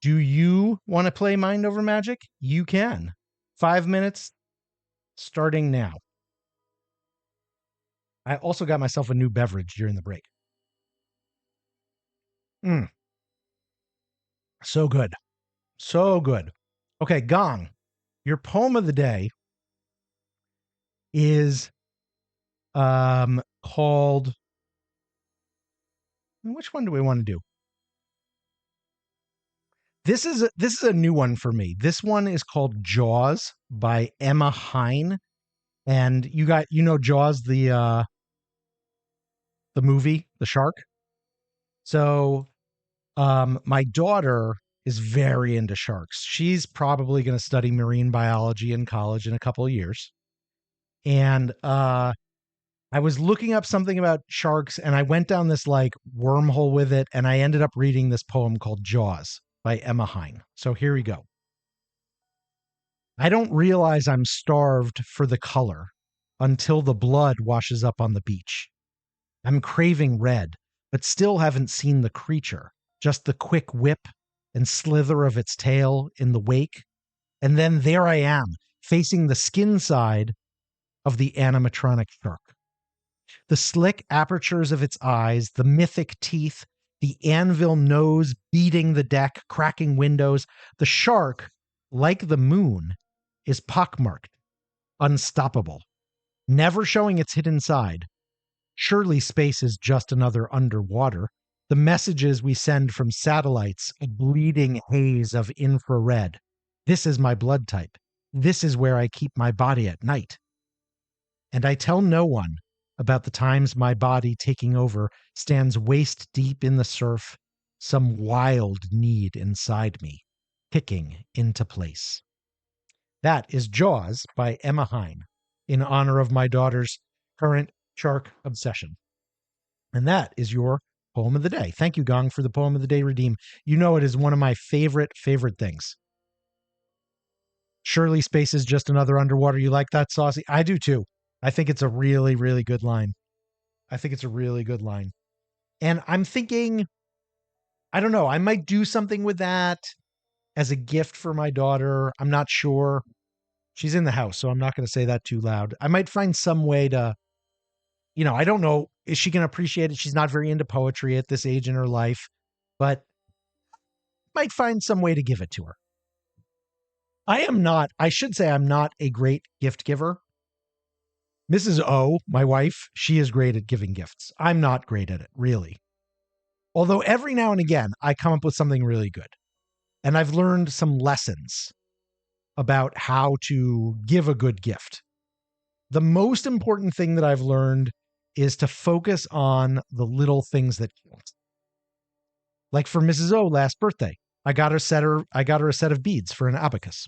Do you want to play Mind Over Magic? You can. 5 minutes starting now. I also got myself a new beverage during the break. So good. So good. Okay, Gong, your poem of the day is called, which one do we want to do? This is a new one for me. This one is called Jaws by Emma Hine. And you know Jaws, the movie, the shark. So my daughter is very into sharks. She's probably going to study marine biology in college in a couple of years. And I was looking up something about sharks and I went down this like wormhole with it. And I ended up reading this poem called Jaws by Emma Hine. So here we go. I don't realize I'm starved for the color until the blood washes up on the beach. I'm craving red, but still haven't seen the creature, just the quick whip and slither of its tail in the wake. And then there I am, facing the skin side of the animatronic shark. The slick apertures of its eyes, the mythic teeth, the anvil nose beating the deck, cracking windows. The shark, like the moon, is pockmarked, unstoppable, never showing its hidden side. Surely space is just another underwater. The messages we send from satellites, a bleeding haze of infrared. This is my blood type. This is where I keep my body at night. And I tell no one about the times my body taking over stands waist deep in the surf, some wild need inside me, kicking into place. That is Jaws by Emma Hine, in honor of my daughter's current shark obsession. And that is your poem of the day. Thank you, Gong, for the poem of the day redeem. You know it is one of my favorite things. Surely space is just another underwater. You like that, Saucy? I do too. I think it's a really, really good line. And I'm thinking, I don't know, I might do something with that as a gift for my daughter. I'm not sure. She's in the house, so I'm not going to say that too loud. I might find some way to, I don't know. Is she going to appreciate it? She's not very into poetry at this age in her life, but might find some way to give it to her. I should say I'm not a great gift giver. Mrs. O, my wife, she is great at giving gifts. I'm not great at it, really. Although every now and again, I come up with something really good. And I've learned some lessons about how to give a good gift. The most important thing that I've learned is to focus on the little things that count. Like for Mrs. O last birthday, I got her a set of beads for an abacus.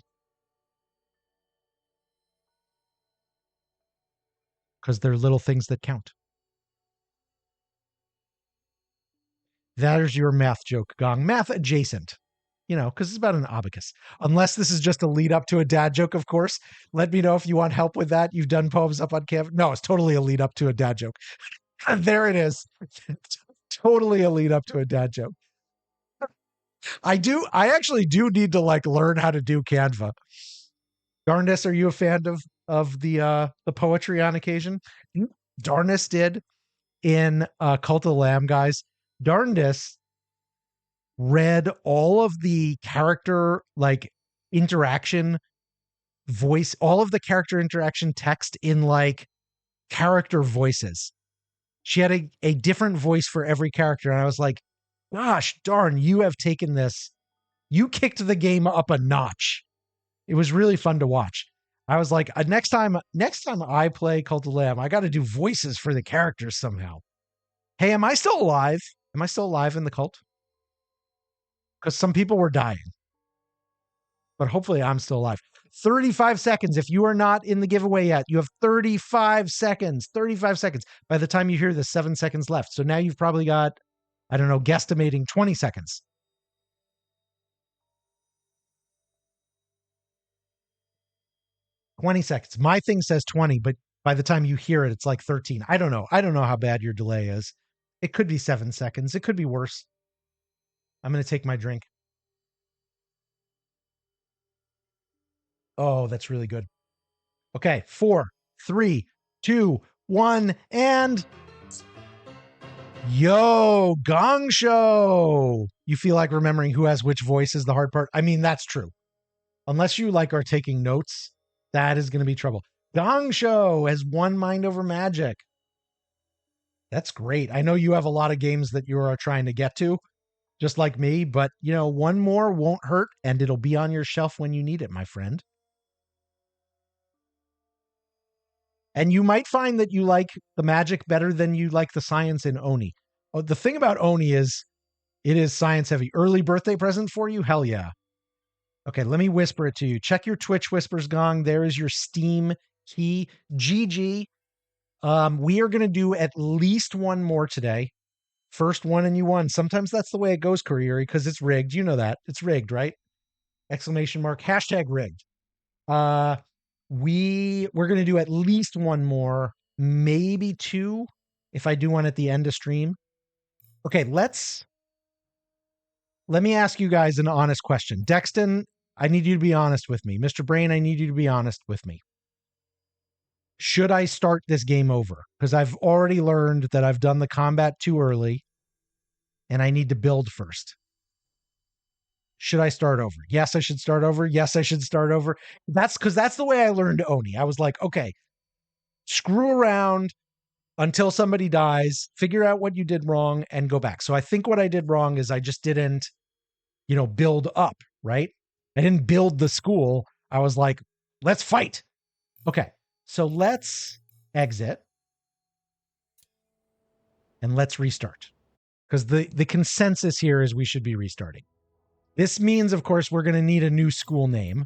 Because they're little things that count. That is your math joke, Gong. Math adjacent, because it's about an abacus. Unless this is just a lead up to a dad joke, of course. Let me know if you want help with that. You've done poems up on Canva. No, it's totally a lead up to a dad joke. There it is. Totally a lead up to a dad joke. I actually do need to learn how to do Canva. Darnus, are you a fan of the poetry on occasion? Darnus did in Cult of the Lamb, guys. Darndis read all of the character like interaction voice, all of the character interaction text in like character voices. She had a different voice for every character. And I was like, gosh darn, you have taken this. You kicked the game up a notch. It was really fun to watch. I was like, next time I play Cult of Lamb, I got to do voices for the characters somehow. Hey, am I still alive? Am I still alive in the cult? Because some people were dying. But hopefully I'm still alive. 35 seconds. If you are not in the giveaway yet, you have 35 seconds. 35 seconds. By the time you hear this, 7 seconds left. So now you've probably got, I don't know, guesstimating 20 seconds. My thing says 20, but by the time you hear it, it's like 13. I don't know. I don't know how bad your delay is. It could be 7 seconds. It could be worse. I'm going to take my drink. Oh, that's really good. Okay, 4, 3, 2, 1, and yo, Gong Show. You feel like remembering who has which voice is the hard part? I mean, that's true. Unless you like are taking notes, that is going to be trouble. Gong Show has won Mind Over Magic. That's great. I know you have a lot of games that you are trying to get to, just like me, but you know, one more won't hurt and it'll be on your shelf when you need it, my friend. And you might find that you like the magic better than you like the science in Oni. Oh, the thing about Oni is it is science heavy. Early birthday present for you? Hell yeah. Okay, let me whisper it to you. Check your Twitch whispers gong. There is your Steam key. GG. We are going to do at least one more today. First one and you won. Sometimes that's the way it goes, Kurieri, because it's rigged. You know that. It's rigged, right? Exclamation mark. Hashtag rigged. We're going to do at least one more, maybe two, if I do one at the end of stream. Okay, let me ask you guys an honest question. Dexton, I need you to be honest with me. Mr. Brain, I need you to be honest with me. Should I start this game over? Because I've already learned that I've done the combat too early and I need to build first. Should I start over? Yes, I should start over. Yes, I should start over. That's because that's the way I learned Oni. I was like, okay, screw around until somebody dies, figure out what you did wrong, and go back. So I think what I did wrong is I just didn't, build up, right? I didn't build the school. I was like, let's fight. Okay, so let's exit and let's restart. Because the consensus here is we should be restarting. This means, of course, we're going to need a new school name.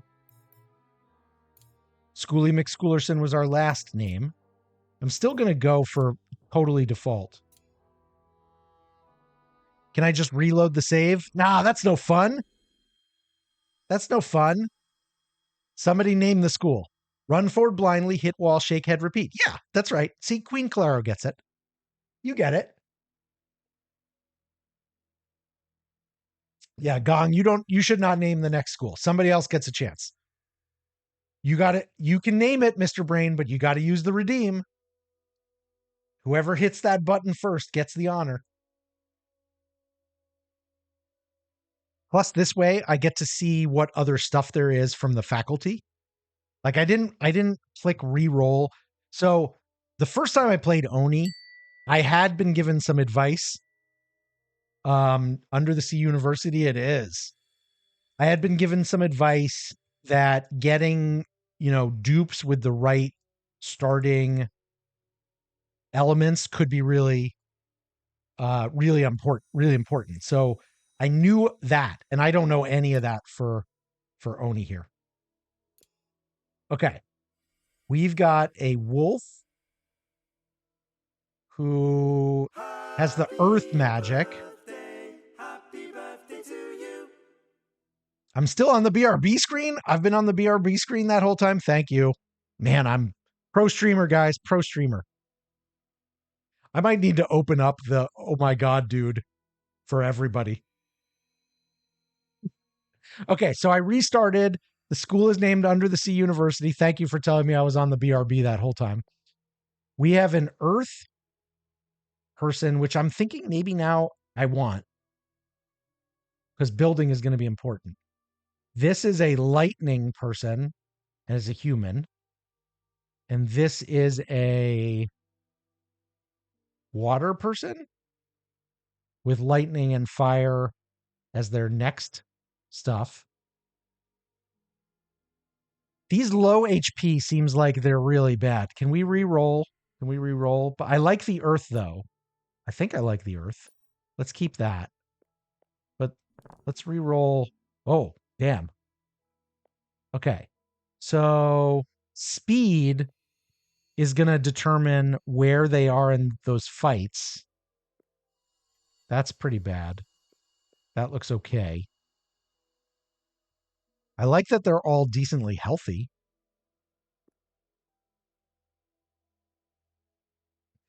Schoolie McSchoolerson was our last name. I'm still going to go for totally default. Can I just reload the save? Nah, that's no fun. That's no fun. Somebody name the school. Run forward blindly, hit wall, shake head, repeat. Yeah, that's right. See, Queen Claro gets it. You get it. Yeah, Gong, you should not name the next school. Somebody else gets a chance. You got it. You can name it, Mr. Brain, but you got to use the redeem. Whoever hits that button first gets the honor. Plus, this way I get to see what other stuff there is from the faculty. Like I didn't click re-roll. So the first time I played Oni, I had been given some advice. Under the Sea University, it is. I had been given some advice that getting, dupes with the right starting elements could be really important. So I knew that, and I don't know any of that for Oni here. Okay. We've got a wolf who has the earth magic. I'm still on the BRB screen. I've been on the BRB screen that whole time. Thank you. Man, I'm pro streamer, guys. Pro streamer. I might need to open up the, oh my God, dude, for everybody. Okay, so I restarted. The school is named Under the Sea University. Thank you for telling me I was on the BRB that whole time. We have an earth person, which I'm thinking maybe now I want, because building is going to be important. This is a lightning person and is a human. And this is a water person with lightning and fire as their next stuff. These low HP seems like they're really bad. Can we re-roll? Can we re-roll? But I like the earth, though. I think I like the earth. Let's keep that. But let's re-roll. Oh, damn. Okay. So speed is going to determine where they are in those fights. That's pretty bad. That looks okay. I like that they're all decently healthy.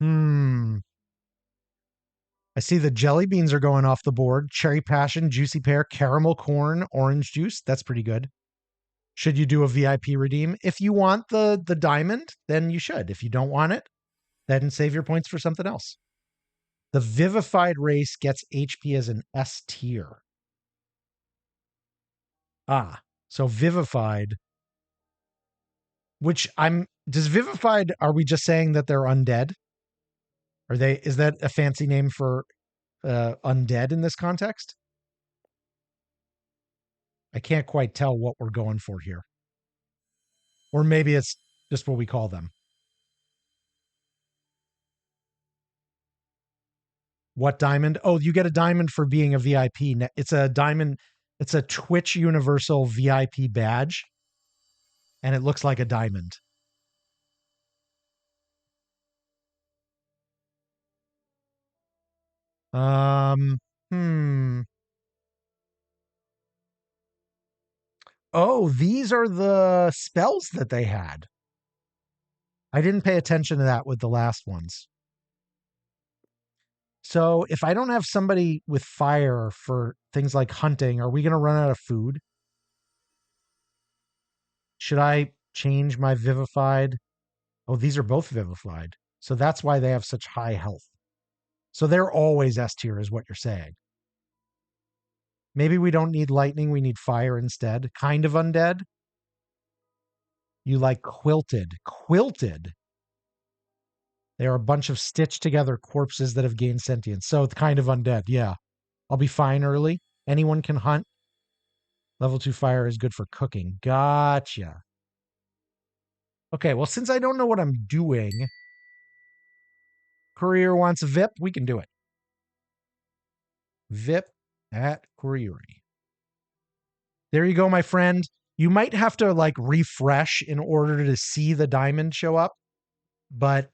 I see the jelly beans are going off the board. Cherry passion, juicy pear, caramel corn, orange juice. That's pretty good. Should you do a VIP redeem? If you want the diamond, then you should. If you don't want it, then save your points for something else. The vivified race gets HP as an S tier. Ah, so vivified, which does vivified, are we just saying that they're undead? Is that a fancy name for undead in this context? I can't quite tell what we're going for here. Or maybe it's just what we call them. What diamond? Oh, you get a diamond for being a VIP. It's a diamond. It's a Twitch Universal VIP badge. And it looks like a diamond. Hmm. Oh, these are the spells that they had. I didn't pay attention to that with the last ones. So if I don't have somebody with fire for things like hunting, are we going to run out of food? Should I change my vivified? Oh, these are both vivified. So that's why they have such high health. So they're always S tier, is what you're saying. Maybe we don't need lightning, we need fire instead. Kind of undead. You like quilted. Quilted. They are a bunch of stitched together corpses that have gained sentience. So it's kind of undead. Yeah. I'll be fine early. Anyone can hunt. Level 2 fire is good for cooking. Gotcha. Okay, well, since I don't know what I'm doing, Courier wants a VIP, we can do it. VIP at Courier. There you go, my friend. You might have to like refresh in order to see the diamond show up, but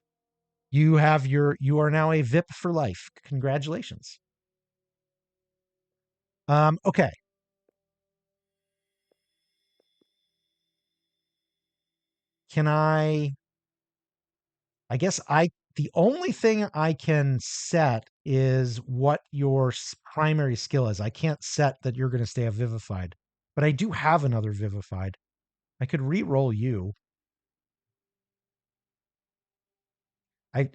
you are now a VIP for life. Congratulations. Okay. Can I guess the only thing I can set is what your primary skill is. I can't set that you're going to stay a vivified, but I do have another vivified. I could re-roll you. I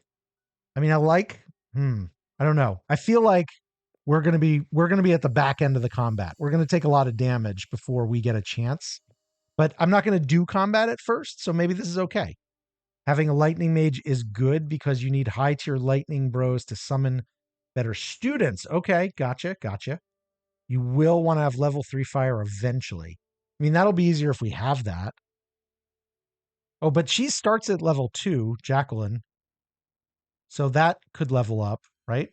mean, I don't know. I feel like we're going to be at the back end of the combat. We're going to take a lot of damage before we get a chance. But I'm not going to do combat at first, so maybe this is okay. Having a lightning mage is good because you need high tier lightning bros to summon better students. Okay, gotcha. You will want to have level 3 fire eventually. I mean, that'll be easier if we have that. Oh, but she starts at level 2, Jacqueline. So that could level up, right?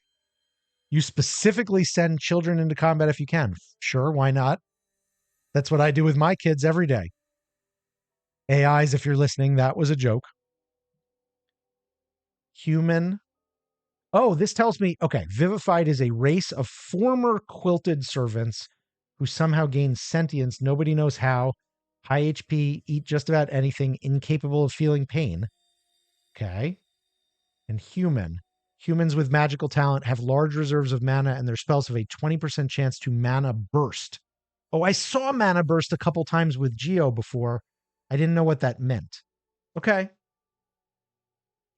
You specifically send children into combat if you can. Sure, why not? That's what I do with my kids every day. AIs, if you're listening, that was a joke. Human. Oh, this tells me, okay, vivified is a race of former quilted servants who somehow gain sentience. Nobody knows how. High HP, eat just about anything, incapable of feeling pain. Okay. And human. Humans with magical talent have large reserves of mana, and their spells have a 20% chance to mana burst. Oh, I saw mana burst a couple times with Geo before. I didn't know what that meant. Okay.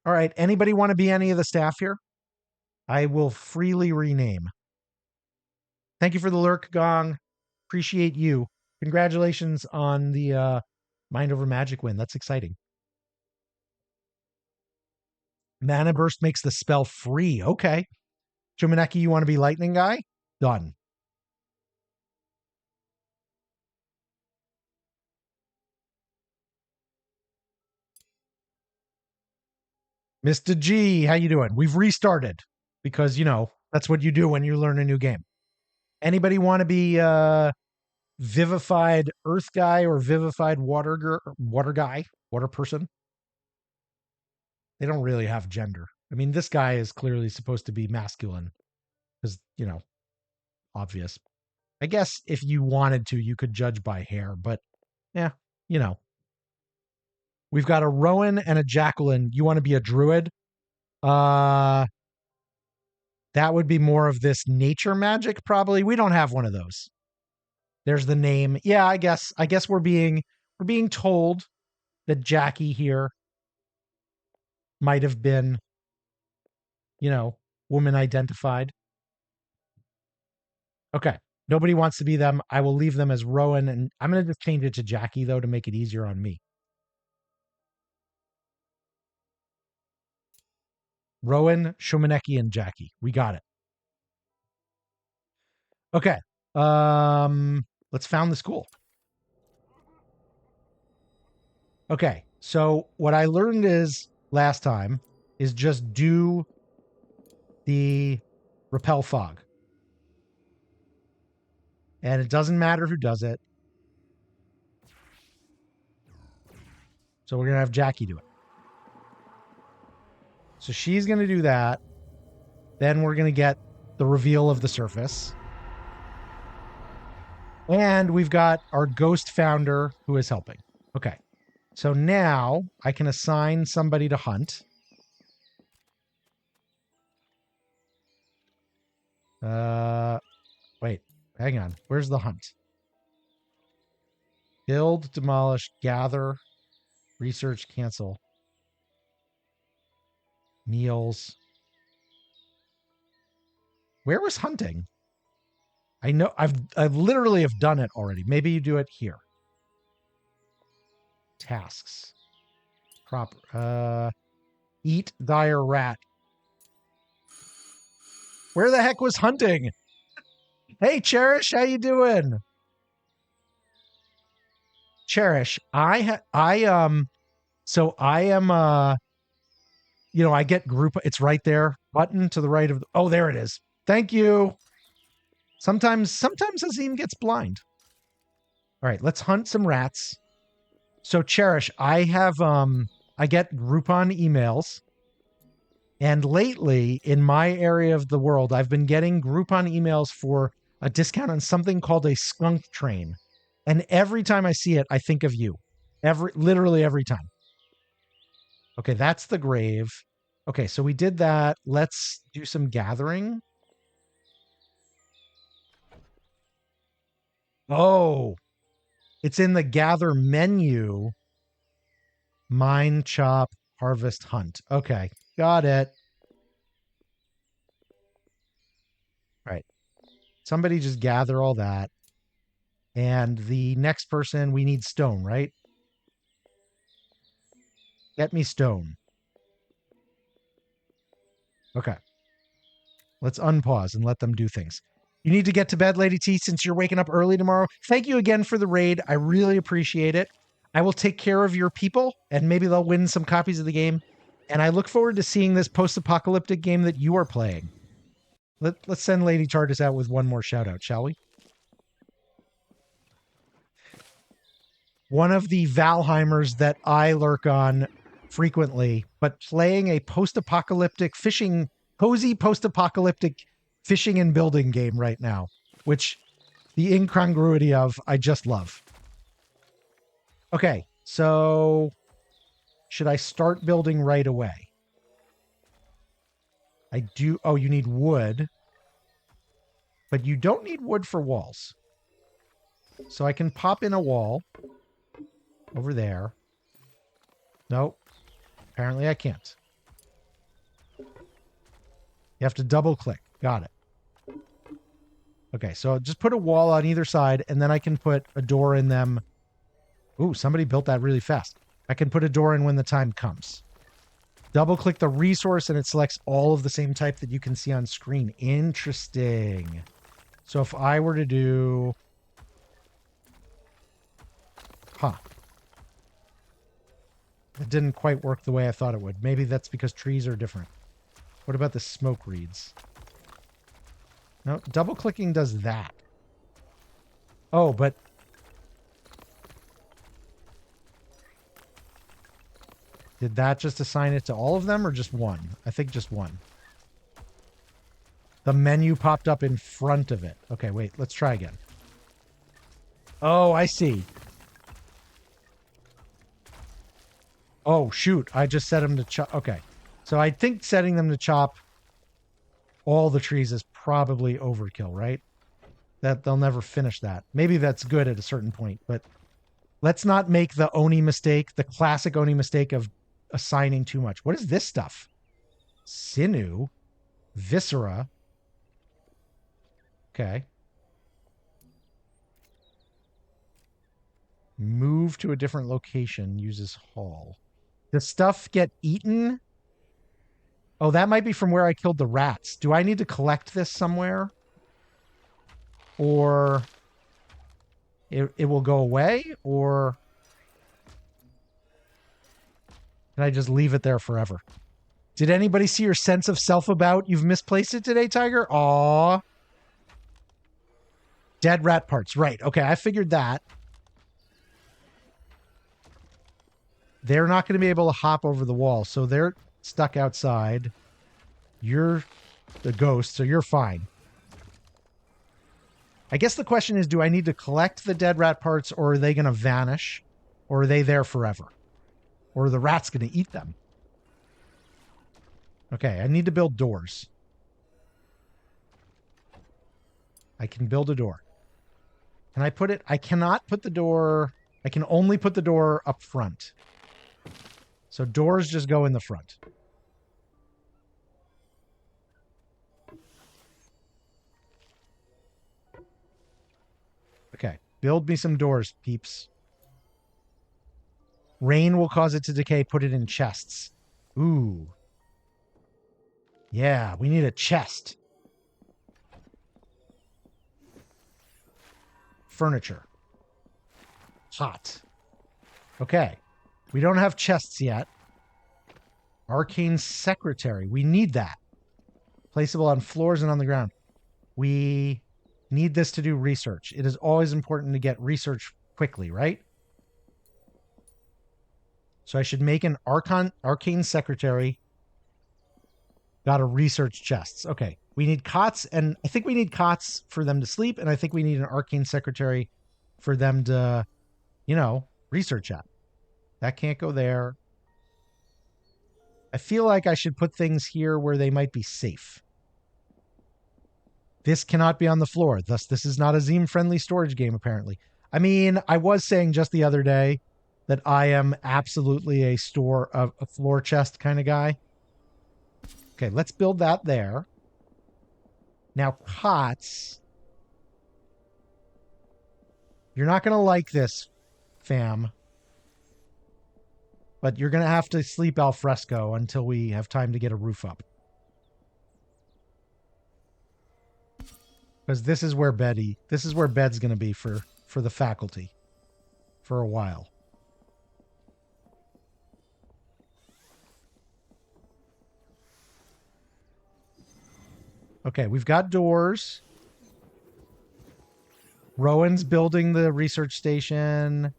All right. Anybody want to be any of the staff here? I will freely rename. Thank you for the lurk, Gong. Appreciate you. Congratulations on the Mind Over Magic win. That's exciting. Mana Burst makes the spell free. Okay. Chumaneki, you want to be Lightning Guy? Done. Mr. G, how you doing? We've restarted because, that's what you do when you learn a new game. Anybody want to be Vivified Earth Guy or Vivified Water Guy? Water person? They don't really have gender. I mean, this guy is clearly supposed to be masculine because, obvious. I guess if you wanted to, you could judge by hair, but yeah, We've got a Rowan and a Jacqueline. You want to be a druid? That would be more of this nature magic, probably. We don't have one of those. There's the name. Yeah, I guess we're being told that Jackie here might have been, woman identified. Okay. Nobody wants to be them. I will leave them as Rowan, and I'm going to just change it to Jackie, though, to make it easier on me. Rowan, Shumaneki, and Jackie. We got it. Okay. Let's found the school. Okay. So what I learned is last time is just do the repel fog. And it doesn't matter who does it. So we're going to have Jackie do it. So she's going to do that. Then we're going to get the reveal of the surface. And we've got our ghost founder who is helping. Okay. So now I can assign somebody to hunt. Wait, hang on. Where's the hunt? Build, demolish, gather, research, cancel. Meals. Where was hunting? I know I've literally have done it already. Maybe you do it here. Tasks. Proper. Eat, dire, rat. Where the heck was hunting? Hey, Cherish, how you doing? Cherish, I am I get group. It's right there. Button to the right of. Oh, there it is. Thank you. Sometimes Ozym gets blind. All right, let's hunt some rats. So Cherish, I have I get Groupon emails. And lately in my area of the world, I've been getting Groupon emails for a discount on something called a skunk train. And every time I see it, I think of you. Literally every time. Okay, that's the grave. Okay, so we did that. Let's do some gathering. Oh, it's in the gather menu. Mine, chop, harvest, hunt. Okay, got it. All right. Somebody just gather all that. And the next person, we need stone, right? Get me stone. Okay. Let's unpause and let them do things. You need to get to bed, Lady T, since you're waking up early tomorrow. Thank you again for the raid. I really appreciate it. I will take care of your people, and maybe they'll win some copies of the game. And I look forward to seeing this post-apocalyptic game that you are playing. Let's send Lady Chartis out with one more shout-out, shall we? One of the Valheimers that I lurk on frequently, but playing a post-apocalyptic fishing, cozy post-apocalyptic fishing and building game right now, which the incongruity of I just love. Okay, so should I start building right away? I do. Oh, you need wood, but you don't need wood for walls. So I can pop in a wall over there. Nope. Apparently I can't. You have to double click. Got it. Okay, so just put a wall on either side, and then I can put a door in them. Ooh, somebody built that really fast. I can put a door in when the time comes. Double click the resource and it selects all of the same type that you can see on screen. Interesting. So if I were to do... Huh. It didn't quite work the way I thought it would. Maybe that's because trees are different. What about the smoke reeds? No, double clicking does that. Oh, but... Did that just assign it to all of them or just one? I think just one. The menu popped up in front of it. Okay, wait, let's try again. Oh, I see. Oh, shoot. I just set them to chop. Okay. So I think setting them to chop all the trees is probably overkill, right? That they'll never finish that. Maybe that's good at a certain point, but let's not make the Oni mistake, the classic Oni mistake of assigning too much. What is this stuff? Sinew? Viscera? Okay. Move to a different location uses hall. Does stuff get eaten? Oh, that might be from where I killed the rats. Do I need to collect this somewhere? Or it will go away? Or can I just leave it there forever? Did anybody see your sense of self about you've misplaced it today, Tiger? Aw. Dead rat parts. Right. Okay, I figured that. They're not going to be able to hop over the wall, so they're stuck outside. You're the ghost, so you're fine. I guess the question is, do I need to collect the dead rat parts, or are they going to vanish? Or are they there forever? Or are the rats going to eat them? Okay, I need to build doors. I can build a door. Can I put it? I cannot put the door... I can only put the door up front. So doors just go in the front. Okay, build me some doors, peeps. Rain will cause it to decay. Put it in chests. Ooh. Yeah, we need a chest. Furniture. Hot. Okay. We don't have chests yet. Arcane Secretary. We need that. Placeable on floors and on the ground. We need this to do research. It is always important to get research quickly, right? So I should make an Arcane Secretary. Got to research chests. Okay. We need cots, and I think we need cots for them to sleep, and I think we need an Arcane Secretary for them to, you know, research at. That can't go there. I feel like I should put things here where they might be safe. This cannot be on the floor. Thus, this is not a Ozym-friendly storage game, apparently. I mean, I was saying just the other day that I am absolutely a floor chest kind of guy. Okay, let's build that there. Now, cots. You're not going to like this, fam. But you're going to have to sleep al fresco until we have time to get a roof up. Because this is where bed's going to be for the faculty for a while. Okay, we've got doors. Rowan's building the research station.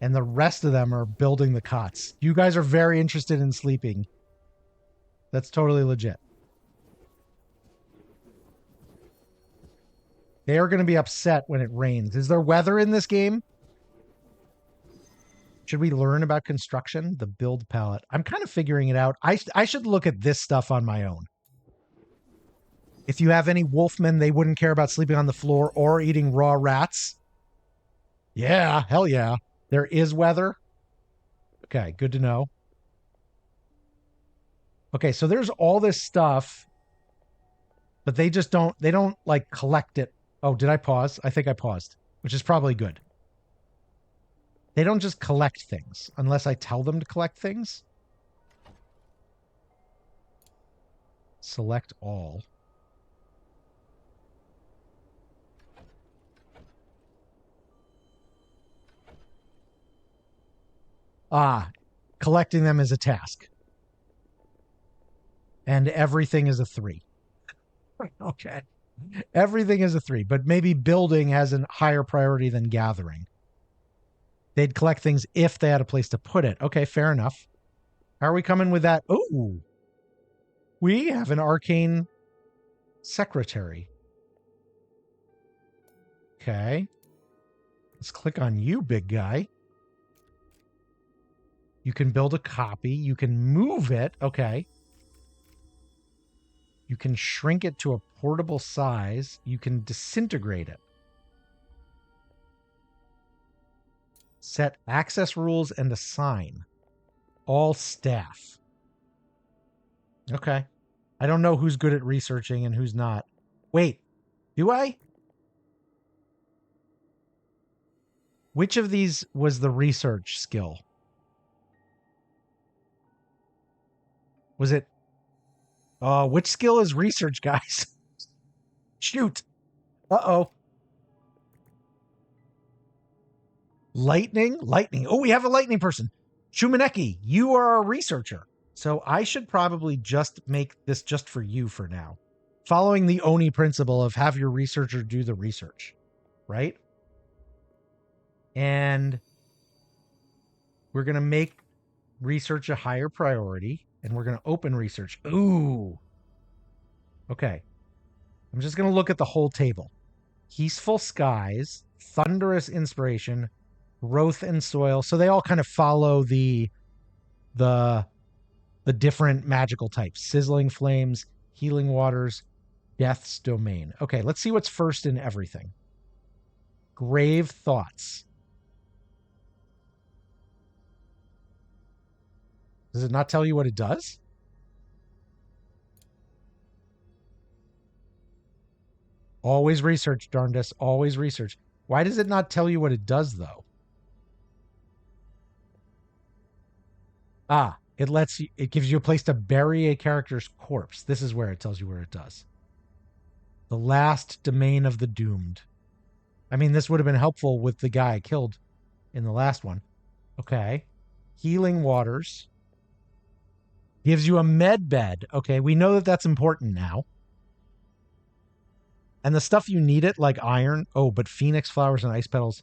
And the rest of them are building the cots. You guys are very interested in sleeping. That's totally legit. They are going to be upset when it rains. Is there weather in this game? Should we learn about construction? The build palette. I'm kind of figuring it out. I should look at this stuff on my own. If you have any wolfmen, they wouldn't care about sleeping on the floor or eating raw rats. Yeah, hell yeah. There is weather. Okay, good to know. Okay, so there's all this stuff but they don't like collect it. Oh, did I pause? I think I paused, which is probably good. They don't just collect things unless I tell them to collect things. Select all. Ah, collecting them is a task. And everything is a 3. Okay. Everything is a 3, but maybe building has a higher priority than gathering. They'd collect things if they had a place to put it. Okay, fair enough. How are we coming with that? Oh, we have an arcane secretary. Okay. Let's click on you, big guy. You can build a copy. You can move it. Okay. You can shrink it to a portable size. You can disintegrate it. Set access rules and assign all staff. Okay. I don't know who's good at researching and who's not. Wait, do I? Which of these was the research skill? Was it? Which skill is research, guys? Shoot. Uh-oh. Lightning? Lightning. Oh, we have a lightning person. Shumaneki, you are a researcher. So I should probably just make this just for you for now. Following the Oni principle of have your researcher do the research, right? And we're going to make research a higher priority, and we're going to open research. Ooh. Okay. I'm just going to look at the whole table. Peaceful skies, thunderous inspiration, growth and soil. So they all kind of follow the different magical types. Sizzling flames, healing waters, death's domain. Okay, let's see what's first in everything. Grave thoughts. Does it not tell you what it does? Always research, darndest. Always research. Why does it not tell you what it does, though? Ah, it gives you a place to bury a character's corpse. This is where it tells you where it does. The last domain of the doomed. I mean, this would have been helpful with the guy killed in the last one. Okay. Healing waters. Gives you a med bed. Okay, we know that that's important now. And the stuff you need it, like iron. Oh, but phoenix flowers and ice petals.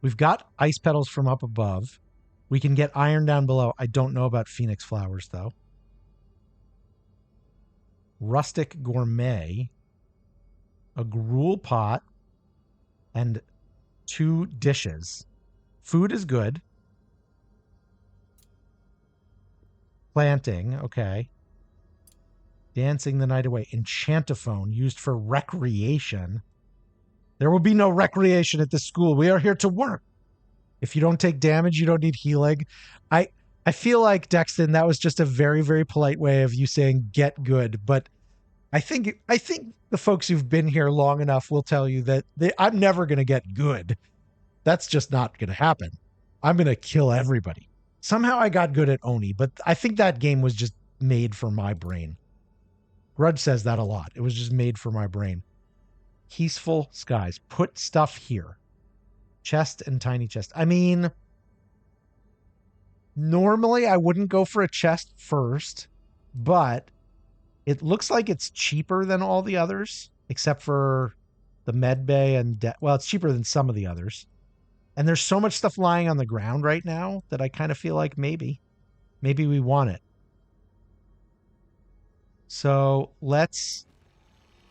We've got ice petals from up above. We can get iron down below. I don't know about phoenix flowers, though. Rustic gourmet. A gruel pot. And 2 dishes. Food is good. Planting, okay. Dancing the night away. Enchantophone, used for recreation. There will be no recreation at this school. We are here to work. If you don't take damage, you don't need healing. I feel like, Dexton, that was just a very, very polite way of you saying get good. But I think the folks who've been here long enough will tell you that I'm never going to get good. That's just not going to happen. I'm going to kill everybody. Somehow I got good at Oni, but I think that game was just made for my brain. Grudge says that a lot. It was just made for my brain. Peaceful skies. Put stuff here. Chest and tiny chest. I mean, normally I wouldn't go for a chest first, but it looks like it's cheaper than all the others, except for the med bay and well, it's cheaper than some of the others. And there's so much stuff lying on the ground right now that I kind of feel like maybe we want it. So let's,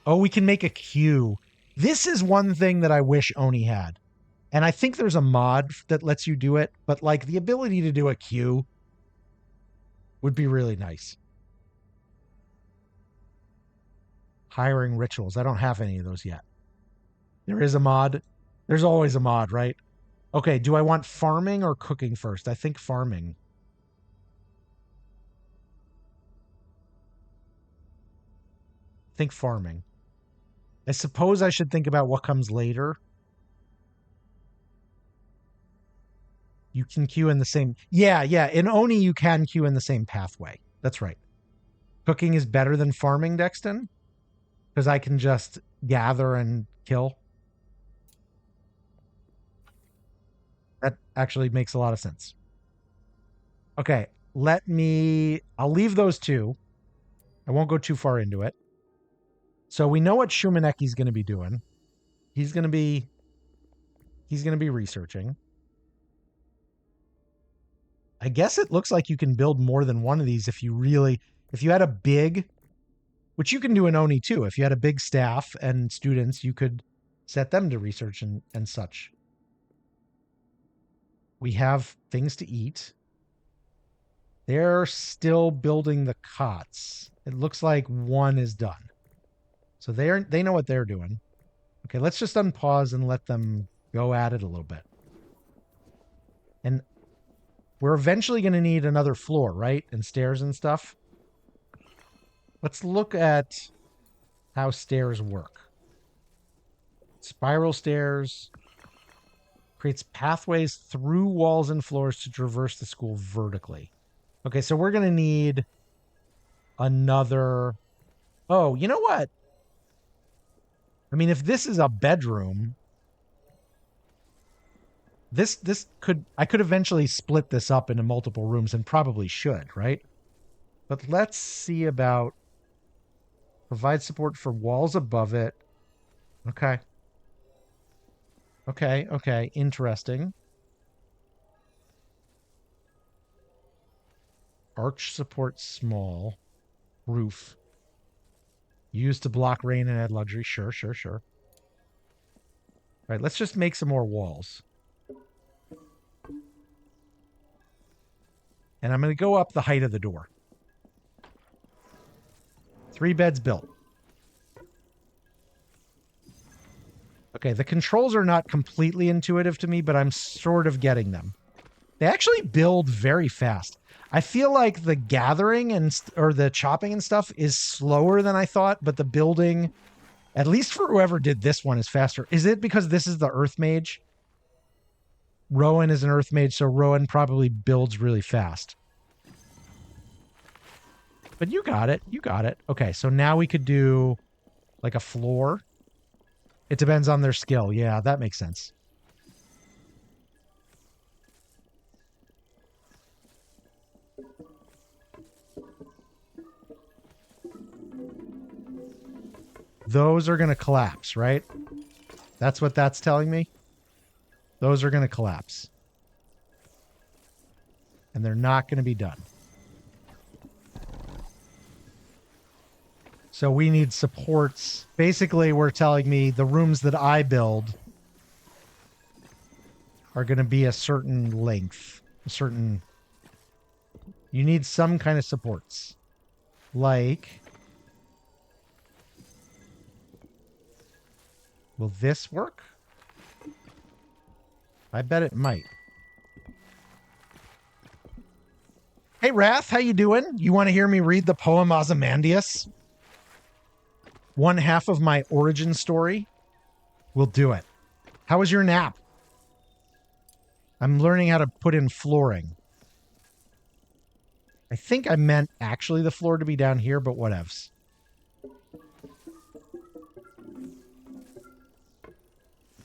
we can make a queue. This is one thing that I wish Oni had. And I think there's a mod that lets you do it, but like the ability to do a queue would be really nice. Hiring rituals. I don't have any of those yet. There is a mod. There's always a mod, right? Okay, do I want farming or cooking first? I think farming. think farming. I suppose I should think about what comes later. You can queue in the same... Yeah. In Oni, you can queue in the same pathway. That's right. Cooking is better than farming, Dexton, because I can just gather and kill. That actually makes a lot of sense. Okay, I'll leave those two. I won't go too far into it. So we know what Shumaneki's going to be doing. He's going to be researching. I guess it looks like you can build more than one of these if you had a big, which you can do in Oni too. If you had a big staff and students, you could set them to research and such. We have things to eat. They're still building the cots. It looks like one is done. So they know what they're doing. Okay, let's just unpause and let them go at it a little bit. And we're eventually going to need another floor, right? And stairs and stuff. Let's look at how stairs work. Spiral stairs creates pathways through walls and floors to traverse the school vertically. Okay, so we're going to need another... Oh, you know what? I mean, if this is a bedroom, I could eventually split this up into multiple rooms and probably should, right? But let's see about provide support for walls above it. Okay. Interesting. Arch support small. Roof. Used to block rain and add luxury. Sure. All right, let's just make some more walls. And I'm going to go up the height of the door. 3 beds built. Okay, the controls are not completely intuitive to me, but I'm sort of getting them. They actually build very fast. I feel like the gathering or the chopping and stuff is slower than I thought, but the building, at least for whoever did this one, is faster. Is it because this is the Earth Mage? Rowan is an Earth Mage, so Rowan probably builds really fast. But you got it. Okay, so now we could do like a floor. It depends on their skill. Yeah, that makes sense. Those are going to collapse, right? That's what that's telling me. Those are going to collapse. And they're not going to be done. So we need supports. Basically, we're telling me the rooms that I build are going to be a certain length. You need some kind of supports. Like... Will this work? I bet it might. Hey, Wrath, how you doing? You want to hear me read the poem Ozymandias? One half of my origin story? We'll do it. How was your nap? I'm learning how to put in flooring. I think I meant actually the floor to be down here, but whatevs.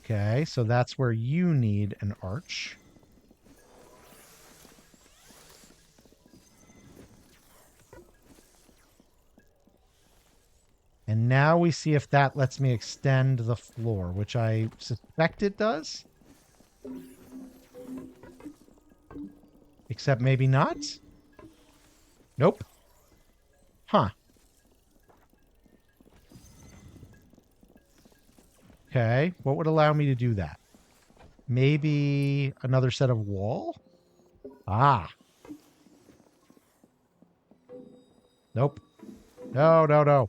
Okay, so that's where you need an arch. And now we see if that lets me extend the floor, which I suspect it does. Except maybe not. Nope. Huh. Okay, what would allow me to do that? Maybe another set of wall? Ah. Nope. No.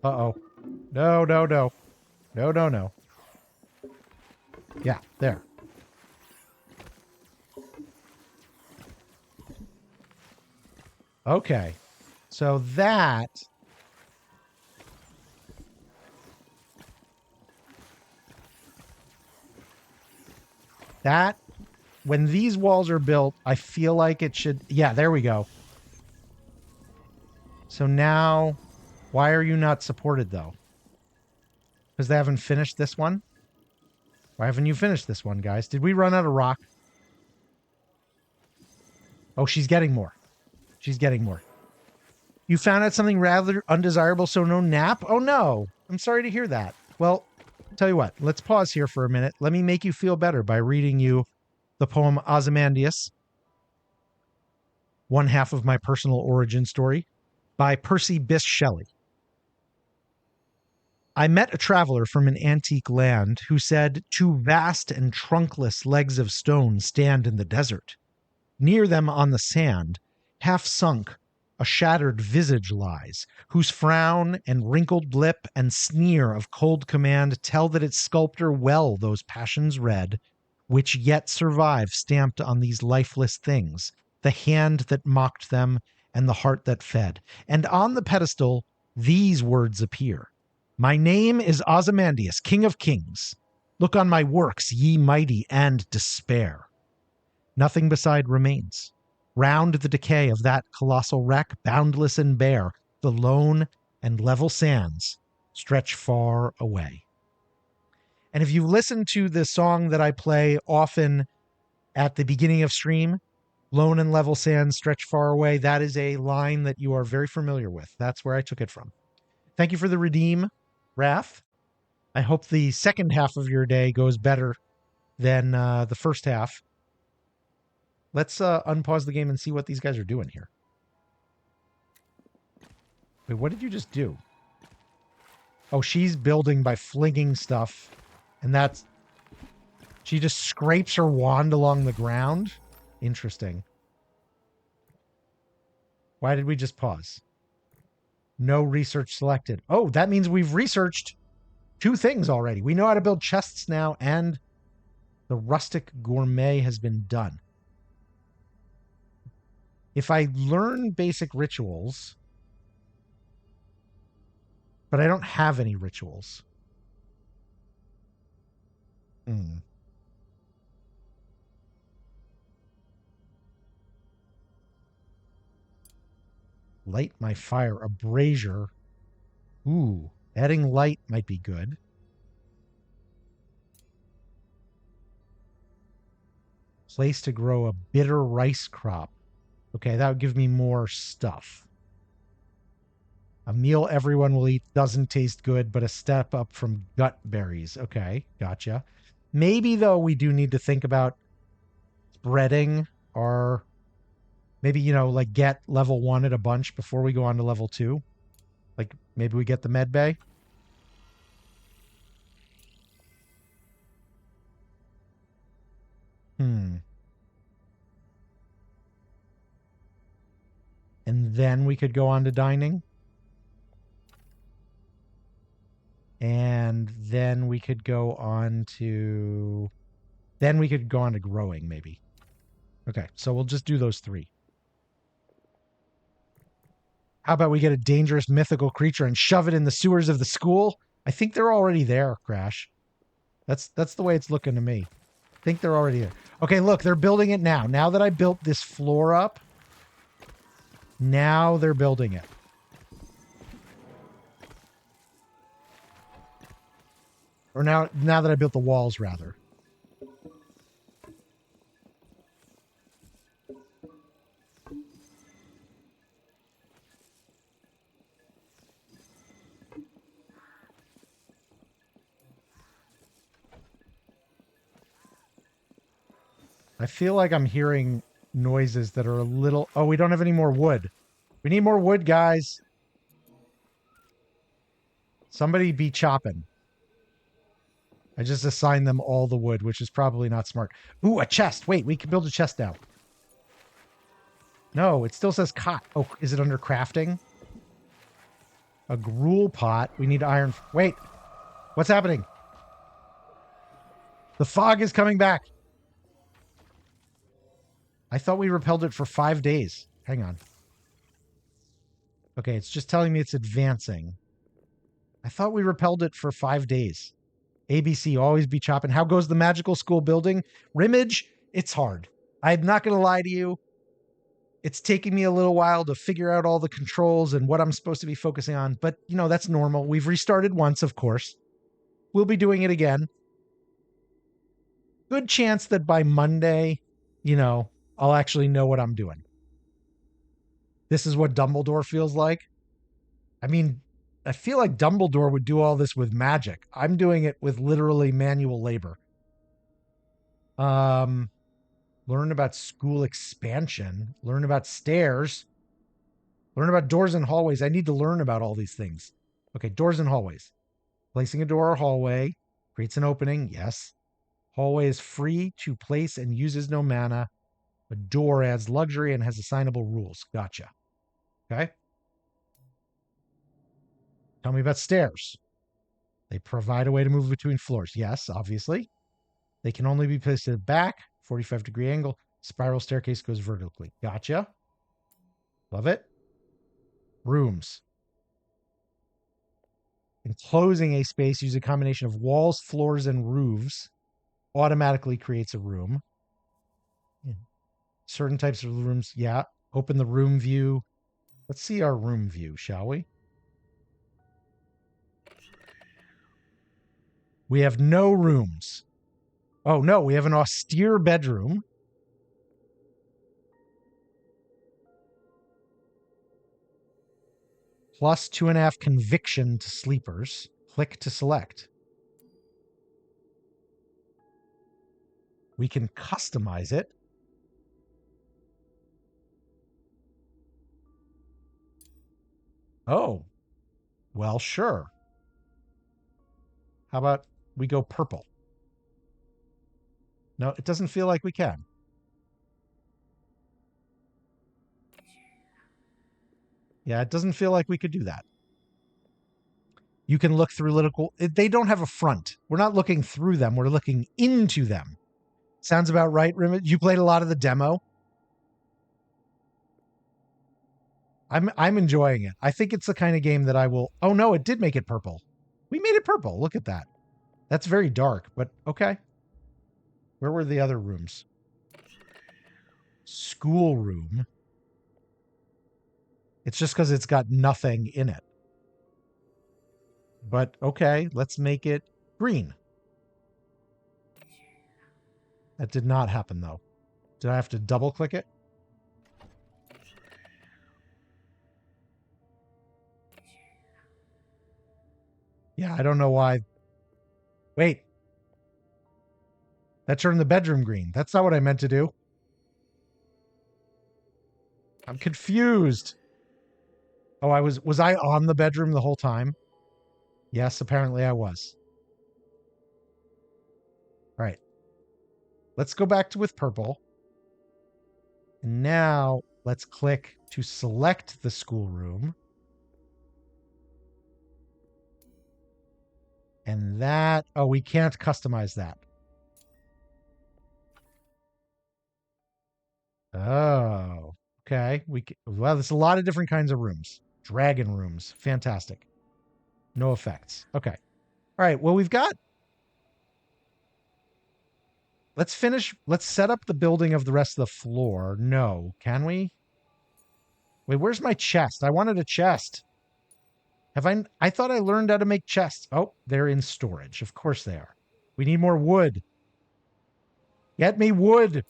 Uh-oh. No. No. Yeah, there. Okay. So that... That, when these walls are built, I feel like it should... Yeah, there we go. So now, why are you not supported, though? Because they haven't finished this one? Why haven't you finished this one, guys? Did we run out of rock? Oh, she's getting more. She's getting more. You found out something rather undesirable, so no nap? Oh, no. I'm sorry to hear that. Well, tell you what. Let's pause here for a minute. Let me make you feel better by reading you the poem Ozymandias, one half of my personal origin story, by Percy Bysshe Shelley. I met a traveler from an antique land who said, 2 vast and trunkless legs of stone stand in the desert. Near them on the sand, half sunk, a shattered visage lies, whose frown and wrinkled lip and sneer of cold command tell that its sculptor well those passions read, which yet survive stamped on these lifeless things, the hand that mocked them and the heart that fed. And on the pedestal these words appear. My name is Ozymandias, King of Kings. Look on my works, ye mighty, and despair. Nothing beside remains. Round the decay of that colossal wreck, boundless and bare, the lone and level sands stretch far away. And if you listen to the song that I play often at the beginning of stream, lone and level sands stretch far away, that is a line that you are very familiar with. That's where I took it from. Thank you for the redeem, Wrath. I hope the second half of your day goes better than the first half. Let's unpause the game and see what these guys are doing here. Wait, what did you just do? Oh, she's building by flinging stuff. And that's... She just scrapes her wand along the ground? Interesting. Why did we just pause? No research selected. Oh, that means we've researched 2 things already. We know how to build chests now, and the rustic gourmet has been done. If I learn basic rituals, but I don't have any rituals. Light my fire, a brazier. Ooh, adding light might be good. Place to grow a bitter rice crop. Okay, that would give me more stuff. A meal everyone will eat doesn't taste good, but a step up from gut berries. Okay, gotcha. Maybe, though, we do need to think about spreading our... Maybe, you know, like get level 1 at a bunch before we go on to level 2. Like, maybe we get the med bay. And then we could go on to dining. And then we could go on to... Then we could go on to growing, maybe. Okay, so we'll just do those 3. How about we get a dangerous mythical creature and shove it in the sewers of the school? I think they're already there, Crash. That's the way it's looking to me. I think they're already there. Okay, look, they're building it now. Now that I built this floor up, now they're building it. Or now that I built the walls, rather. I feel like I'm hearing noises that are a little... Oh, we don't have any more wood. We need more wood, guys. Somebody be chopping. I just assigned them all the wood, which is probably not smart. Ooh, a chest. Wait, we can build a chest now. No, it still says cot. Oh, is it under crafting? A gruel pot. We need iron. Wait, what's happening? The fog is coming back. I thought we repelled it for 5 days. Hang on. Okay, it's just telling me it's advancing. I thought we repelled it for 5 days. ABC, always be chopping. How goes the magical school building? Rimage, it's hard. I'm not going to lie to you. It's taking me a little while to figure out all the controls and what I'm supposed to be focusing on. But, you know, that's normal. We've restarted once, of course. We'll be doing it again. Good chance that by Monday, you know, I'll actually know what I'm doing. This is what Dumbledore feels like. I mean, I feel like Dumbledore would do all this with magic. I'm doing it with literally manual labor. Learn about school expansion. Learn about stairs. Learn about doors and hallways. I need to learn about all these things. Okay, doors and hallways. Placing a door or hallway creates an opening. Yes. Hallway is free to place and uses no mana. A door adds luxury and has assignable rules. Gotcha. Okay. Tell me about stairs. They provide a way to move between floors. Yes, obviously. They can only be placed at the back, 45-degree angle. Spiral staircase goes vertically. Gotcha. Love it. Rooms. Enclosing a space, use a combination of walls, floors, and roofs. Automatically creates a room. Certain types of rooms, yeah. Open the room view. Let's see our room view, shall we? We have no rooms. Oh, no, we have an austere bedroom. Plus 2.5 conviction to sleepers. Click to select. We can customize it. Oh, well, sure. How about we go purple? No, it doesn't feel like we can. Yeah, it doesn't feel like we could do that. You can look through little... They don't have a front. We're not looking through them. We're looking into them. Sounds about right, Rim. You played a lot of the demo. I'm enjoying it. I think it's the kind of game that I will... Oh, no, it did make it purple. We made it purple. Look at that. That's very dark, but okay. Where were the other rooms? Schoolroom. It's just because it's got nothing in it. But okay, let's make it green. That did not happen, though. Did I have to double click it? Yeah, I don't know why. Wait. That turned the bedroom green. That's not what I meant to do. I'm confused. Oh, was I on the bedroom the whole time? Yes, apparently I was. All right. Let's go back to with purple. And now let's click to select the schoolroom. And that, oh, we can't customize that. Oh, okay. Well, there's a lot of different kinds of rooms. Dragon rooms. Fantastic. No effects. Okay. All right. Well, we've got... Let's finish. Let's set up the building of the rest of the floor. No. Can we? Wait, where's my chest? I wanted a chest. I thought I learned how to make chests. Oh, they're in storage. Of course they are. We need more wood. Get me wood.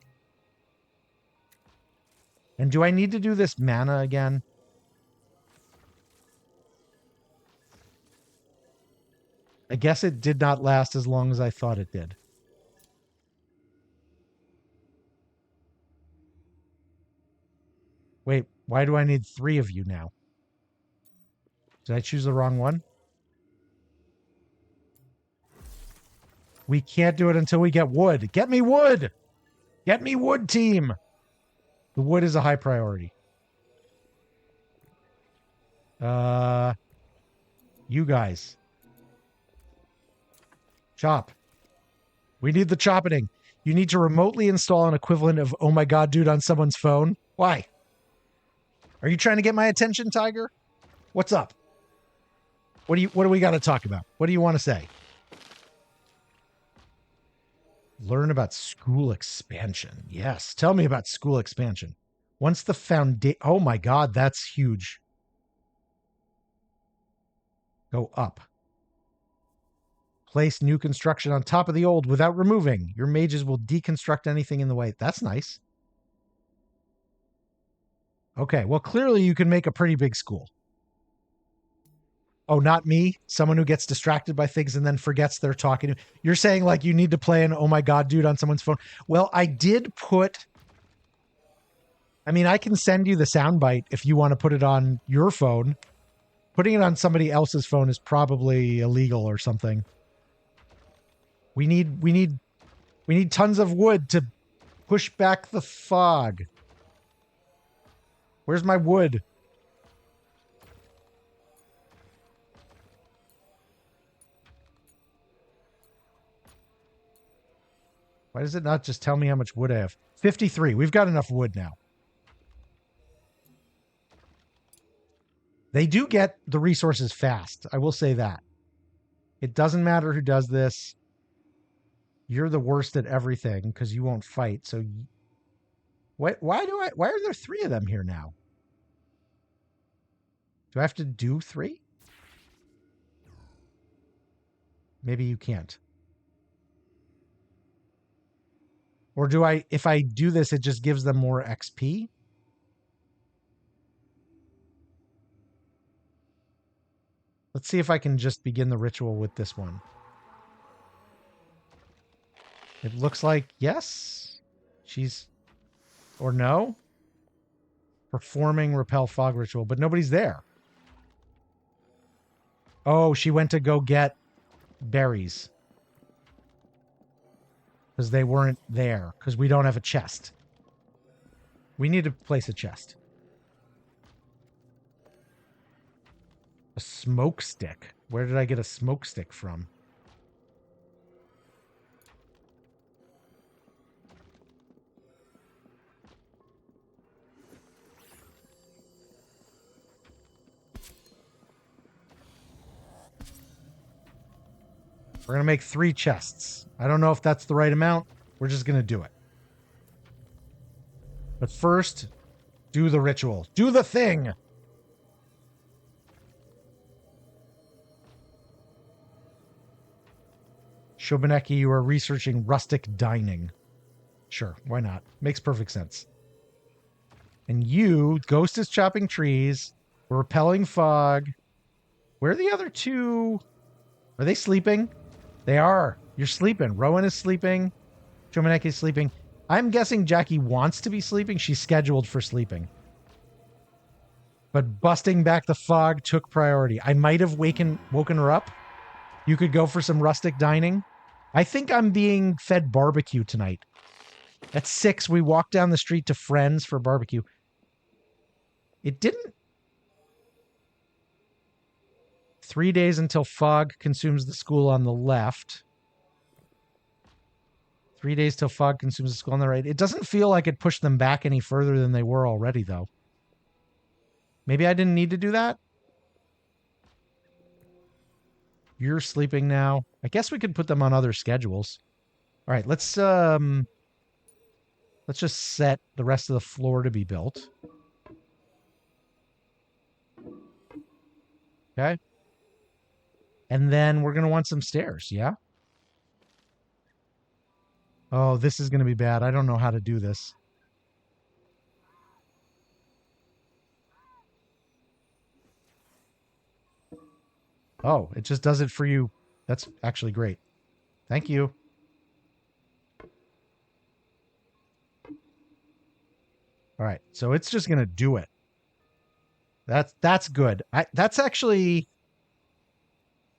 And do I need to do this mana again? I guess it did not last as long as I thought it did. Wait, why do I need 3 of you now? Did I choose the wrong one? We can't do it until we get wood. Get me wood! Get me wood, team! The wood is a high priority. You guys. Chop. We need the choppening. You need to remotely install an equivalent of "Oh my god, dude" on someone's phone. Why? Are you trying to get my attention, Tiger? What's up? What do we got to talk about? What do you want to say? Learn about school expansion. Yes. Tell me about school expansion. Once the foundation... Oh my god, that's huge. Go up. Place new construction on top of the old without removing. Your mages will deconstruct anything in the way. That's nice. Okay, well, clearly you can make a pretty big school. Oh, not me? Someone who gets distracted by things and then forgets they're talking to. You're saying like you need to play an "Oh my god, dude" on someone's phone. Well, I did put... I mean, I can send you the soundbite if you want to put it on your phone. Putting it on somebody else's phone is probably illegal or something. We need tons of wood to push back the fog. Where's my wood? Why does it not just tell me how much wood I have? 53. We've got enough wood now. They do get the resources fast. I will say that. It doesn't matter who does this. You're the worst at everything because you won't fight. So why are there 3 of them here now? Do I have to do 3? Maybe you can't. Or do I, if I do this, it just gives them more XP? Let's see if I can just begin the ritual with this one. It looks like yes. She's, or no. Performing repel fog ritual, but nobody's there. Oh, she went to go get berries. Because they weren't there. Because we don't have a chest. We need to place a chest. A smoke stick. Where did I get a smoke stick from? We're going to make 3 chests. I don't know if that's the right amount. We're just going to do it. But first, do the ritual. Do the thing! Shobaneki, you are researching rustic dining. Sure, why not? Makes perfect sense. And you, Ghost is chopping trees. We're repelling fog. Where are the other 2? Are they sleeping? They are. You're sleeping. Rowan is sleeping. Shobaneki is sleeping. I'm guessing Jackie wants to be sleeping. She's scheduled for sleeping. But busting back the fog took priority. I might have woken her up. You could go for some rustic dining. I think I'm being fed barbecue tonight. At 6, we walked down the street to Friends for barbecue. It didn't. 3 days until fog consumes the school on the left. 3 days till fog consumes the school on the right. It doesn't feel like it pushed them back any further than they were already, though. Maybe I didn't need to do that? You're sleeping now. I guess we could put them on other schedules. All right, let's just set the rest of the floor to be built. Okay. And then we're going to want some stairs, yeah? Oh, this is going to be bad. I don't know how to do this. Oh, it just does it for you. That's actually great. Thank you. All right, so it's just going to do it. That's good.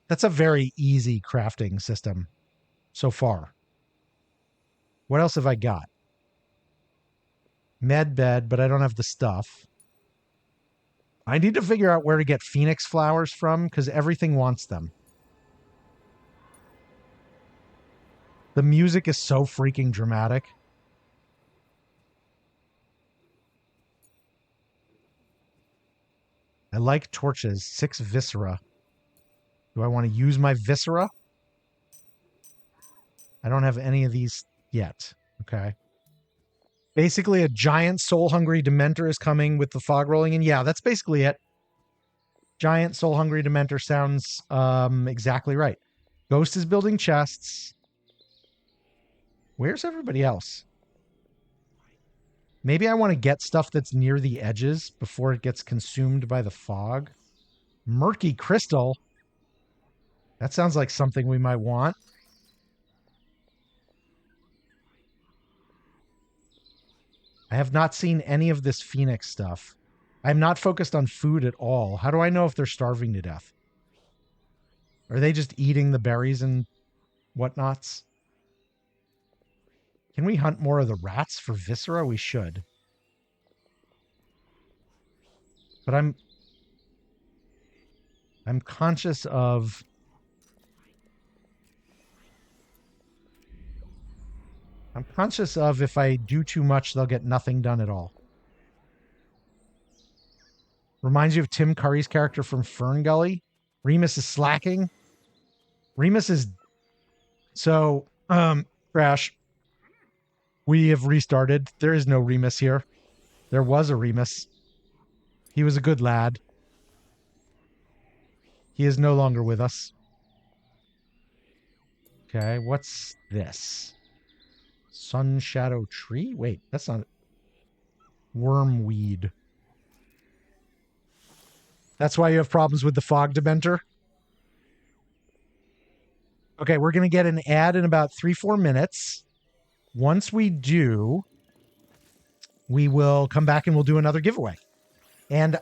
That's a very easy crafting system so far. What else have I got? Med bed, but I don't have the stuff. I need to figure out where to get phoenix flowers from because everything wants them. The music is so freaking dramatic. I like torches. 6 viscera. Do I want to use my viscera? I don't have any of these yet. Okay. Basically, a giant soul-hungry Dementor is coming with the fog rolling in. Yeah, that's basically it. Giant soul-hungry Dementor sounds exactly right. Ghost is building chests. Where's everybody else? Maybe I want to get stuff that's near the edges before it gets consumed by the fog. Murky crystal. That sounds like something we might want. I have not seen any of this Phoenix stuff. I'm not focused on food at all. How do I know if they're starving to death? Are they just eating the berries and whatnots? Can we hunt more of the rats for viscera? We should. But I'm conscious of if I do too much, they'll get nothing done at all. Reminds you of Tim Curry's character from Fern Gully. Remus is slacking. Remus is... So, Crash, we have restarted. There is no Remus here. There was a Remus. He was a good lad. He is no longer with us. Okay, what's this? Sun Shadow Tree? Wait, that's not... Wormweed. That's why you have problems with the Fog Dementor? Okay, we're going to get an ad in about 3-4 minutes. Once we do, we will come back and we'll do another giveaway. And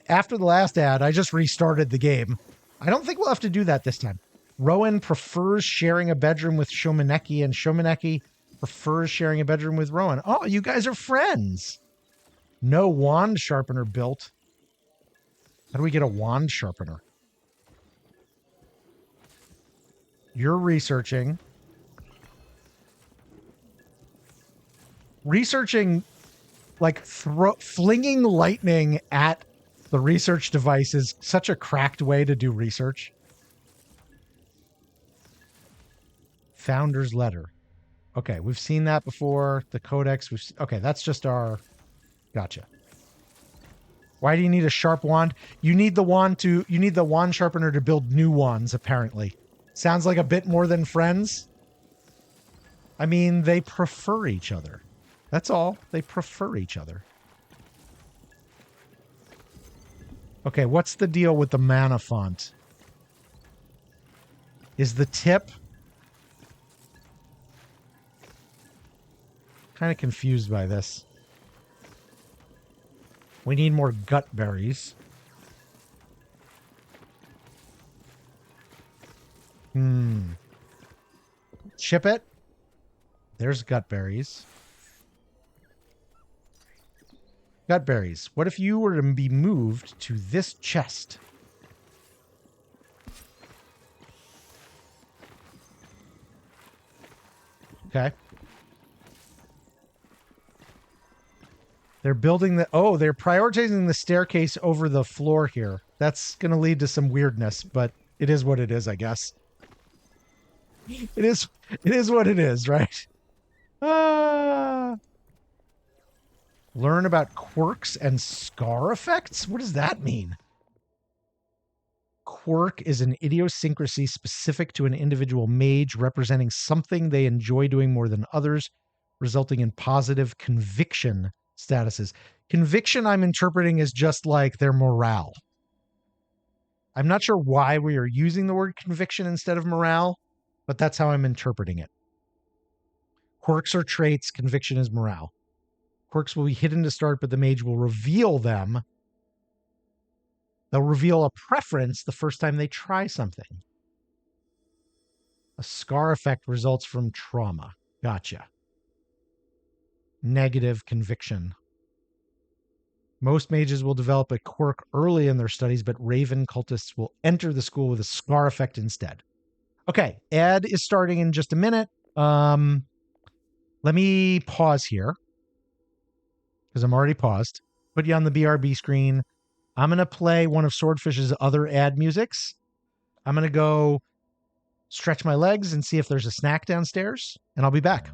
after the last ad, I just restarted the game. I don't think we'll have to do that this time. Rowan prefers sharing a bedroom with Shomaneki, and Shomaneki prefers sharing a bedroom with Rowan. Oh, you guys are friends. No wand sharpener built. How do we get a wand sharpener? You're researching. Researching, like flinging lightning at the research device is such a cracked way to do research. Founder's letter. Okay, we've seen that before. The codex. Okay, that's just our... Gotcha. Why do you need a sharp wand? You need the wand sharpener to build new wands, apparently. Sounds like a bit more than friends. I mean, they prefer each other. That's all. They prefer each other. Okay, what's the deal with the mana font? Is the tip... Kind of confused by this. We need more gut berries. Ship it. There's gut berries. Gut berries. What if you were to be moved to this chest? Okay. They're building the... Oh, they're prioritizing the staircase over the floor here. That's going to lead to some weirdness, but it is what it is, I guess. It is what it is, right? Learn about quirks and scar effects? What does that mean? Quirk is an idiosyncrasy specific to an individual mage representing something they enjoy doing more than others, resulting in positive conviction statuses. Conviction I'm interpreting as just like their morale. I'm not sure why we are using the word conviction instead of morale, but that's how I'm interpreting it. Quirks are traits, conviction is morale. Quirks will be hidden to start, but the mage will reveal them. They'll reveal a preference the first time they try something. A scar effect results from trauma. Gotcha. Negative conviction. Most mages will develop a quirk early in their studies, but Raven cultists will enter the school with a scar effect instead. Okay, ad is starting in just a minute. Let me pause here because I'm already paused. Put you on the BRB screen. I'm going to play one of Swordfish's other ad musics. I'm going to go stretch my legs and see if there's a snack downstairs, and I'll be back.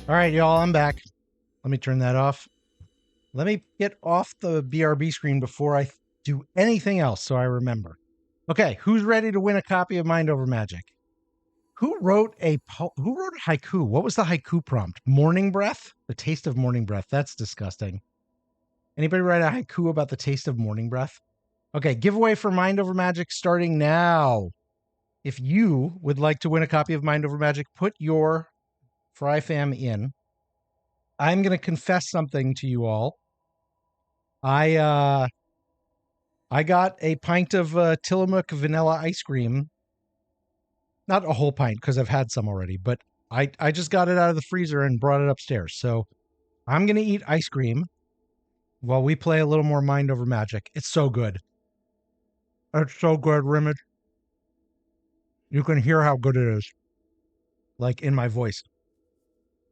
All right, y'all, I'm back. Let me turn that off. Let me get off the BRB screen before I do anything else so I remember. Okay, who's ready to win a copy of Mind Over Magic? Who wrote a haiku? What was the haiku prompt? Morning breath? The taste of morning breath. That's disgusting. Anybody write a haiku about the taste of morning breath? Okay, giveaway for Mind Over Magic starting now. If you would like to win a copy of Mind Over Magic, put your Fry Fam in. I'm going to confess something to you all. I got a pint of Tillamook vanilla ice cream. Not a whole pint because I've had some already, but I just got it out of the freezer and brought it upstairs. So I'm going to eat ice cream while we play a little more Mind Over Magic. It's so good. It's so good, Rimage. You can hear how good it is, like in my voice.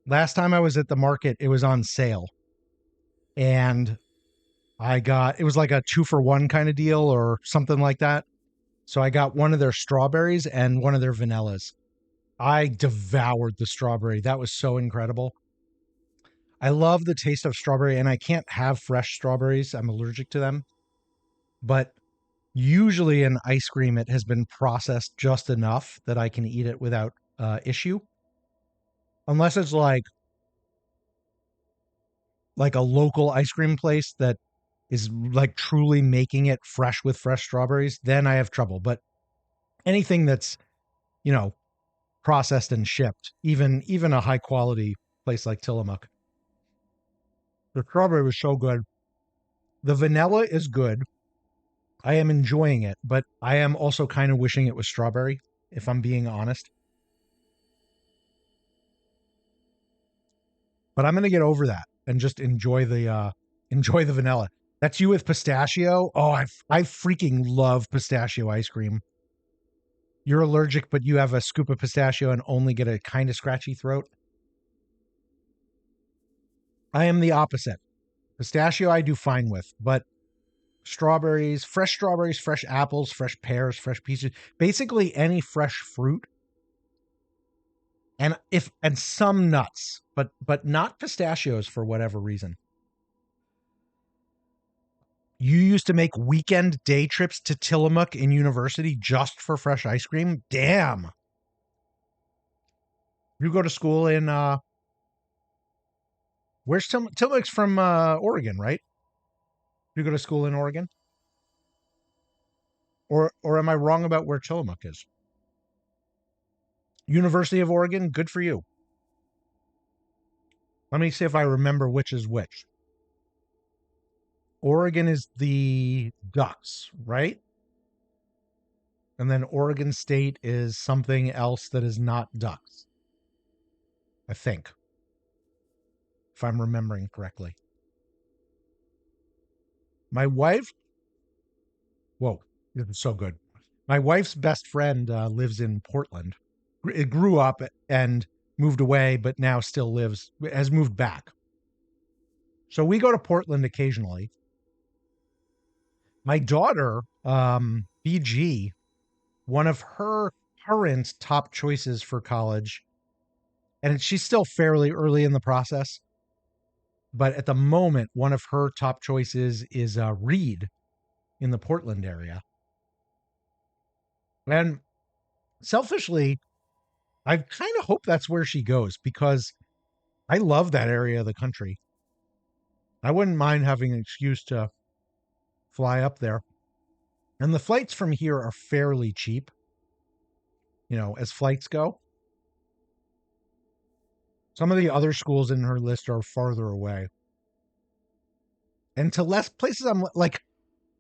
Last time I was at the market, it was on sale. And it was like a 2-for-1 kind of deal or something like that. So I got one of their strawberries and one of their vanillas. I devoured the strawberry. That was so incredible. I love the taste of strawberry, and I can't have fresh strawberries. I'm allergic to them. But usually in ice cream, it has been processed just enough that I can eat it without issue. Unless it's like a local ice cream place that is like truly making it fresh with fresh strawberries, then I have trouble. But anything that's, processed and shipped, even a high quality place like Tillamook. The strawberry was so good. The vanilla is good. I am enjoying it, but I am also kind of wishing it was strawberry, if I'm being honest. But I'm going to get over that and just enjoy the vanilla. That's you with pistachio. Oh, I freaking love pistachio ice cream. You're allergic, but you have a scoop of pistachio and only get a kind of scratchy throat. I am the opposite. Pistachio I do fine with, but strawberries, fresh apples, fresh pears, fresh peaches, basically any fresh fruit. And some nuts, but not pistachios for whatever reason. You used to make weekend day trips to Tillamook in university just for fresh ice cream? Damn. You go to school in where's Tillamook's from Oregon, right? You go to school in Oregon? Or am I wrong about where Tillamook is? University of Oregon, good for you. Let me see if I remember which is which. Oregon is the Ducks, right? And then Oregon State is something else that is not Ducks. I think. If I'm remembering correctly. My wife. Whoa, this is so good. My wife's best friend lives in Portland. It grew up and moved away, but now still has moved back. So we go to Portland occasionally. My daughter, BG, one of her current top choices for college, and she's still fairly early in the process, but at the moment, one of her top choices is Reed in the Portland area. And selfishly, I kind of hope that's where she goes because I love that area of the country. I wouldn't mind having an excuse to fly up there. And the flights from here are fairly cheap, as flights go. Some of the other schools in her list are farther away. And to less places I'm like,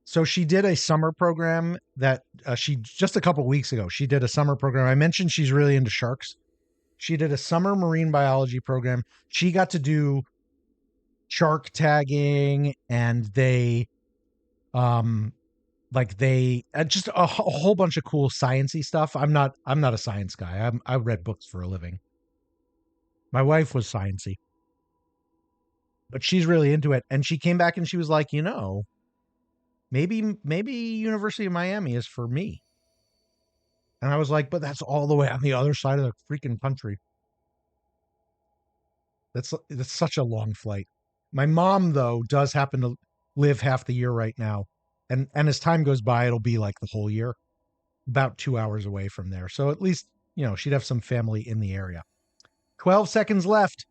so she did a summer program that she just a couple weeks ago, she did a summer program. I mentioned she's really into sharks. She did a summer marine biology program. She got to do shark tagging and they just a whole bunch of cool sciencey stuff. I'm not a science guy. I read books for a living. My wife was sciencey, but she's really into it. And she came back and she was like, maybe University of Miami is for me. And I was like, but that's all the way on the other side of the freaking country. That's such a long flight. My mom, though, does happen to live half the year right now. And as time goes by, it'll be like the whole year, about 2 hours away from there. So at least, she'd have some family in the area. 12 seconds left.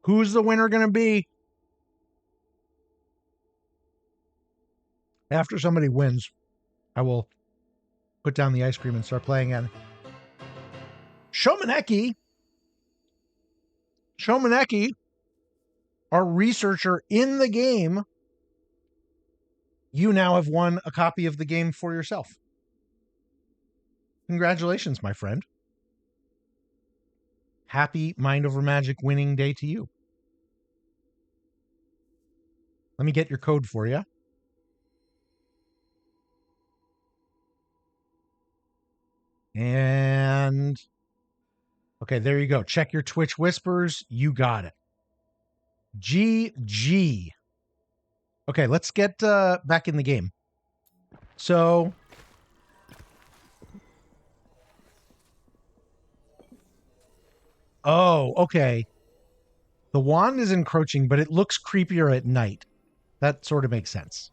Who's the winner going to be? After somebody wins, I will put down the ice cream and start playing again. Shomaneki, our researcher in the game, you now have won a copy of the game for yourself. Congratulations, my friend. Happy Mind Over Magic winning day to you. Let me get your code for you. And okay, there you go. Check your Twitch whispers. You got it. GG. Okay, let's get back in the game. So okay. The wand is encroaching, but it looks creepier at night. That sort of makes sense.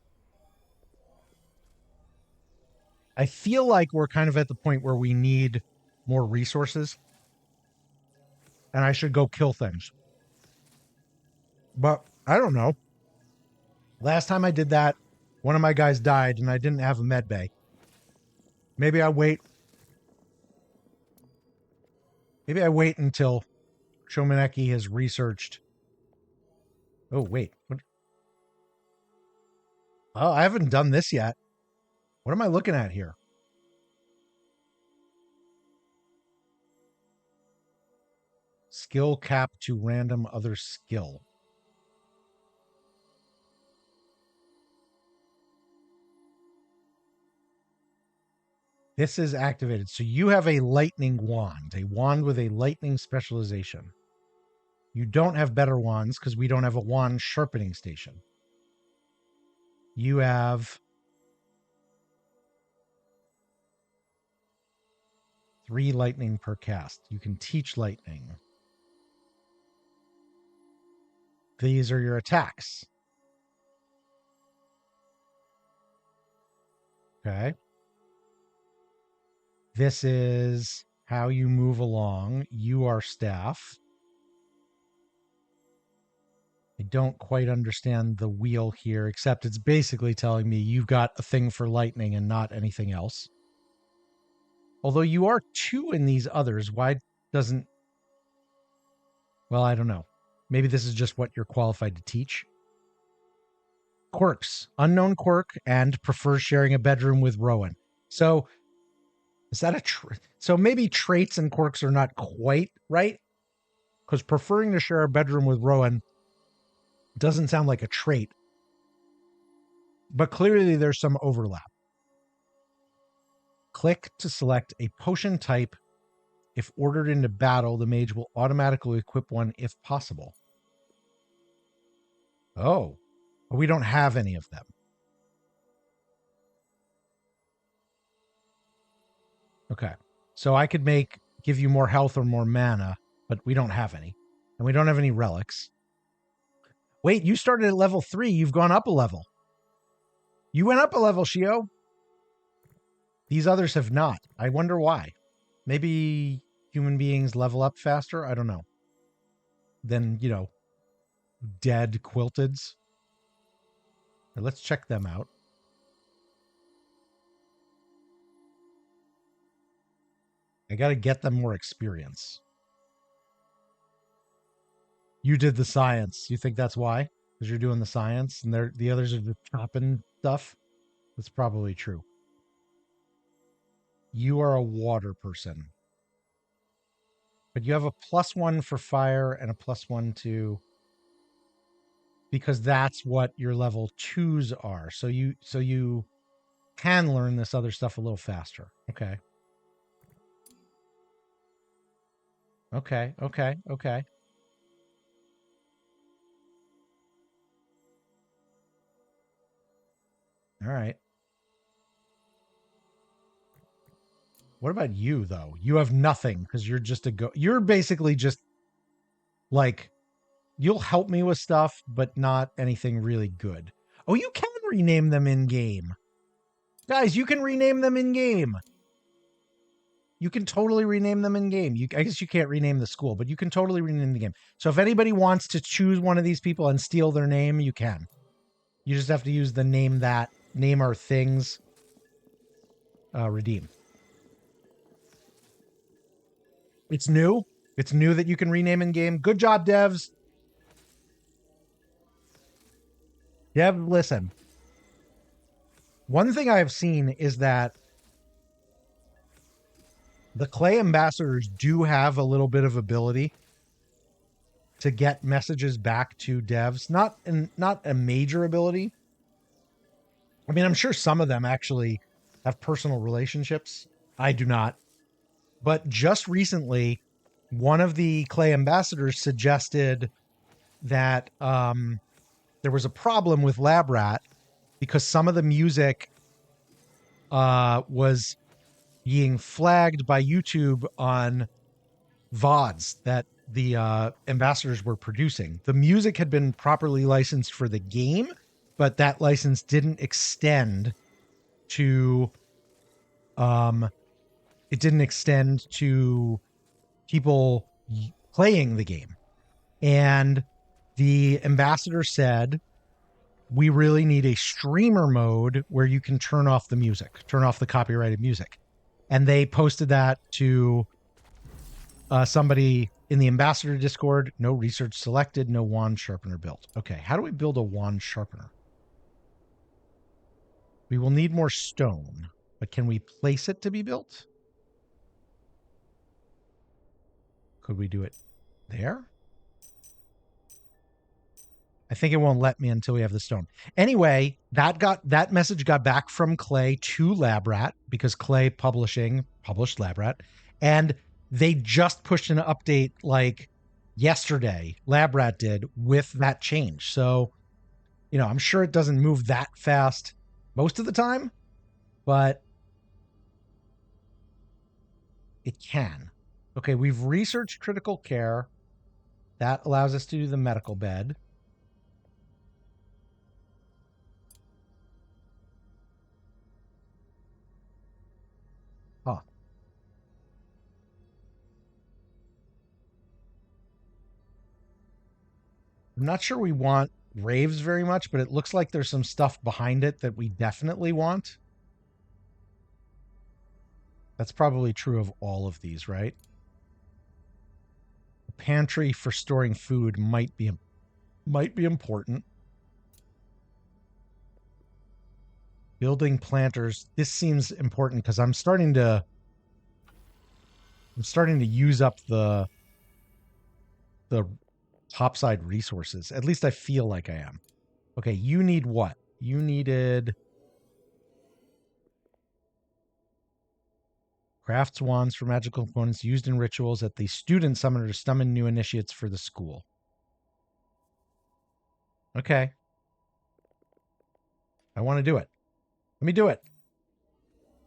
I feel like we're kind of at the point where we need more resources. And I should go kill things. But I don't know. Last time I did that, one of my guys died and I didn't have a med bay. Maybe I wait. Maybe I wait until Shomaneki has researched. Oh, wait. What? Oh, I haven't done this yet. What am I looking at here? Skill cap to random other skill. This is activated. So you have a lightning wand, a wand with a lightning specialization. You don't have better wands because we don't have a wand sharpening station. You have 3 lightning per cast. You can teach lightning. These are your attacks. Okay. This is how you move along. You are staff. I don't quite understand the wheel here, except it's basically telling me you've got a thing for lightning and not anything else. Although you are 2 in these others, why doesn't... Well, I don't know. Maybe this is just what you're qualified to teach. Quirks. Unknown quirk and prefers sharing a bedroom with Rowan. So, is that a... So maybe traits and quirks are not quite right? Because preferring to share a bedroom with Rowan doesn't sound like a trait. But clearly there's some overlap. Click to select a potion type. If ordered into battle, the mage will automatically equip one if possible. Oh, we don't have any of them. Okay, so I could give you more health or more mana, but we don't have any. And we don't have any relics. Wait, you started at level 3. You've gone up a level. You went up a level, Shio. These others have not. I wonder why. Maybe human beings level up faster? I don't know. Than, dead quilteds. Let's check them out. I got to get them more experience. You did the science. You think that's why? Because you're doing the science and the others are the chopping stuff? That's probably true. You are a water person. But you have a +1 for fire and a +1 to... Because that's what your level 2s are. So you can learn this other stuff a little faster. Okay. Okay. All right. What about you, though? You have nothing because you're just you're basically just Like, you'll help me with stuff, but not anything really good. Oh, you can rename them in game. Guys, you can rename them in game. You can totally rename them in game. I guess you can't rename the school, but you can totally rename the game. So if anybody wants to choose one of these people and steal their name, you can. You just have to use the name our things, redeem. It's new. It's new that you can rename in game. Good job, devs. Dev, listen. One thing I have seen is that the Clay ambassadors do have a little bit of ability to get messages back to devs. Not a major ability. I mean, I'm sure some of them actually have personal relationships. I do not. But just recently, one of the Clay ambassadors suggested that there was a problem with LabRat because some of the music was being flagged by YouTube on VODs that the ambassadors were producing. The music had been properly licensed for the game, but that license didn't extend to people playing the game. And the ambassador said, we really need a streamer mode where you can turn off the music, turn off the copyrighted music. And they posted that to somebody in the ambassador Discord. No research selected, no wand sharpener built. Okay, how do we build a wand sharpener? We will need more stone, but can we place it to be built? Could we do it there? I think it won't let me until we have the stone. Anyway, that message got back from Clay to LabRat because Clay published LabRat, and they just pushed an update like yesterday. LabRat did with that change. So, I'm sure it doesn't move that fast most of the time, but it can. Okay, we've researched critical care. That allows us to do the medical bed. Huh. I'm not sure we want raves very much, but it looks like there's some stuff behind it that we definitely want. That's probably true of all of these, right? A pantry for storing food might be important. Building planters. This seems important because I'm starting to use up the topside resources. At least I feel like I am. Okay, you need what? You needed crafts wands for magical components used in rituals at the student summoner to summon new initiates for the school. Okay. I want to do it. Let me do it.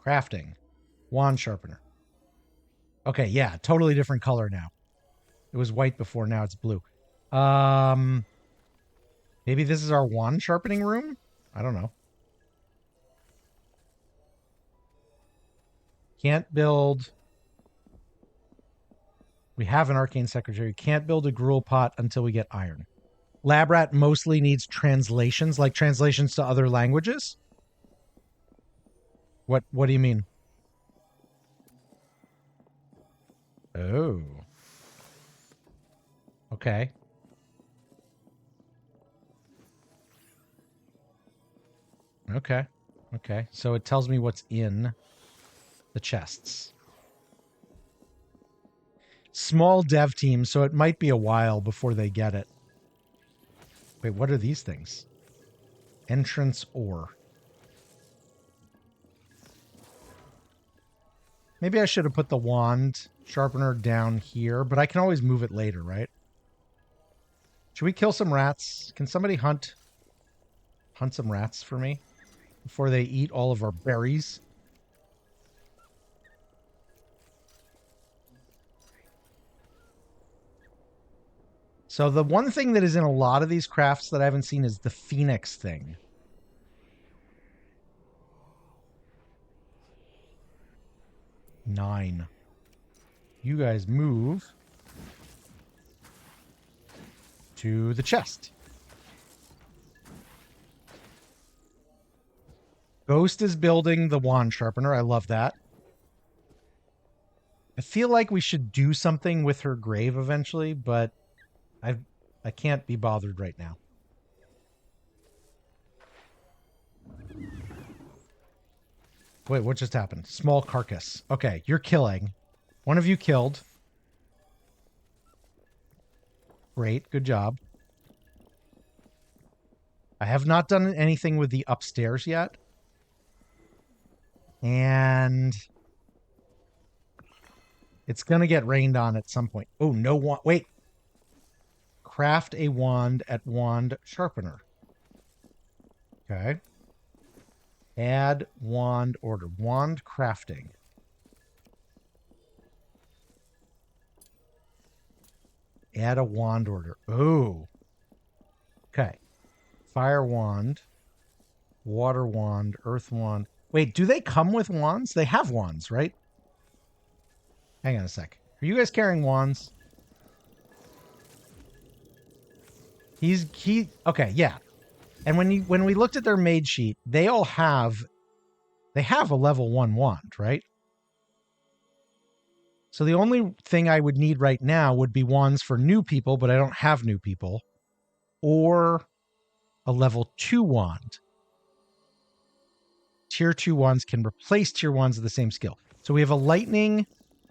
Crafting. Wand sharpener. Okay, yeah, totally different color now. It was white before, now it's blue. Maybe this is our wand sharpening room? I don't know. Can't build... We have an arcane secretary. Can't build a gruel pot until we get iron. LabRat mostly needs translations, like translations to other languages. What do you mean? Oh. Okay. Okay. So it tells me what's in the chests. Small dev team, so it might be a while before they get it. Wait, what are these things? Entrance ore. Maybe I should have put the wand sharpener down here, but I can always move it later, right? Should we kill some rats? Can somebody hunt some rats for me before they eat all of our berries? So the one thing that is in a lot of these crafts that I haven't seen is the Phoenix thing. Nine. You guys move to the chest. Ghost is building the wand sharpener. I love that. I feel like we should do something with her grave eventually, but I can't be bothered right now. Wait, what just happened? Small carcass. Okay, you're killing. One of you killed. Great, good job. I have not done anything with the upstairs yet. And it's going to get rained on at some point. Oh, no wand. Wait. Craft a wand at wand sharpener. Okay. Add wand order. Wand crafting. Add a wand order. Oh. Okay. Fire wand. Water wand. Earth wand. Wait, do they come with wands? They have wands, right? Hang on a sec. Are you guys carrying wands? Okay, yeah. And when we looked at their mage sheet, they have a level 1 wand, right? So the only thing I would need right now would be wands for new people, but I don't have new people, or a level 2 wand. Tier 2 wands can replace tier 1s of the same skill. So we have a lightning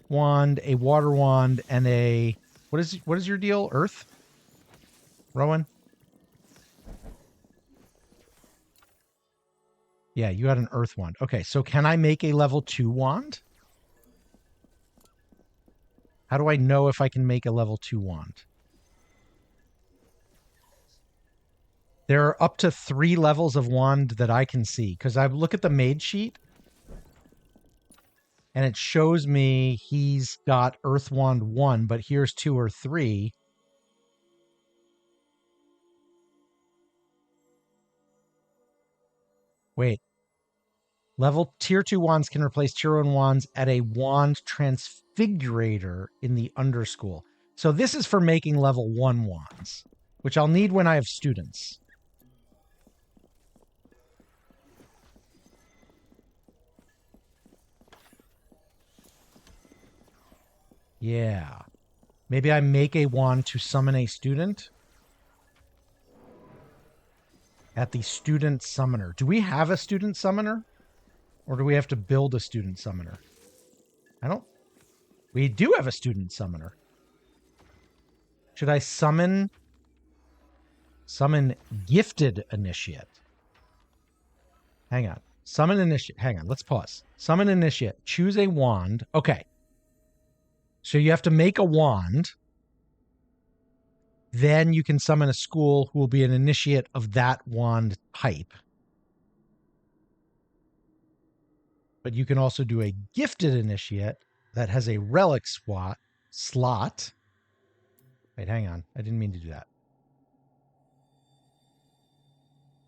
wand, a water wand, and a what is your deal? Earth? Rowan? Yeah, you got an earth wand. Okay, so can I make a level 2 wand? How do I know if I can make a level 2 wand? There are up to 3 levels of wand that I can see, because I look at the mage sheet and it shows me he's got earth wand 1, but here's 2 or 3. Wait. Level tier 2 wands can replace tier 1 wands at a wand transfigurator in the underschool. So this is for making level 1 wands, which I'll need when I have students. Yeah. Maybe I make a wand to summon a student at the student summoner. Do we have a student summoner? Or do we have to build a student summoner? We do have a student summoner. Should I summon gifted initiate? Hang on. Summon initiate. Hang on. Let's pause. Summon initiate. Choose a wand. Okay. So you have to make a wand. Then you can summon a school who will be an initiate of that wand type. But you can also do a gifted initiate that has a relic slot. Wait, hang on. I didn't mean to do that.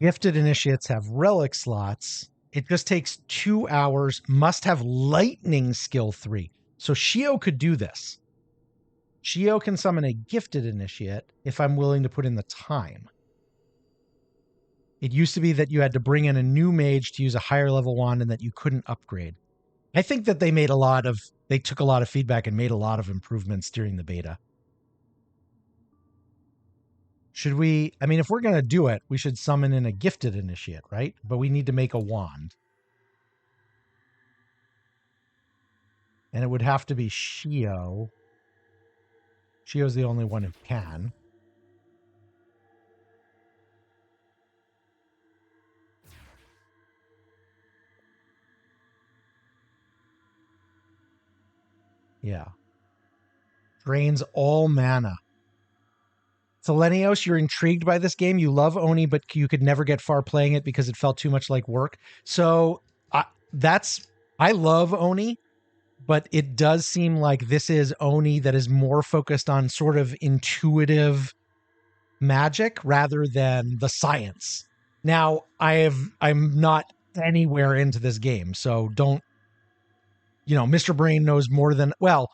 Gifted initiates have relic slots. It just takes 2 hours, must have lightning skill 3. So Shio could do this. Shio can summon a gifted initiate if I'm willing to put in the time. It used to be that you had to bring in a new mage to use a higher level wand and that you couldn't upgrade. I think that they took a lot of feedback and made a lot of improvements during the beta. If we're going to do it, we should summon in a gifted initiate, right? But we need to make a wand. And it would have to be Shio. Shio's the only one who can. Yeah. Drains all mana. Selenios, you're intrigued by this game. You love Oni, but you could never get far playing it because it felt too much like work. So I love Oni, but it does seem like this is Oni that is more focused on sort of intuitive magic rather than the science. Now, I'm not anywhere into this game, so don't, Mr. Brain knows more than, well,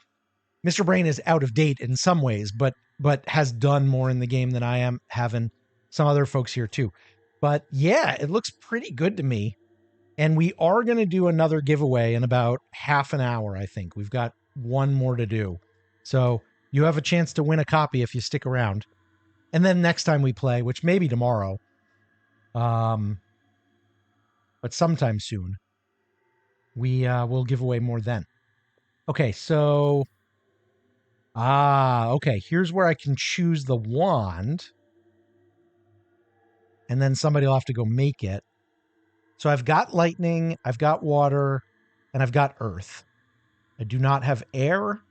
Mr. Brain is out of date in some ways, but has done more in the game than I am, having some other folks here too. But yeah, it looks pretty good to me. And we are going to do another giveaway in about half an hour, I think. We've got one more to do. So you have a chance to win a copy if you stick around. And then next time we play, which may be tomorrow, but sometime soon, we will give away more then. Okay, so okay, here's where I can choose the wand. And then somebody will have to go make it. So I've got lightning, I've got water, and I've got earth. I do not have air,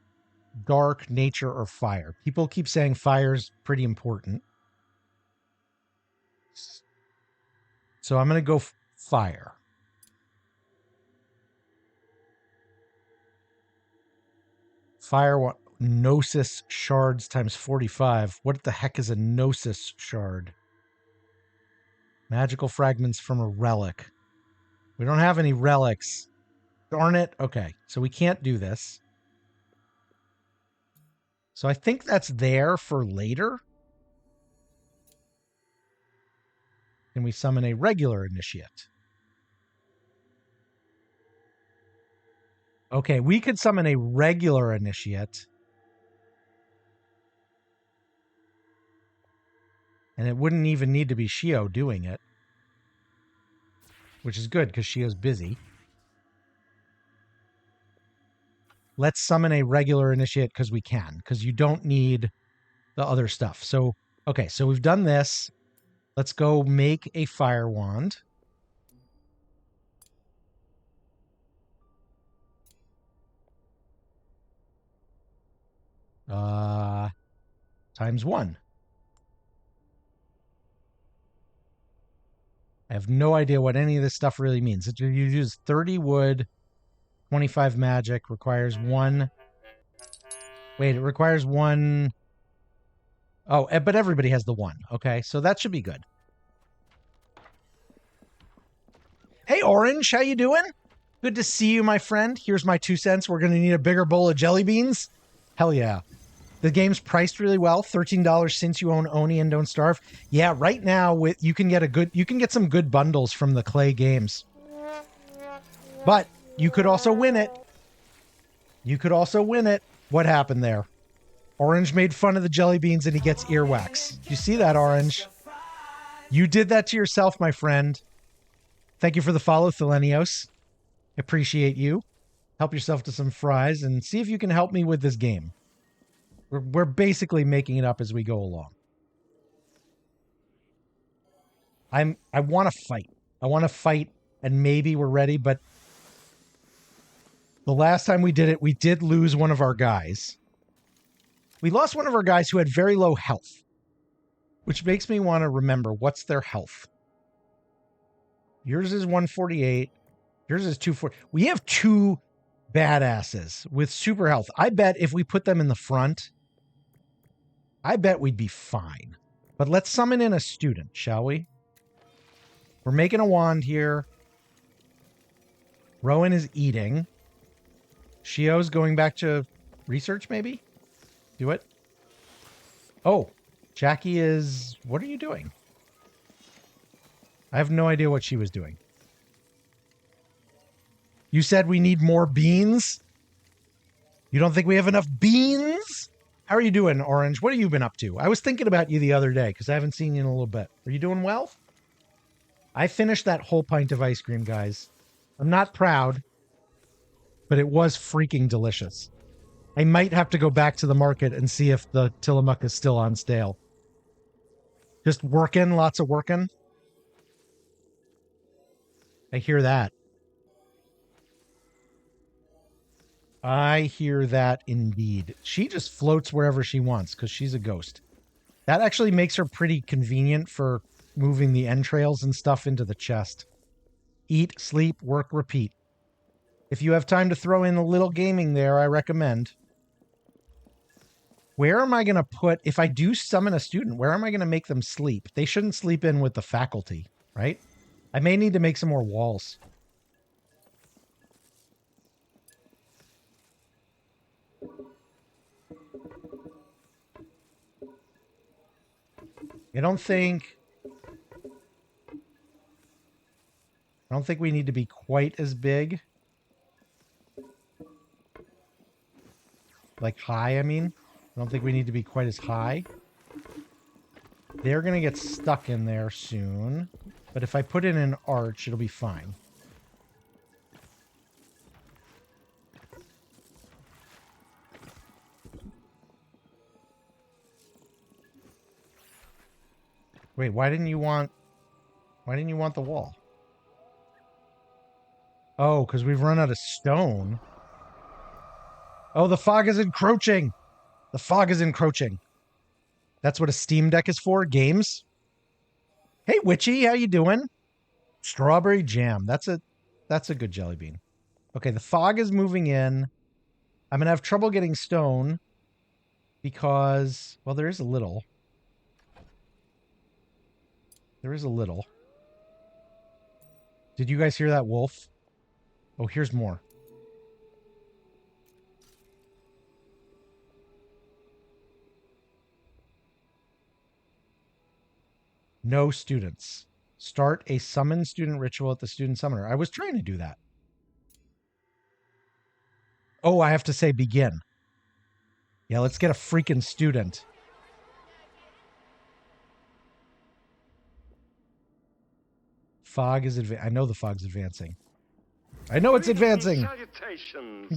dark, nature, or fire. People keep saying fire's pretty important. So I'm going to go fire. Fire, Gnosis shards times 45. What the heck is a Gnosis shard? Magical fragments from a relic. We don't have any relics. Darn it. Okay, so we can't do this. So I think that's there for later. Can we summon a regular initiate? Okay, we could summon a regular initiate. And it wouldn't even need to be Shio doing it. Which is good, because Shio's busy. Let's summon a regular initiate because we can. Because you don't need the other stuff. So, okay, so we've done this. Let's go make a fire wand. Times 1. I have no idea what any of this stuff really means. You use 30 wood, 25 magic, requires 1. Wait, it requires 1. Oh, but everybody has the 1. Okay, so that should be good. Hey, Orange, how you doing? Good to see you, my friend. Here's my 2 cents. We're going to need a bigger bowl of jelly beans. Hell yeah. The game's priced really well. $13 since you own Oni and Don't Starve. Yeah, right now you can get some good bundles from the Clay games. But you could also win it. What happened there? Orange made fun of the jelly beans and he gets earwax. You see that, Orange? You did that to yourself, my friend. Thank you for the follow, Thelenios. Appreciate you. Help yourself to some fries and see if you can help me with this game. We're basically making it up as we go along. I want to fight. I want to fight, and maybe we're ready, but the last time we did it, we did lose one of our guys. We lost one of our guys who had very low health, which makes me want to remember what's their health. Yours is 148. Yours is 240. We have 2 badasses with super health. I bet if we put them in the front, I bet we'd be fine. But let's summon in a student, shall we? We're making a wand here. Rowan is eating. Shio's going back to research, maybe? Do it. Oh, Jackie is... What are you doing? I have no idea what she was doing. You said we need more beans? You don't think we have enough beans? How are you doing, Orange? What have you been up to? I was thinking about you the other day because I haven't seen you in a little bit. Are you doing well? I finished that whole pint of ice cream, guys. I'm not proud, but it was freaking delicious. I might have to go back to the market and see if the Tillamook is still on sale. Just working, lots of working. I hear that. I hear that indeed. She just floats wherever she wants because she's a ghost. That actually makes her pretty convenient for moving the entrails and stuff into the chest. Eat, sleep, work, repeat. If you have time to throw in a little gaming there, I recommend. Where am I going to put, if I do summon a student, where am I going to make them sleep? They shouldn't sleep in with the faculty, right? I may need to make some more walls. I don't think we need to be quite as big. Like high, I mean. I don't think we need to be quite as high. They're going to get stuck in there soon. But if I put in an arch, it'll be fine. Wait, why didn't you want the wall? Oh, because we've run out of stone. Oh, the fog is encroaching. The fog is encroaching. That's what a Steam Deck is for, games. Hey, Witchy, how you doing? Strawberry jam. That's a good jelly bean. Okay, the fog is moving in. I'm going to have trouble getting stone because, well, there is a little. There is a little. Did you guys hear that wolf? Oh, here's more. No students. Start a summon student ritual at the student summoner. I was trying to do that. Oh, I have to say begin. Yeah, let's get a freaking student. Fog is advancing. I know the fog's advancing. I know it's advancing.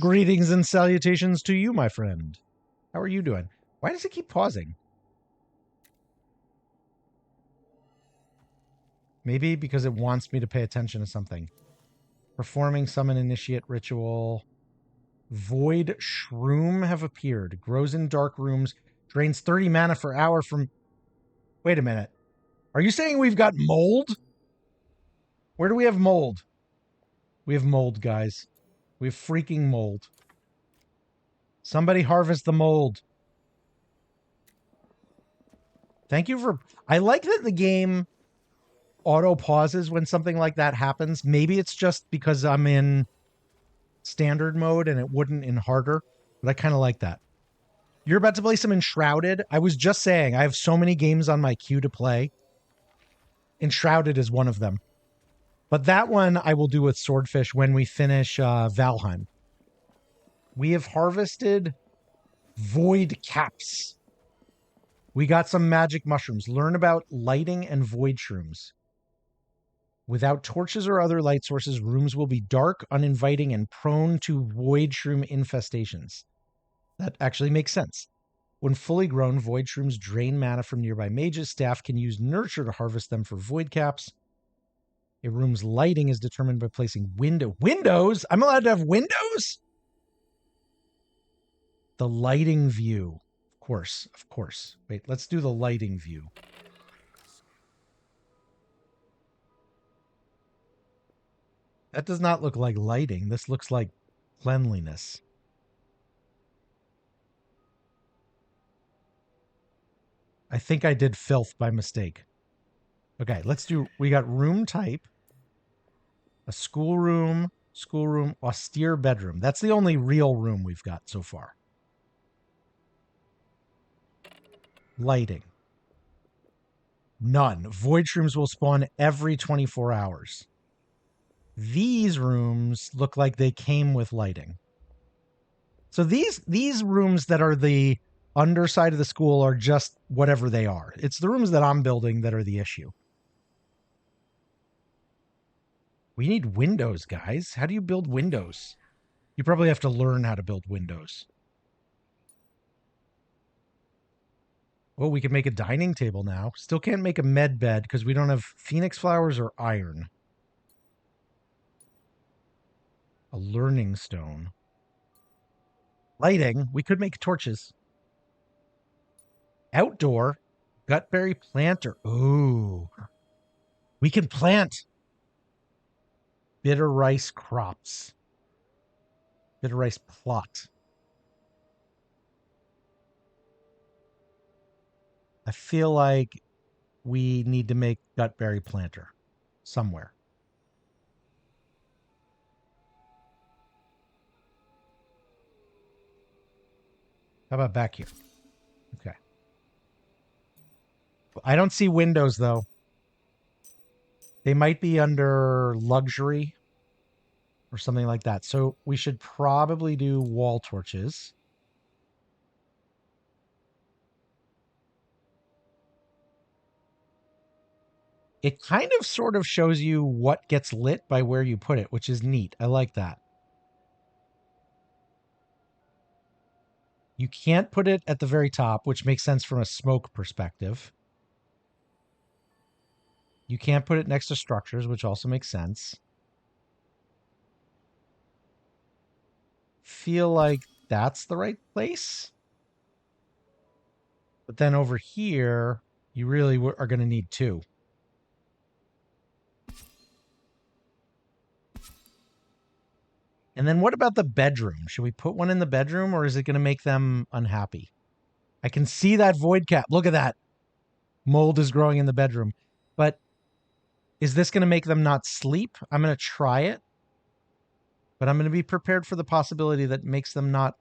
Greetings and salutations to you, my friend. How are you doing? Why does it keep pausing? Maybe because it wants me to pay attention to something. Performing summon initiate ritual. Void shroom have appeared. Grows in dark rooms. Drains 30 mana per hour from... Wait a minute. Are you saying we've got mold? Where do we have mold? We have mold, guys. We have freaking mold. Somebody harvest the mold. Thank you for... I like that the game auto pauses when something like that happens. Maybe it's just because I'm in standard mode and it wouldn't in harder, but I kind of like that. You're about to play some Enshrouded. I was just saying, I have so many games on my queue to play. Enshrouded is one of them. But that one I will do with Swordfish when we finish Valheim. We have harvested void caps. We got some magic mushrooms. Learn about lighting and void shrooms. Without torches or other light sources, rooms will be dark, uninviting, and prone to void shroom infestations. That actually makes sense. When fully grown, void shrooms drain mana from nearby mages. Staff can use nurture to harvest them for void caps. A room's lighting is determined by placing windows? I'm allowed to have windows? The lighting view. Of course. Wait, let's do the lighting view. That does not look like lighting. This looks like cleanliness. I think I did filth by mistake. Okay, we got room type. A schoolroom, austere bedroom. That's the only real room we've got so far. Lighting. None. Void shrooms will spawn every 24 hours. These rooms look like they came with lighting. So these rooms that are the underside of the school are just whatever they are. It's the rooms that I'm building that are the issue. We need windows, guys. How do you build windows? You probably have to learn how to build windows. Oh, we can make a dining table now. Still can't make a med bed because we don't have phoenix flowers or iron. A learning stone. Lighting. We could make torches. Outdoor. Gutberry planter. Ooh. We can plant bitter rice crops. Bitter rice plot. I feel like we need to make gutberry planter somewhere. How about back here? Okay. I don't see windows though. They might be under luxury or something like that. So we should probably do wall torches. It kind of sort of shows you what gets lit by where you put it, which is neat. I like that. You can't put it at the very top, which makes sense from a smoke perspective. You can't put it next to structures, which also makes sense. Feel like that's the right place. But then over here, you really are going to need two. And then what about the bedroom? Should we put one in the bedroom or is it going to make them unhappy? I can see that void cap. Look at that. Mold is growing in the bedroom. But is this going to make them not sleep? I'm going to try it. But I'm going to be prepared for the possibility that makes them not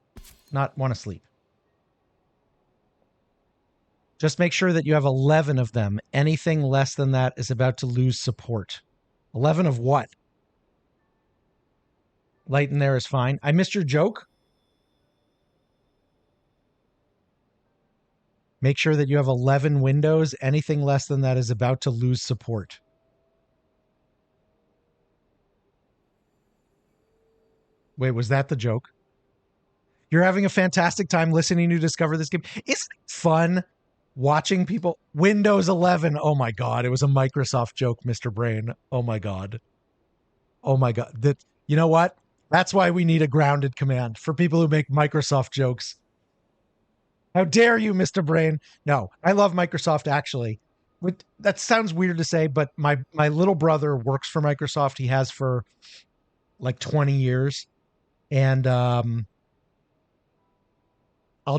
want to sleep. Just make sure that you have 11 of them. Anything less than that is about to lose support. 11 of what? Light in there is fine. I missed your joke. Make sure that you have 11 windows. Anything less than that is about to lose support. Wait, was that the joke? You're having a fantastic time listening to discover this game. Isn't it fun watching people? Windows 11. Oh my God. It was a Microsoft joke, Mr. Brain. Oh my God. Oh my God. You know what? That's why we need a grounded command for people who make Microsoft jokes. How dare you, Mr. Brain? No, I love Microsoft actually. That sounds weird to say, but my little brother works for Microsoft. He has for like 20 years. And I'll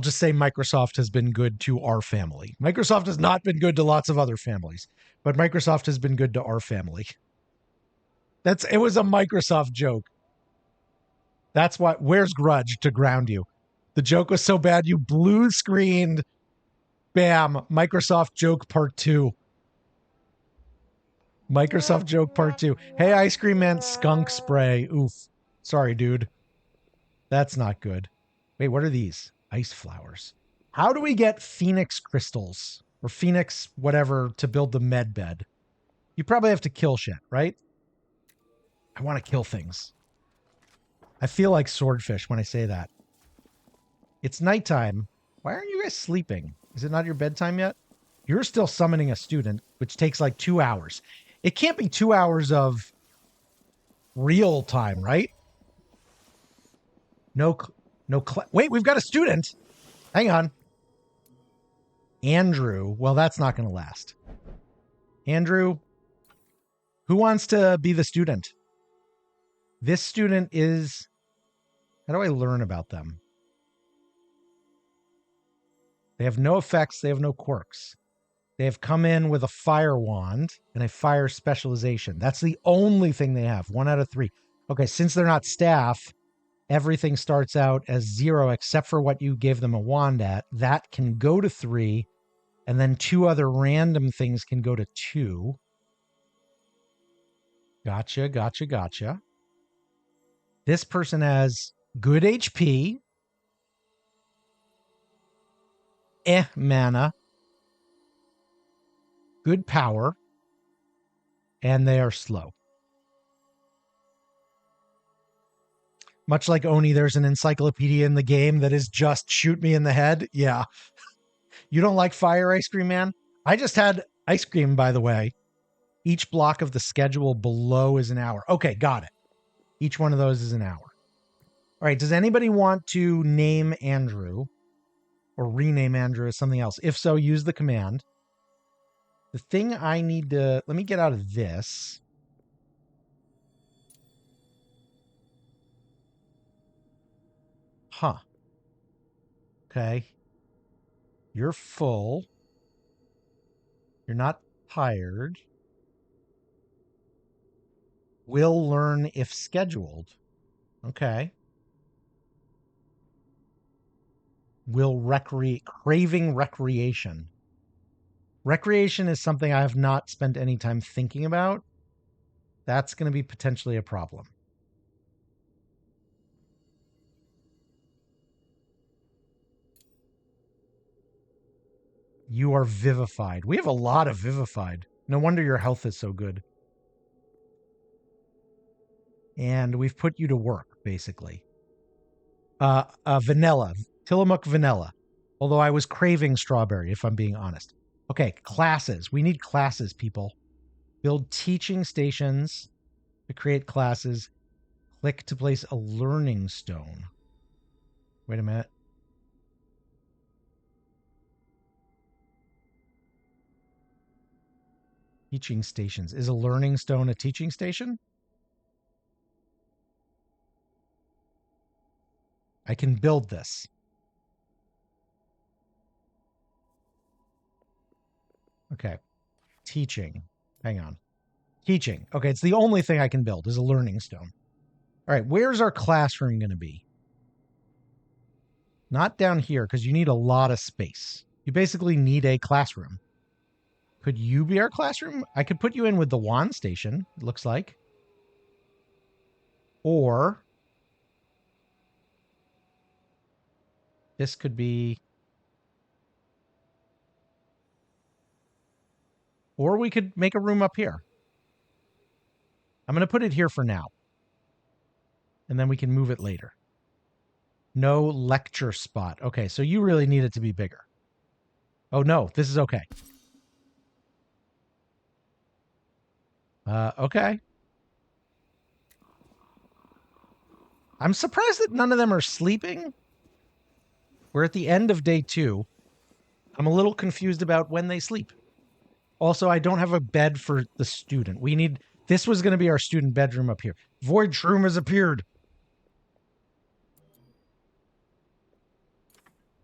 just say Microsoft has been good to our family. Microsoft has not been good to lots of other families, but Microsoft has been good to our family. It was a Microsoft joke. That's why. Where's Grudge to ground you? The joke was so bad you blue screened. Bam! Microsoft joke part 2. Microsoft joke part 2. Hey, Ice Cream Man, skunk spray. Oof. Sorry, dude. That's not good. Wait, what are these? Ice flowers. How do we get Phoenix crystals or Phoenix whatever to build the med bed? You probably have to kill shit, right? I want to kill things. I feel like swordfish when I say that. It's nighttime. Why aren't you guys sleeping? Is it not your bedtime yet? You're still summoning a student, which takes like 2 hours. It can't be 2 hours of real time, right? Wait, we've got a student. Hang on. Andrew. Well, that's not going to last. Andrew, who wants to be the student? This student is... How do I learn about them? They have no effects. They have no quirks. They have come in with a fire wand and a fire specialization. That's the only thing they have. 1 out of 3. Okay, since they're not staff, everything starts out as 0 except for what you gave them a wand at. That can go to 3, and then 2 other random things can go to 2. Gotcha. This person has good HP, mana, good power, and they are slow. Much like Oni, there's an encyclopedia in the game that is just shoot me in the head. Yeah. You don't like fire, Ice Cream Man? I just had ice cream, by the way. Each block of the schedule below is an hour. Okay, got it. Each one of those is an hour. All right, does anybody want to name Andrew or rename Andrew as something else? If so, use the command. The thing I need to... Let me get out of this. Huh. Okay. You're full. You're not tired. Will learn if scheduled. Okay. Will craving recreation. Recreation is something I have not spent any time thinking about. That's going to be potentially a problem. You are vivified. We have a lot of vivified. No wonder your health is so good. And we've put you to work, basically. Vanilla. Tillamook vanilla. Although I was craving strawberry, if I'm being honest. Okay, classes. We need classes, people. Build teaching stations to create classes. Click to place a learning stone. Wait a minute. Teaching stations. Is a learning stone a teaching station? I can build this. Okay. Teaching. Hang on. Teaching. Okay, it's the only thing I can build is a learning stone. All right, where's our classroom going to be? Not down here, because you need a lot of space. You basically need a classroom. Could you be our classroom? I could put you in with the wand station, it looks like. Or this could be... Or we could make a room up here. I'm going to put it here for now. And then we can move it later. No lecture spot. Okay, so you really need it to be bigger. Oh, no, this is okay. Okay. I'm surprised that none of them are sleeping. We're at the end of day 2. I'm a little confused about when they sleep. Also, I don't have a bed for the student. This was going to be our student bedroom up here. Void Shroom has appeared.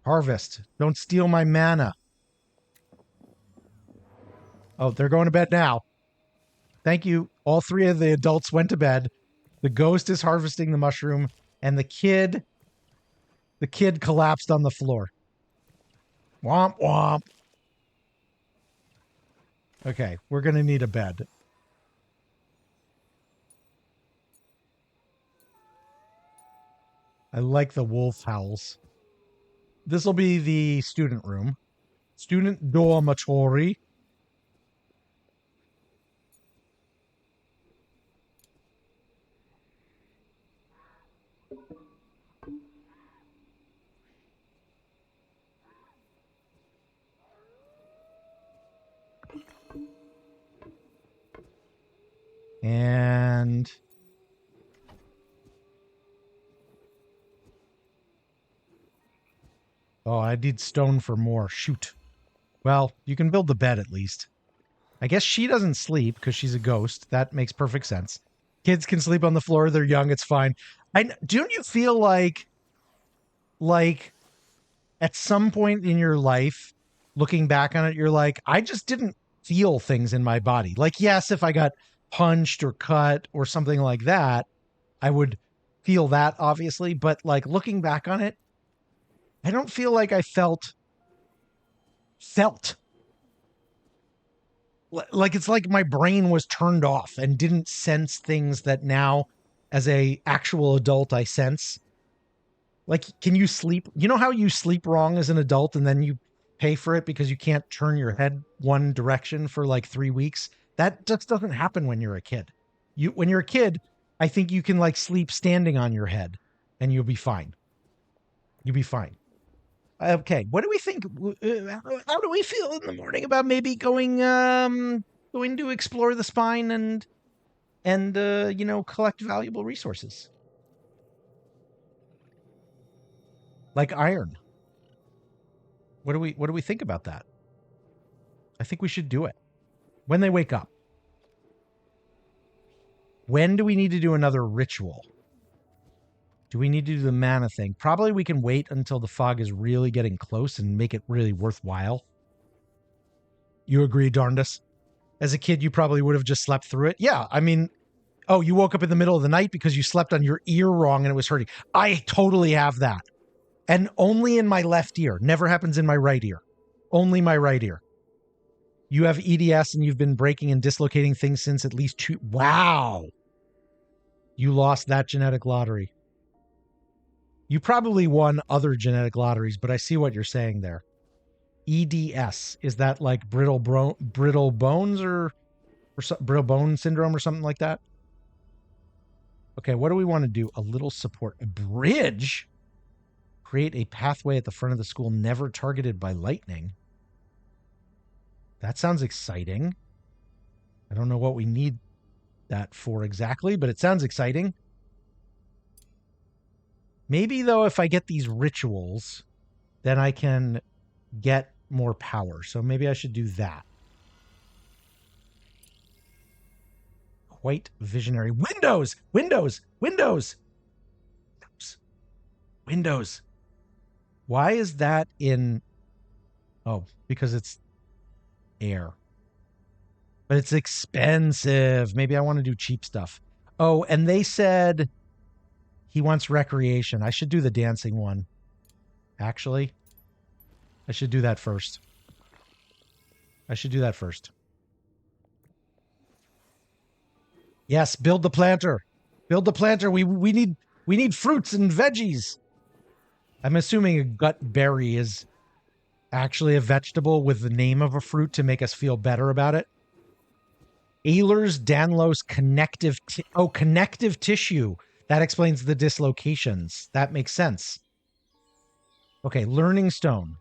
Harvest. Don't steal my mana. Oh, they're going to bed now. Thank you. All 3 of the adults went to bed. The ghost is harvesting the mushroom, and the kid collapsed on the floor. Womp womp. Okay, we're going to need a bed. I like the wolf howls. This will be the student room. Student dormitory. And oh, I need stone for more. Shoot. Well, you can build the bed at least. I guess she doesn't sleep because she's a ghost. That makes perfect sense. Kids can sleep on the floor. They're young. It's fine. Don't you feel like at some point in your life, looking back on it, you're like, I just didn't feel things in my body. Like, yes, if I got punched or cut or something like that, I would feel that, obviously. But like looking back on it, I don't feel like I felt. Like it's like my brain was turned off and didn't sense things that now, as a actual adult, I sense. Like, can you sleep? You know how you sleep wrong as an adult and then you pay for it because you can't turn your head one direction for like 3 weeks? That just doesn't happen when you're a kid. When you're a kid, I think you can like sleep standing on your head and you'll be fine. You'll be fine. Okay, what do we think? How do we feel in the morning about maybe going to explore the spine and collect valuable resources like iron? What do we think about that? I think we should do it when they wake up. When do we need to do another ritual? Do we need to do the mana thing? Probably we can wait until the fog is really getting close and make it really worthwhile. You agree, Darndus? As a kid, you probably would have just slept through it. Yeah, I mean, oh, you woke up in the middle of the night because you slept on your ear wrong and it was hurting. I totally have that. And only in my left ear. Never happens in my right ear. Only my right ear. You have EDS and you've been breaking and dislocating things since at least 2. Wow. You lost that genetic lottery. You probably won other genetic lotteries, but I see what you're saying there. EDS, is that like brittle bones or brittle bone syndrome or something like that? Okay, what do we want to do? A little support. A bridge? Create a pathway at the front of the school never targeted by lightning. That sounds exciting. I don't know what we need that for exactly, but it sounds exciting. Maybe, though, if I get these rituals, then I can get more power. So maybe I should do that. Quite visionary. Windows! Windows! Windows! Windows! Why is that in... Oh, because it's air. But it's expensive. Maybe I want to do cheap stuff. Oh, and they said he wants recreation. I should do the dancing one. Actually, I should do that first. Yes, build the planter. Build the planter. We need fruits and veggies. I'm assuming a gut berry is actually a vegetable with the name of a fruit to make us feel better about it. Ehlers-Danlos connective tissue. That explains the dislocations. That makes sense. Okay, learning stone.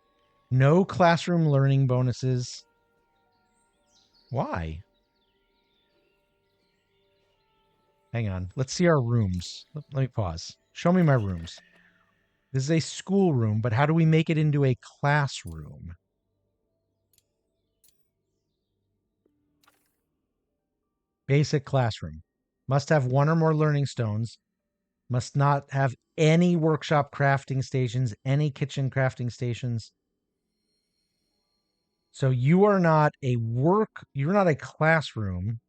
No classroom learning bonuses. Why? Hang on. Let's see our rooms. Let me pause. Show me my rooms. This is a school room, but how do we make it into a classroom? Basic classroom. Must have 1 or more learning stones. Must not have any workshop crafting stations, any kitchen crafting stations. So you're not a classroom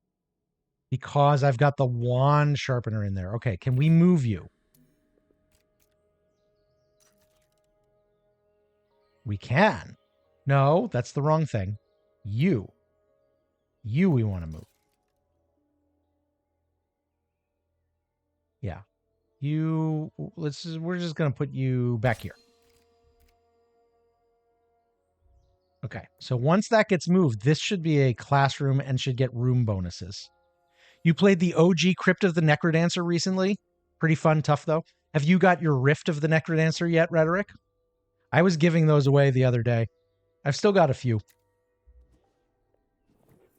because I've got the wand sharpener in there. Okay, can we move you? We can. No, that's the wrong thing. You we want to move. Yeah. We're just going to put you back here. Okay. So once that gets moved, this should be a classroom and should get room bonuses. You played the OG Crypt of the Necrodancer recently? Pretty fun, tough though. Have you got your Rift of the Necrodancer yet, Rhetoric? I was giving those away the other day. I've still got a few.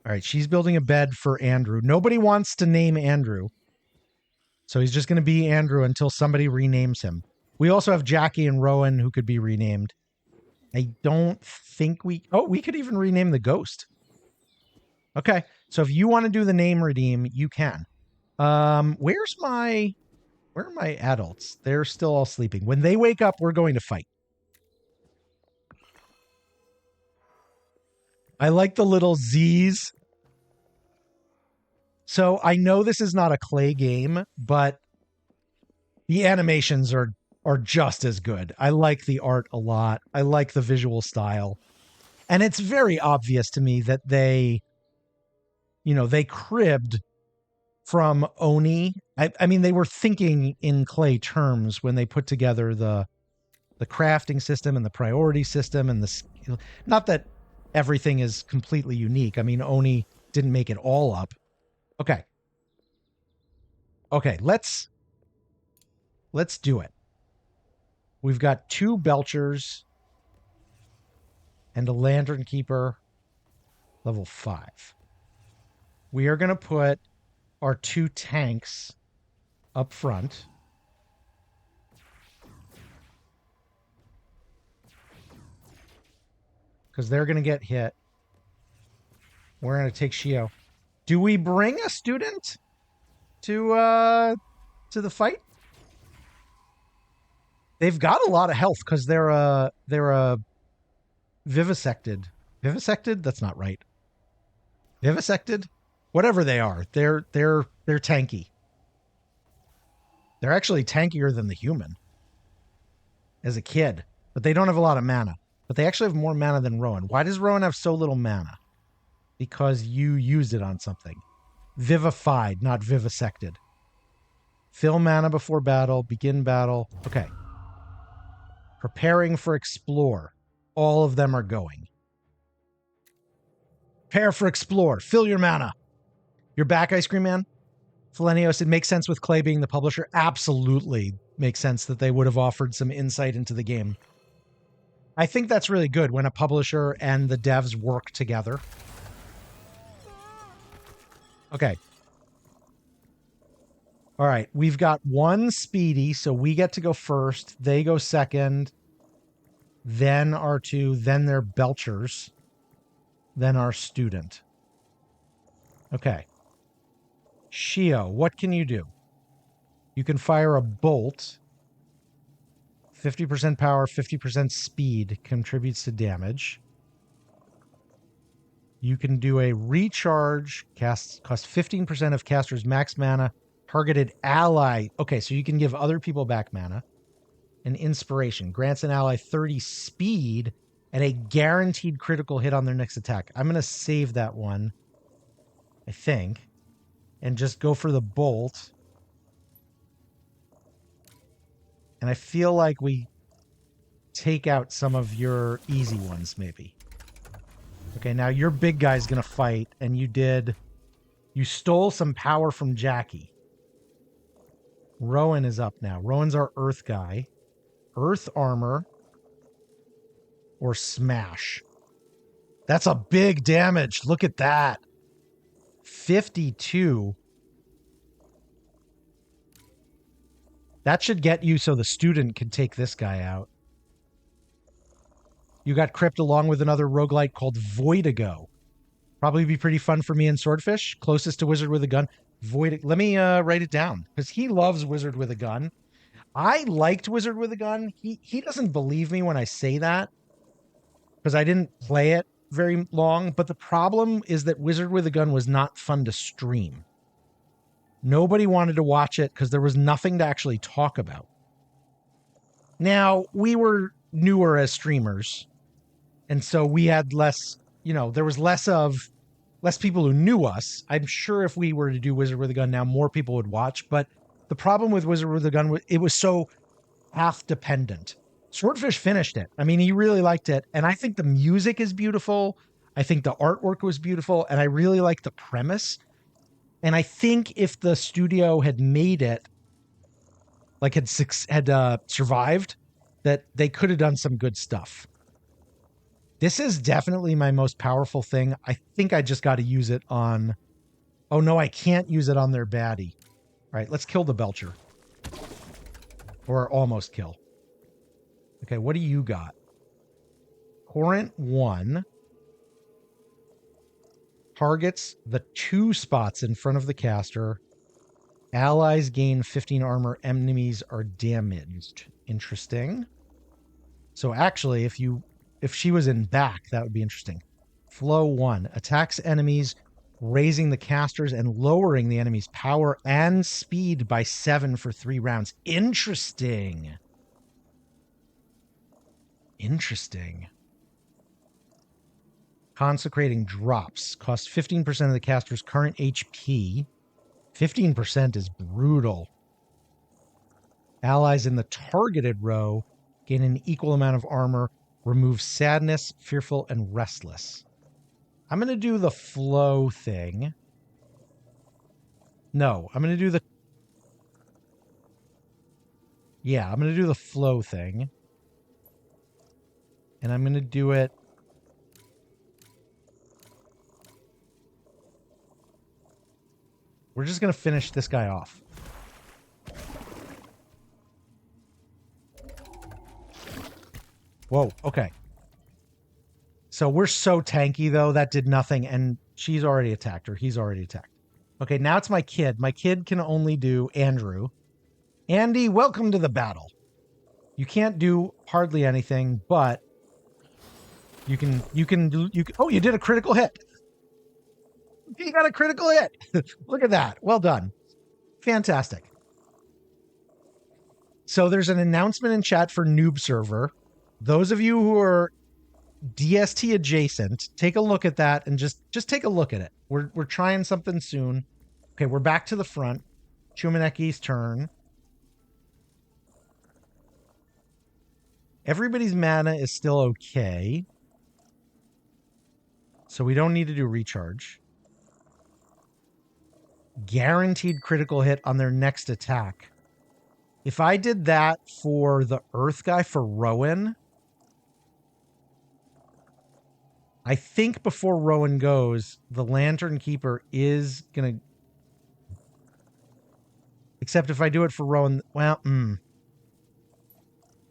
All right, she's building a bed for Andrew. Nobody wants to name Andrew. So he's just going to be Andrew until somebody renames him. We also have Jackie and Rowan who could be renamed. I don't think we could even rename the ghost. Okay, so if you want to do the name redeem, you can. Where are my adults? They're still all sleeping. When they wake up, we're going to fight. I like the little Z's. So I know this is not a clay game, but the animations are just as good. I like the art a lot. I like the visual style. And it's very obvious to me that they cribbed from Oni. I mean, they were thinking in clay terms when they put together the crafting system and the priority system and the skill. Not that everything is completely unique. I mean, Oni didn't make it all up. Okay, let's do it. We've got 2 Belchers and a Lantern Keeper, level 5. We are going to put our 2 tanks up front. Because they're going to get hit. We're going to take Shio. Do we bring a student to the fight? They've got a lot of health because they're a vivisected Vivisected? That's not right. Vivisected? Whatever they are, they're tanky. They're actually tankier than the human as a kid, but they don't have a lot of mana. But they actually have more mana than Rowan. Why does Rowan have so little mana? Because you used it on something. Vivified, not vivisected. Fill mana before battle, begin battle. Okay. Preparing for explore. All of them are going. Prepare for explore. Fill your mana. You're back, Ice Cream Man? Felenios, it makes sense with Clay being the publisher. Absolutely makes sense that they would have offered some insight into the game. I think that's really good when a publisher and the devs work together. Okay. All right. We've got one speedy, so we get to go first. They go second. Then R2. Then their Belchers. Then our student. Okay. Shio, what can you do? You can fire a bolt. 50% power, 50% speed contributes to damage. You can do a recharge, cost 15% of caster's max mana, targeted ally. Okay, so you can give other people back mana. An inspiration grants an ally 30 speed and a guaranteed critical hit on their next attack. I'm going to save that one, I think, and just go for the bolt. And I feel like we take out some of your easy ones, maybe. Okay, now your big guy's going to fight, and you stole some power from Jackie. Rowan is up now. Rowan's our earth guy. Earth armor or smash. That's a big damage. Look at that. 52. That should get you so the student can take this guy out. You got Crypt along with another roguelite called Voidigo. Probably be pretty fun for me and Swordfish. Closest to Wizard with a Gun. Let me write it down, because he loves Wizard with a Gun. I liked Wizard with a Gun. He doesn't believe me when I say that, because I didn't play it very long. But the problem is that Wizard with a Gun was not fun to stream. Nobody wanted to watch it because there was nothing to actually talk about. Now, we were newer as streamers, and so we had less, there was less people who knew us. I'm sure if we were to do Wizard with a Gun now, more people would watch. But the problem with Wizard with a Gun, it was so path dependent. Swordfish finished it. I mean, he really liked it. And I think the music is beautiful. I think the artwork was beautiful. And I really like the premise. And I think if the studio had made it, like had survived, that they could have done some good stuff. This is definitely my most powerful thing. I think I just got to use it on... Oh, no, I can't use it on their baddie. All right, let's kill the Belcher. Or almost kill. Okay, what do you got? Torrent 1. Targets the 2 spots in front of the caster. Allies gain 15 armor. Enemies are damaged. Interesting. So actually, if she was in back, that would be interesting. Flow 1. Attacks enemies, raising the casters and lowering the enemy's power and speed by 7 for 3 rounds. Interesting. Interesting. Consecrating drops. Cost 15% of the caster's current HP. 15% is brutal. Allies in the targeted row gain an equal amount of armor. Remove sadness, fearful, and restless. I'm going to do the flow thing. No, I'm going to do the... Yeah, I'm going to do the flow thing. And I'm going to do it... We're just going to finish this guy off. Whoa, okay. So we're so tanky, though, that did nothing, and she's already attacked, or he's already attacked. Okay, now it's my kid. My kid can only do Andrew. Andy, welcome to the battle. You can't do hardly anything, but You can. Oh, you did a critical hit. You got a critical hit. Look at that. Well done. Fantastic. So there's an announcement in chat for Noob Server. Those of you who are DST adjacent, take a look at that and just take a look at it. We're trying something soon. Okay, we're back to the front. Chumaneki's turn. Everybody's mana is still okay. So we don't need to do recharge. Guaranteed critical hit on their next attack. If I did that for the Earth guy, for Rowan, I think before Rowan goes, the Lantern Keeper is going to... Except if I do it for Rowan, well, I'm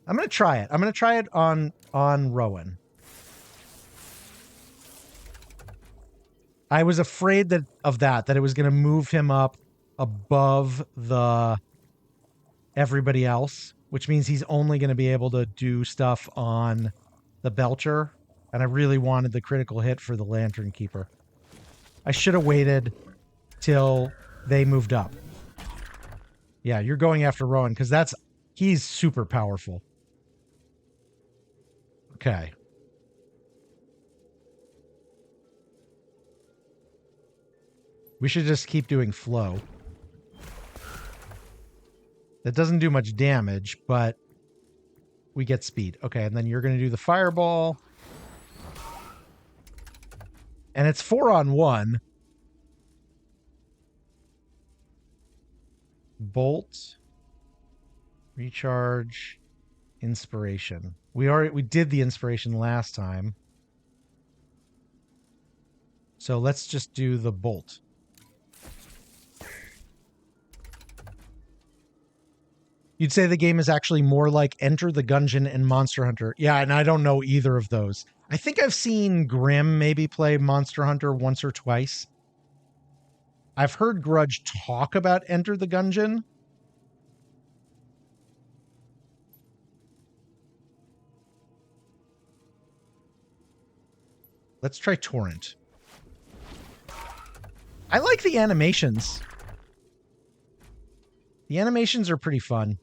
going to try it. I'm going to try it on Rowan. I was afraid that it was going to move him up above the everybody else, which means he's only going to be able to do stuff on the Belcher. And I really wanted the critical hit for the Lantern Keeper. I should have waited till they moved up. Yeah, you're going after Rowan because he's super powerful. Okay. We should just keep doing flow. That doesn't do much damage, but we get speed. Okay, and then you're going to do the fireball. And it's 4-on-1. Bolt. Recharge. Inspiration. We did the inspiration last time. So let's just do the bolt. You'd say the game is actually more like Enter the Gungeon and Monster Hunter. Yeah, and I don't know either of those. I think I've seen Grim maybe play Monster Hunter once or twice. I've heard Grudge talk about Enter the Gungeon. Let's try Torrent. I like the animations. The animations are pretty fun.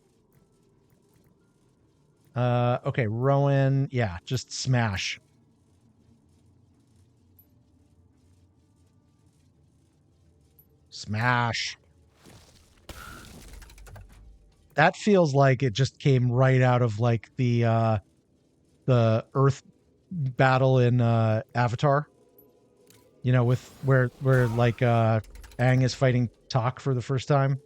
Okay, Rowan. Yeah, just smash. Smash. That feels like it just came right out of like the Earth battle in Avatar. You know, with where like Aang is fighting Tak for the first time.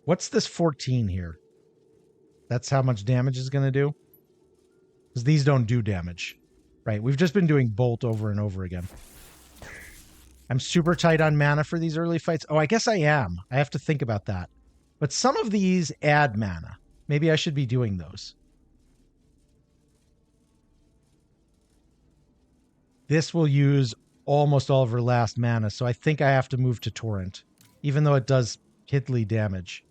What's this 14 here? That's how much damage is going to do? Because these don't do damage. Right, we've just been doing Bolt over and over again. I'm super tight on mana for these early fights. Oh, I guess I am. I have to think about that. But some of these add mana. Maybe I should be doing those. This will use almost all of her last mana, so I think I have to move to Torrent, even though it does piddly damage.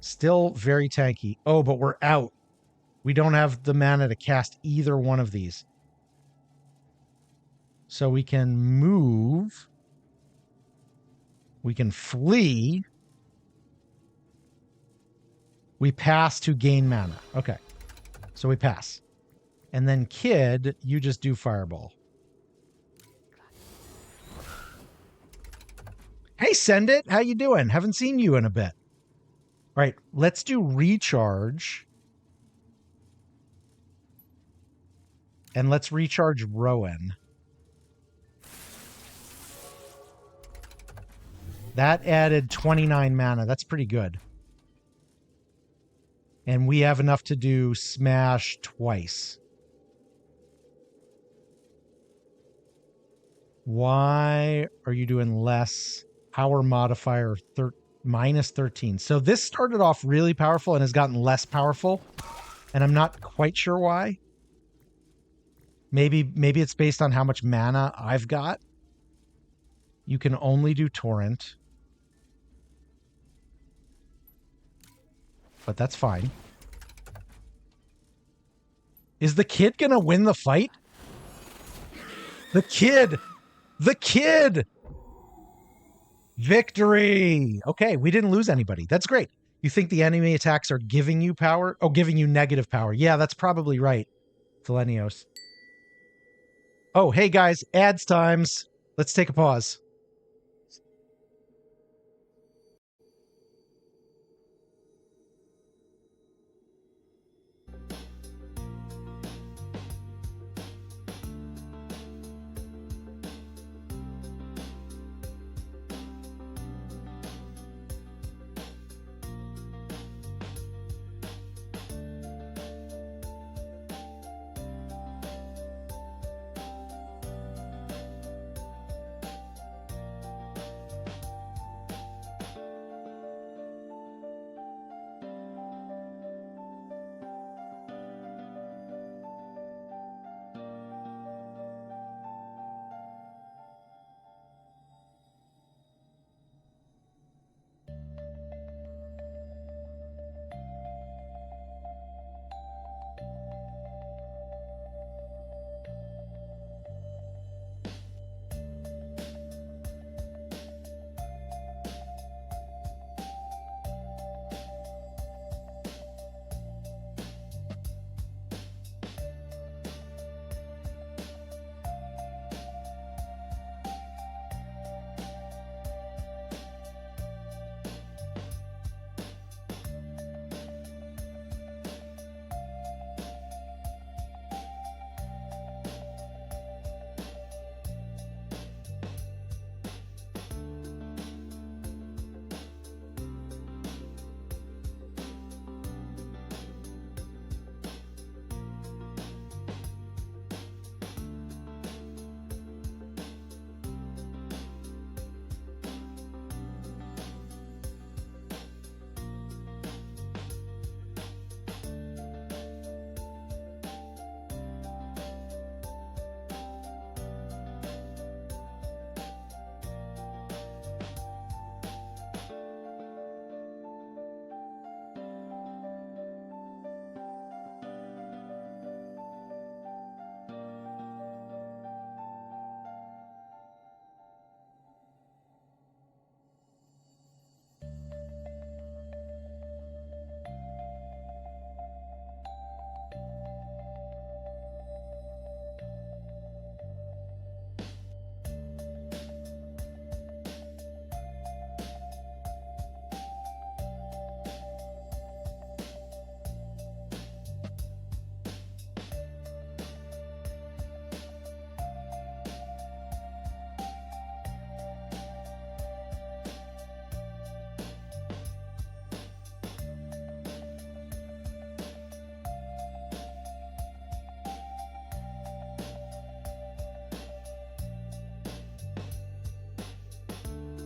Still very tanky. Oh, but we're out. We don't have the mana to cast either one of these. So we can move. We can flee. We pass to gain mana. Okay. So we pass. And then Kid, you just do Fireball. Hey, Send It. How you doing? Haven't seen you in a bit. All right, let's do Recharge. And let's recharge Rowan. That added 29 mana. That's pretty good. And we have enough to do Smash twice. Why are you doing less? Power modifier minus 13. So this started off really powerful and has gotten less powerful. And I'm not quite sure why. Maybe it's based on how much mana I've got. You can only do Torrent. but that's fine. Is the kid gonna win the fight? The kid! The kid! Victory! Okay, we didn't lose anybody. That's great. You think the enemy attacks are giving you power? Oh, giving you negative power. Yeah, that's probably right, Thelenios. Oh, hey guys, ads times. Let's take a pause.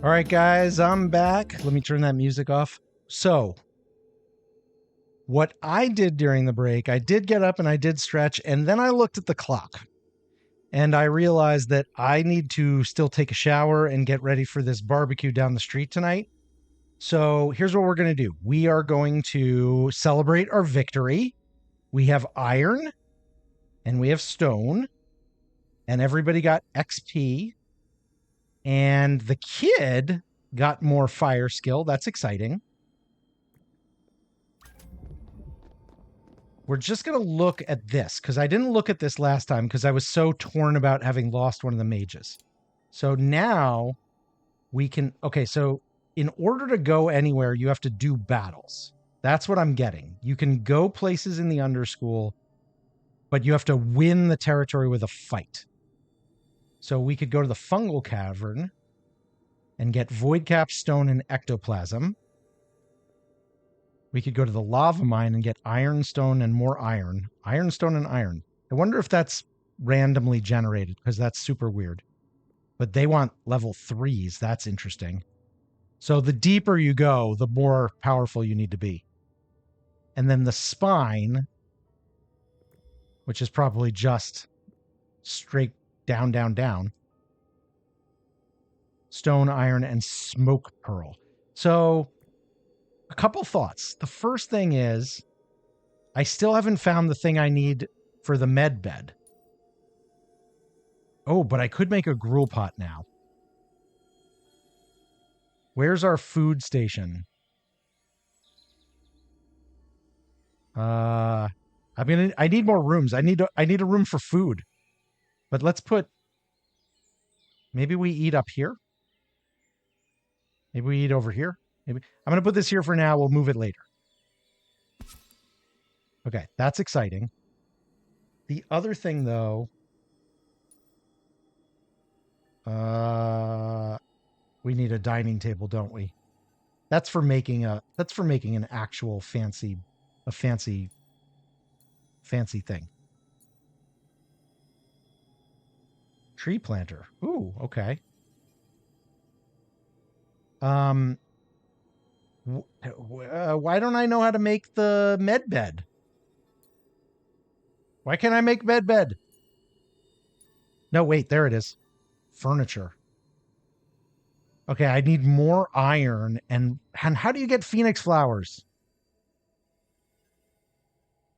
All right, guys, I'm back. Let me turn that music off. So, what I did during the break, I did get up and I did stretch, and then I looked at the clock. And I realized that I need to still take a shower and get ready for this barbecue down the street tonight. So, here's what we're going to do. We are going to celebrate our victory. We have iron and we have stone, and everybody got XP. And the kid got more fire skill. That's exciting. We're just going to look at this because I didn't look at this last time because I was so torn about having lost one of the mages. So now we can, okay, so in order to go anywhere, you have to do battles. That's what I'm getting. You can go places in the underschool, but you have to win the territory with a fight. So we could go to the fungal cavern and get void cap, stone, and ectoplasm. We could go to the lava mine and get iron, stone, and more iron. Iron, stone, and iron. I wonder if that's randomly generated because that's super weird. But they want level 3s. That's interesting. So the deeper you go, the more powerful you need to be. And then the spine, which is probably just straight down, down, down. Stone, iron, and smoke pearl. So a couple thoughts. The first thing is I still haven't found the thing I need for the med bed. Oh, but I could make a gruel pot now. Where's our food station? I need more rooms. I need a room for food. But let's put, maybe we eat up here. Maybe we eat over here. Maybe I'm going to put this here for now. We'll move it later. Okay, that's exciting. The other thing though, we need a dining table, don't we? That's for making an actual fancy thing. Tree planter. Ooh, okay. Why don't I know how to make the med bed? Why can't I make med bed? No, wait, there it is. Furniture. Okay, I need more iron. And how do you get phoenix flowers?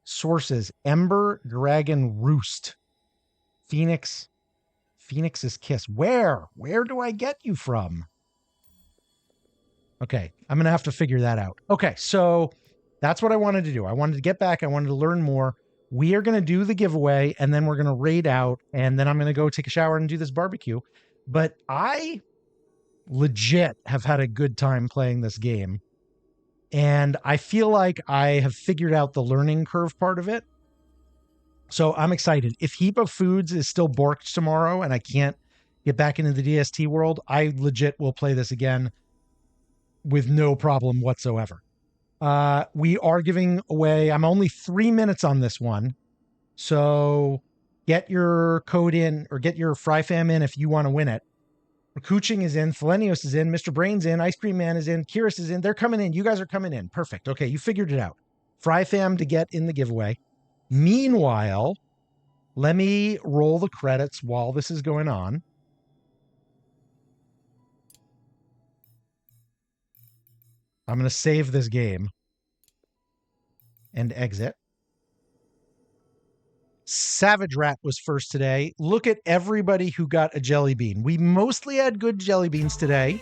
Sources: Ember Dragon Roost. Phoenix's Kiss. Where do I get you from? Okay, I'm going to have to figure that out. Okay, so that's what I wanted to do. I wanted to get back. I wanted to learn more. We are going to do the giveaway, and then we're going to raid out, and then I'm going to go take a shower and do this barbecue. But I legit have had a good time playing this game, and I feel like I have figured out the learning curve part of it. So I'm excited. If Heap of Foods is still borked tomorrow and I can't get back into the DST world, I legit will play this again with no problem whatsoever. We are giving away, I'm only 3 minutes on this one. So get your code in, or get your Fry Fam in if you want to win it. Cooching is in, Thelenios is in, Mr. Brain's in, Ice Cream Man is in, Kyrus is in. They're coming in. You guys are coming in. Perfect. Okay, you figured it out. Fry Fam to get in the giveaway. Meanwhile, let me roll the credits while this is going on. I'm going to save this game and exit. Savage Rat was first today. Look at everybody who got a jelly bean. We mostly had good jelly beans today.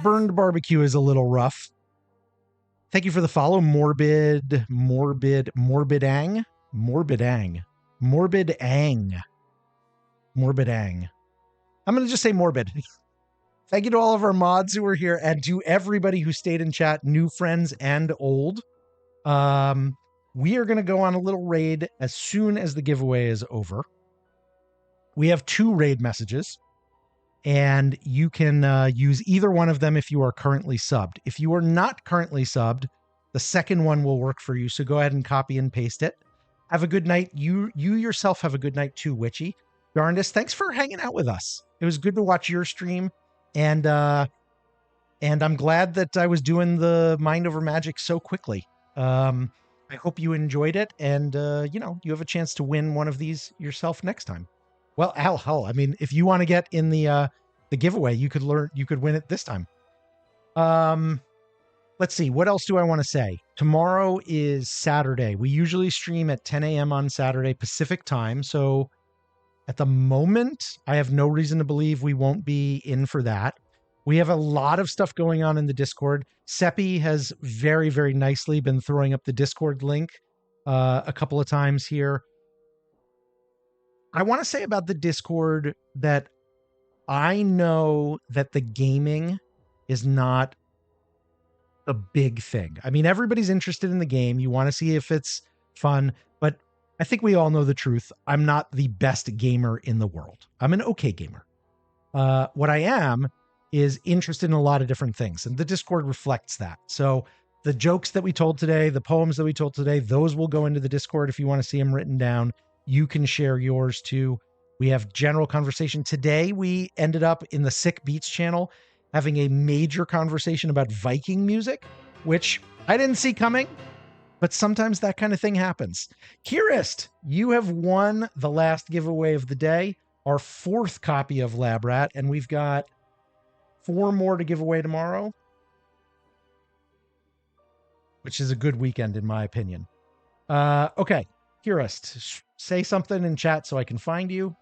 Burned barbecue is a little rough. Thank you for the follow. Morbid Ang. I'm going to just say morbid. Thank you to all of our mods who are here, and to everybody who stayed in chat, new friends and old. We are going to go on a little raid as soon as the giveaway is over. We have 2 raid messages, and you can use either one of them if you are currently subbed. If you are not currently subbed, the second one will work for you, so go ahead and copy and paste it. Have a good night. You yourself have a good night too, Witchy. Darndest, thanks for hanging out with us. It was good to watch your stream, and I'm glad that I was doing the Mind Over Magic so quickly. I hope you enjoyed it, and you have a chance to win one of these yourself next time. Well, hell, I mean, if you want to get in the giveaway, you could win it this time. Let's see, what else do I want to say? Tomorrow is Saturday. We usually stream at 10 a.m. on Saturday Pacific time, so at the moment, I have no reason to believe we won't be in for that. We have a lot of stuff going on in the Discord. Seppi has very, very nicely been throwing up the Discord link a couple of times here. I want to say about the Discord that I know that the gaming is not a big thing. I mean, everybody's interested in the game. You want to see if it's fun, but I think we all know the truth. I'm not the best gamer in the world. I'm an okay gamer. What I am is interested in a lot of different things, and the Discord reflects that. So the jokes that we told today, the poems that we told today, those will go into the Discord if you want to see them written down. You can share yours too. We have general conversation. Today, we ended up in the Sick Beats channel having a major conversation about Viking music, which I didn't see coming, but sometimes that kind of thing happens. Kirist, you have won the last giveaway of the day, our 4th copy of Lab Rat, and we've got 4 more to give away tomorrow. which is a good weekend in my opinion. Okay, Kirist, say something in chat so I can find you.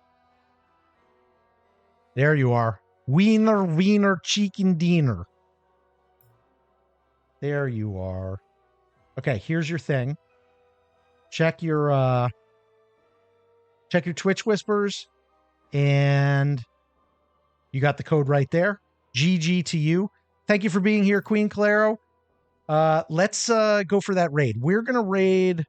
There you are. Wiener, chicken dinner. There you are. Okay, here's your thing. Check your Twitch whispers, and you got the code right there. GG to you. Thank you for being here, Queen Calero. Let's go for that raid. We're gonna raid,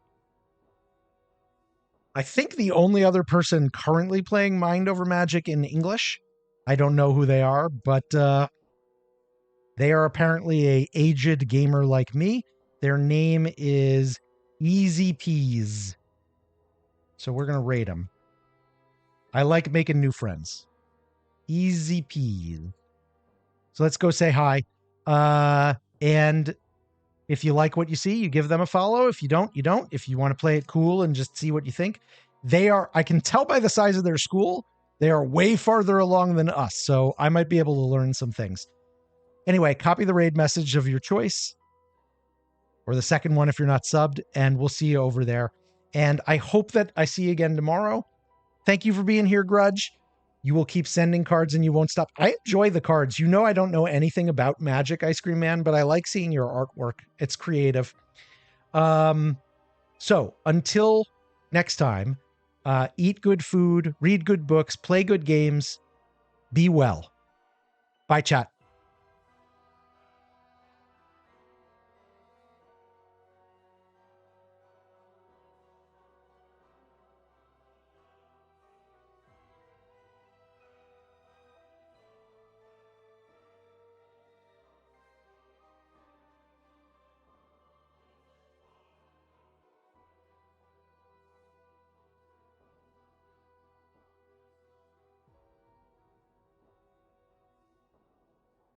I think, the only other person currently playing Mind Over Magic in English. I don't know who they are, but they are apparently a aged gamer like me. Their name is Easy Peas. So we're going to raid them. I like making new friends. Easy Peas. So let's go say hi. And if you like what you see, you give them a follow. If you don't, you don't. If you want to play it cool and just see what you think. I can tell by the size of their school, they are way farther along than us. So I might be able to learn some things. Anyway, copy the raid message of your choice, or the second one if you're not subbed, and we'll see you over there. And I hope that I see you again tomorrow. Thank you for being here, Grudge. You will keep sending cards and you won't stop. I enjoy the cards. You know I don't know anything about Magic, Ice Cream Man, but I like seeing your artwork. It's creative. So until next time, eat good food, read good books, play good games, be well. Bye, chat.